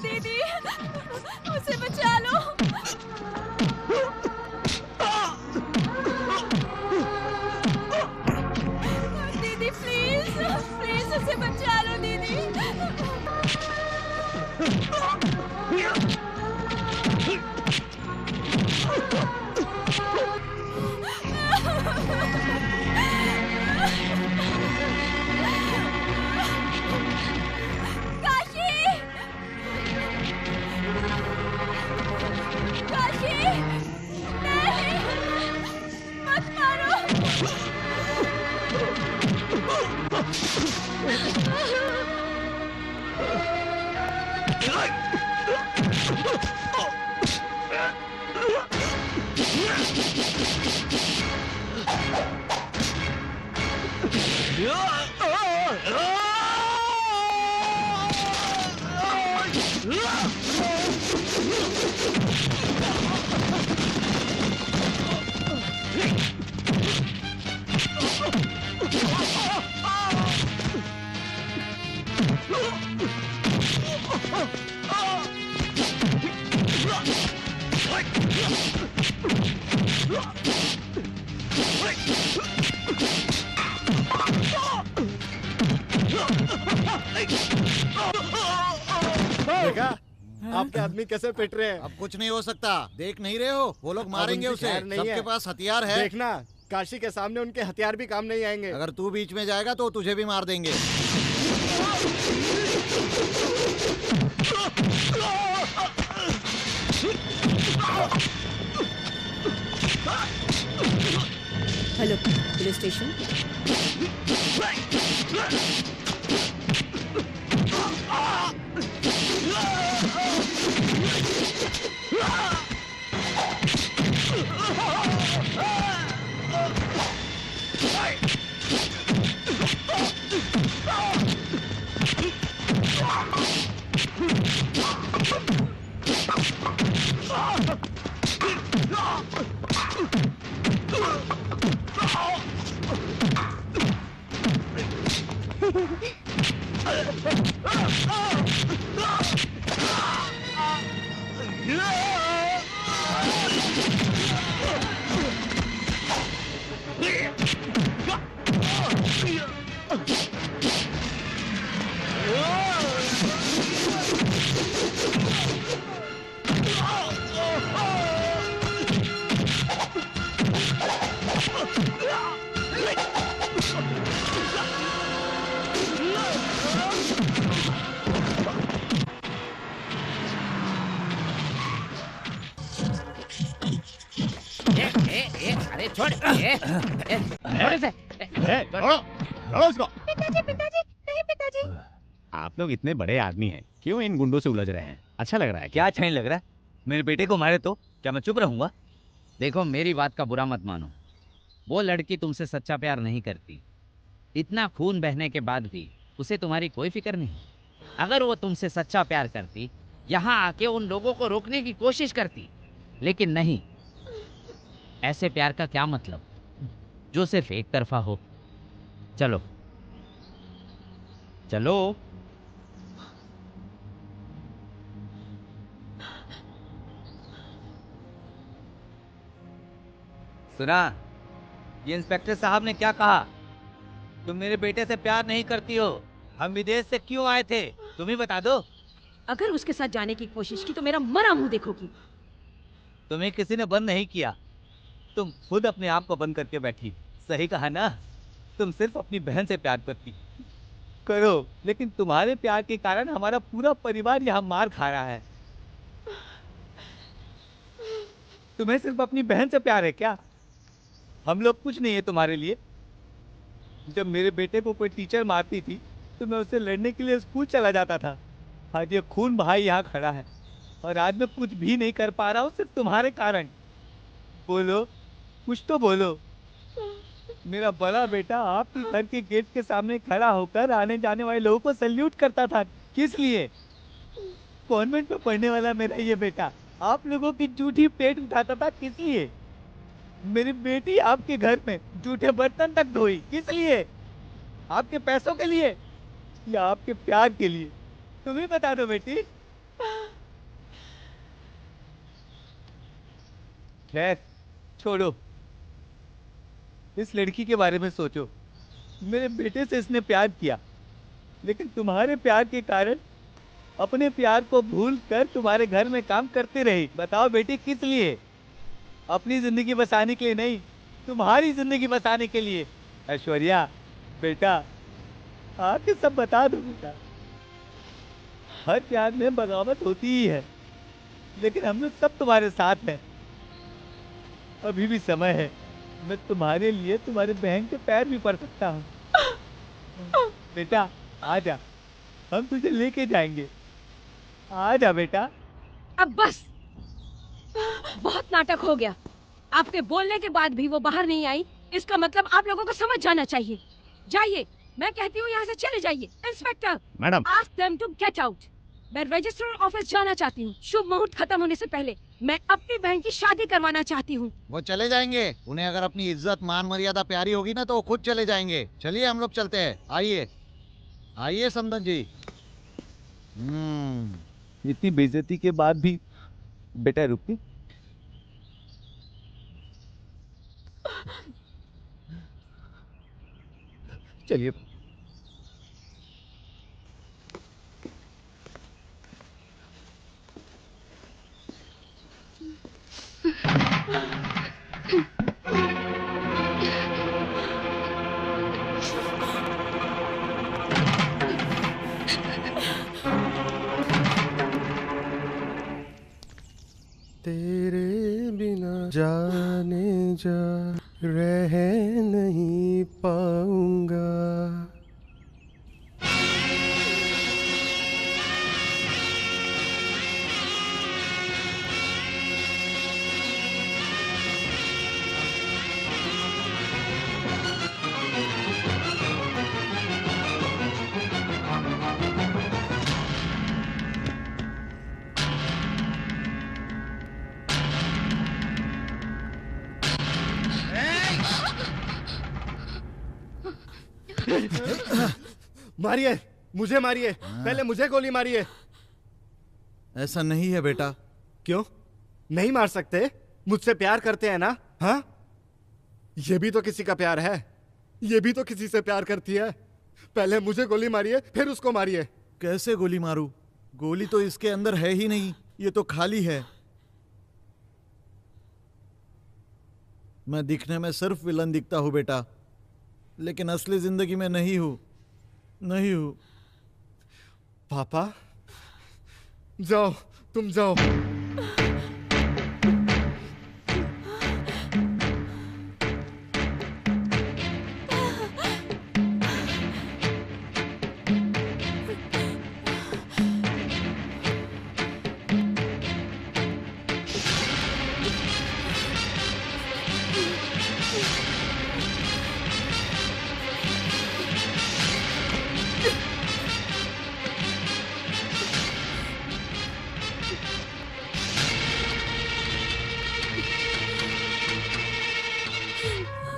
दीदी, उसे बचा लो। दीदी प्लीज प्लीज उसे बचा लो दीदी। काशी, मत मारो। देखा आपके आदमी कैसे पिट रहे हैं। अब कुछ नहीं हो सकता, देख नहीं रहे हो, वो लोग मारेंगे उनकी उसे। खैर नहीं सबके है। पास हथियार है। देखना काशी के सामने उनके हथियार भी काम नहीं आएंगे। अगर तू बीच में जाएगा तो तुझे भी मार देंगे। Hello police station. अरे छोड़ छोड़ इसे। पिताजी पिताजी नहीं पिताजी। आप लोग इतने बड़े आदमी हैं, क्यों इन गुंडों से उलझ रहे हैं? अच्छा लग रहा है क्या अच्छा नहीं लग रहा है? मेरे बेटे को मारे तो क्या मैं चुप रहूंगा? देखो मेरी बात का बुरा मत मानो, वो लड़की तुमसे सच्चा प्यार नहीं करती। इतना खून बहने के बाद भी उसे तुम्हारी कोई फिक्र नहीं। अगर वो तुमसे सच्चा प्यार करती, यहाँ आके उन लोगों को रोकने की कोशिश करती, लेकिन नहीं। ऐसे प्यार का क्या मतलब जो सिर्फ एक तरफा हो। चलो चलो। सुना, ये इंस्पेक्टर साहब ने क्या कहा? तुम मेरे बेटे से प्यार नहीं करती हो। हम विदेश से क्यों आए थे तुम ही बता दो। अगर उसके साथ जाने की कोशिश की तो मेरा मरा मुंह देखोगी। तुम्हें किसी ने बंद नहीं किया, तुम खुद अपने आप को बंद करके बैठी। सही कहा ना, तुम सिर्फ अपनी बहन से प्यार करती करो, लेकिन तुम्हारे प्यार के कारण हमारा पूरा परिवार यहाँ मार खा रहा है। तुम्हें सिर्फ अपनी बहन से प्यार है क्या? हम लोग कुछ नहीं है तुम्हारे लिए। जब मेरे बेटे को कोई टीचर मारती थी तो मैं उससे लड़ने के लिए स्कूल चला जाता था। आज ये खून भाई यहाँ खड़ा है और आज मैं कुछ भी नहीं कर पा रहा हूँ सिर्फ तुम्हारे कारण। बोलो, कुछ तो बोलो। मेरा बड़ा बेटा आपके घर के गेट के सामने खड़ा होकर आने जाने वाले लोगों को सल्यूट करता था। किस लिए? कॉन्वेंट में पढ़ने वाला मेरा ये बेटा आप लोगों की जूठी पेट उठाता था। किस लिए? मेरी बेटी आपके घर में जूठे बर्तन तक धोई। किस लिए? आपके पैसों के लिए या आपके प्यार के लिए? तुम ही बता दो बेटी। खैर छोड़ो, इस लड़की के बारे में सोचो। मेरे बेटे से इसने प्यार किया, लेकिन तुम्हारे प्यार के कारण अपने प्यार को भूल कर तुम्हारे घर में काम करते रही। बताओ बेटी, किस लिए? अपनी जिंदगी बसाने के लिए नहीं, तुम्हारी जिंदगी बसाने के लिए। ऐश्वर्या बेटा, आके सब बता दो बेटा। हर प्यार में बगावत होती ही है, लेकिन हम लोग सब तुम्हारे साथ हैं। अभी भी समय है। मैं तुम्हारे लिए तुम्हारे बहन के पैर भी पड़ सकता हूँ। बेटा आजा, हम तुझे लेके जाएंगे। आजा बेटा। अब बस, बहुत नाटक हो गया। आपके बोलने के बाद भी वो बाहर नहीं आई, इसका मतलब आप लोगों को समझ जाना चाहिए। जाइए, मैं कहती हूँ यहाँ से चले जाइए। Inspector, madam, ask them to get out. मैं रजिस्ट्रार ऑफिस जाना चाहती हूँ। शुभ मुहूर्त खत्म होने से पहले मैं अपनी बहन की शादी करवाना चाहती हूँ। वो चले जाएंगे। उन्हें अगर अपनी इज्जत मान मर्यादा प्यारी होगी ना तो वो खुद चले जाएंगे। चलिए हम लोग चलते हैं। आइए आइए समदन जी। इतनी बेइज्जती के बाद भी बेटा रुकी। चलिए। तेरे बिना जाने जा रह नहीं पाऊंगा। मारिए, मुझे मारिए, पहले मुझे गोली मारिए। ऐसा नहीं है बेटा। क्यों नहीं मार सकते? मुझसे प्यार करते हैं ना? हाँ, ये भी तो किसी का प्यार है। ये भी तो किसी से प्यार करती है। पहले मुझे गोली मारिए, फिर उसको मारिए। कैसे गोली मारूं? गोली तो इसके अंदर है ही नहीं, ये तो खाली है। मैं दिखने में सिर्फ विलन दिखता हूं बेटा, लेकिन असली जिंदगी में नहीं हूं, नहीं हूं। पापा, जाओ, तुम जाओ।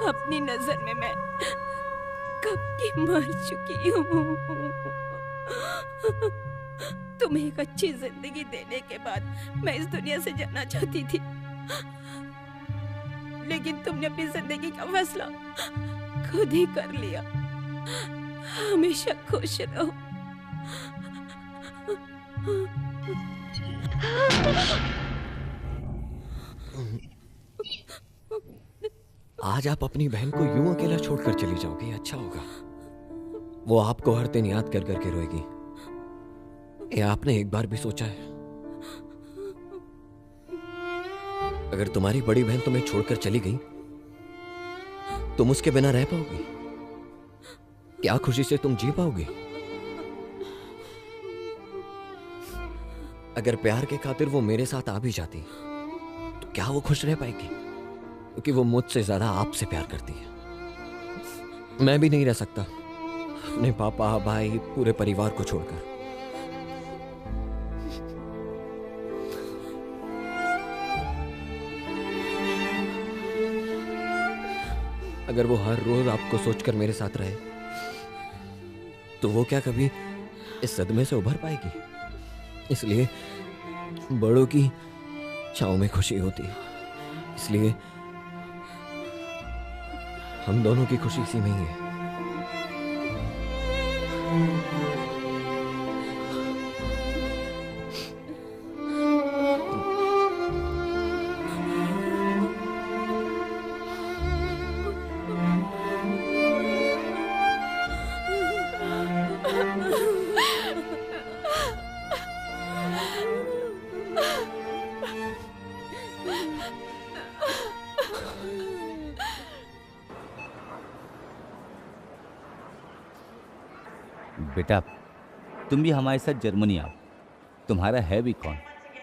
अपनी नजर में मैं कब की मर चुकी हूँ। तुम्हें एक अच्छी जिंदगी देने के बाद मैं इस दुनिया से जाना चाहती थी, लेकिन तुमने अपनी जिंदगी का फैसला खुद ही कर लिया। हमेशा खुश रहो। आज आप अपनी बहन को यूं अकेला छोड़कर चली जाओगी, अच्छा होगा। वो आपको हर दिन याद कर करके रोएगी। ये आपने एक बार भी सोचा है? अगर तुम्हारी बड़ी बहन तुम्हें छोड़कर चली गई, तुम उसके बिना रह पाओगी? क्या खुशी से तुम जी पाओगी? अगर प्यार के खातिर वो मेरे साथ आ भी जाती, तो क्या वो खुश रह पाएगी? क्योंकि वो मुझसे ज्यादा आपसे प्यार करती है। मैं भी नहीं रह सकता अपने पापा, भाई, पूरे परिवार को छोड़कर। अगर वो हर रोज आपको सोचकर मेरे साथ रहे, तो वो क्या कभी इस सदमे से उभर पाएगी? इसलिए बड़ों की छांव में खुशी होती है। इसलिए हम दोनों की खुशी इसी में ही है। बेटा तुम भी हमारे साथ जर्मनी आओ। तुम्हारा है भी कौन,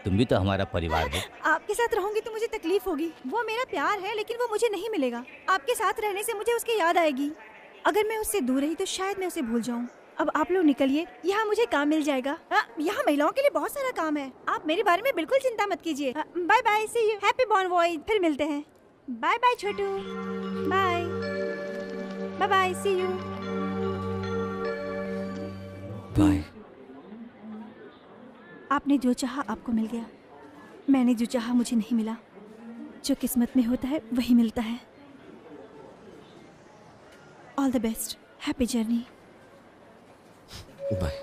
तुम भी तो हमारा परिवार हो। आपके साथ रहूंगी तो मुझे तकलीफ होगी। वो मेरा प्यार है लेकिन वो मुझे नहीं मिलेगा। आपके साथ रहने से मुझे उसकी याद आएगी। अगर मैं उससे दूर रही तो शायद मैं उसे भूल जाऊं। अब आप लोग निकलिए, यहाँ मुझे काम मिल जाएगा। यहाँ महिलाओं के लिए बहुत सारा काम है। आप मेरे बारे में बिल्कुल चिंता मत कीजिए। Bye bye, see you, happy born boy, फिर मिलते हैं। Bye bye Chhotu, bye bye bye, see you, bye. आपने जो चाहा आपको मिल गया, मैंने जो चाहा मुझे नहीं मिला। जो किस्मत में होता है वही मिलता है। All the best, happy journey. Bye.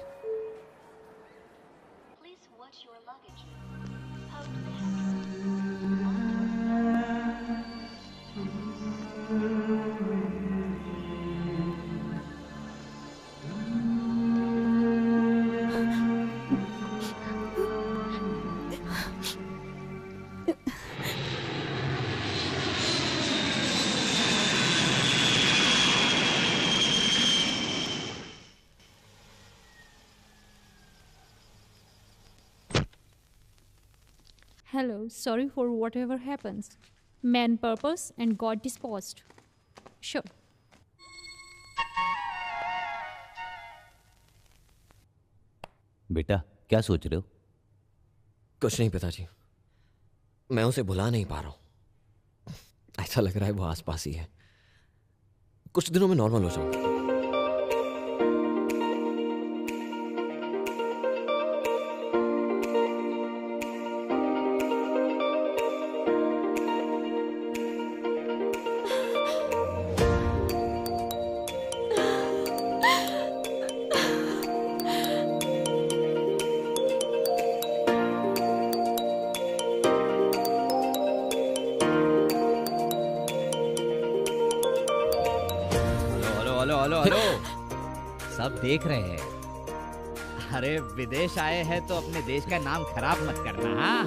Hello, sorry for whatever happens. Man purpose and God disposed. Sure. बेटा क्या सोच रहे हो? कुछ नहीं पिताजी, मैं उसे भुला नहीं पा रहा हूँ। ऐसा लग रहा है वो आसपास ही है। कुछ दिनों में नॉर्मल हो जाऊंगा। सब देख रहे हैं। अरे विदेश आए हैं तो अपने देश का नाम खराब मत करना। हाँ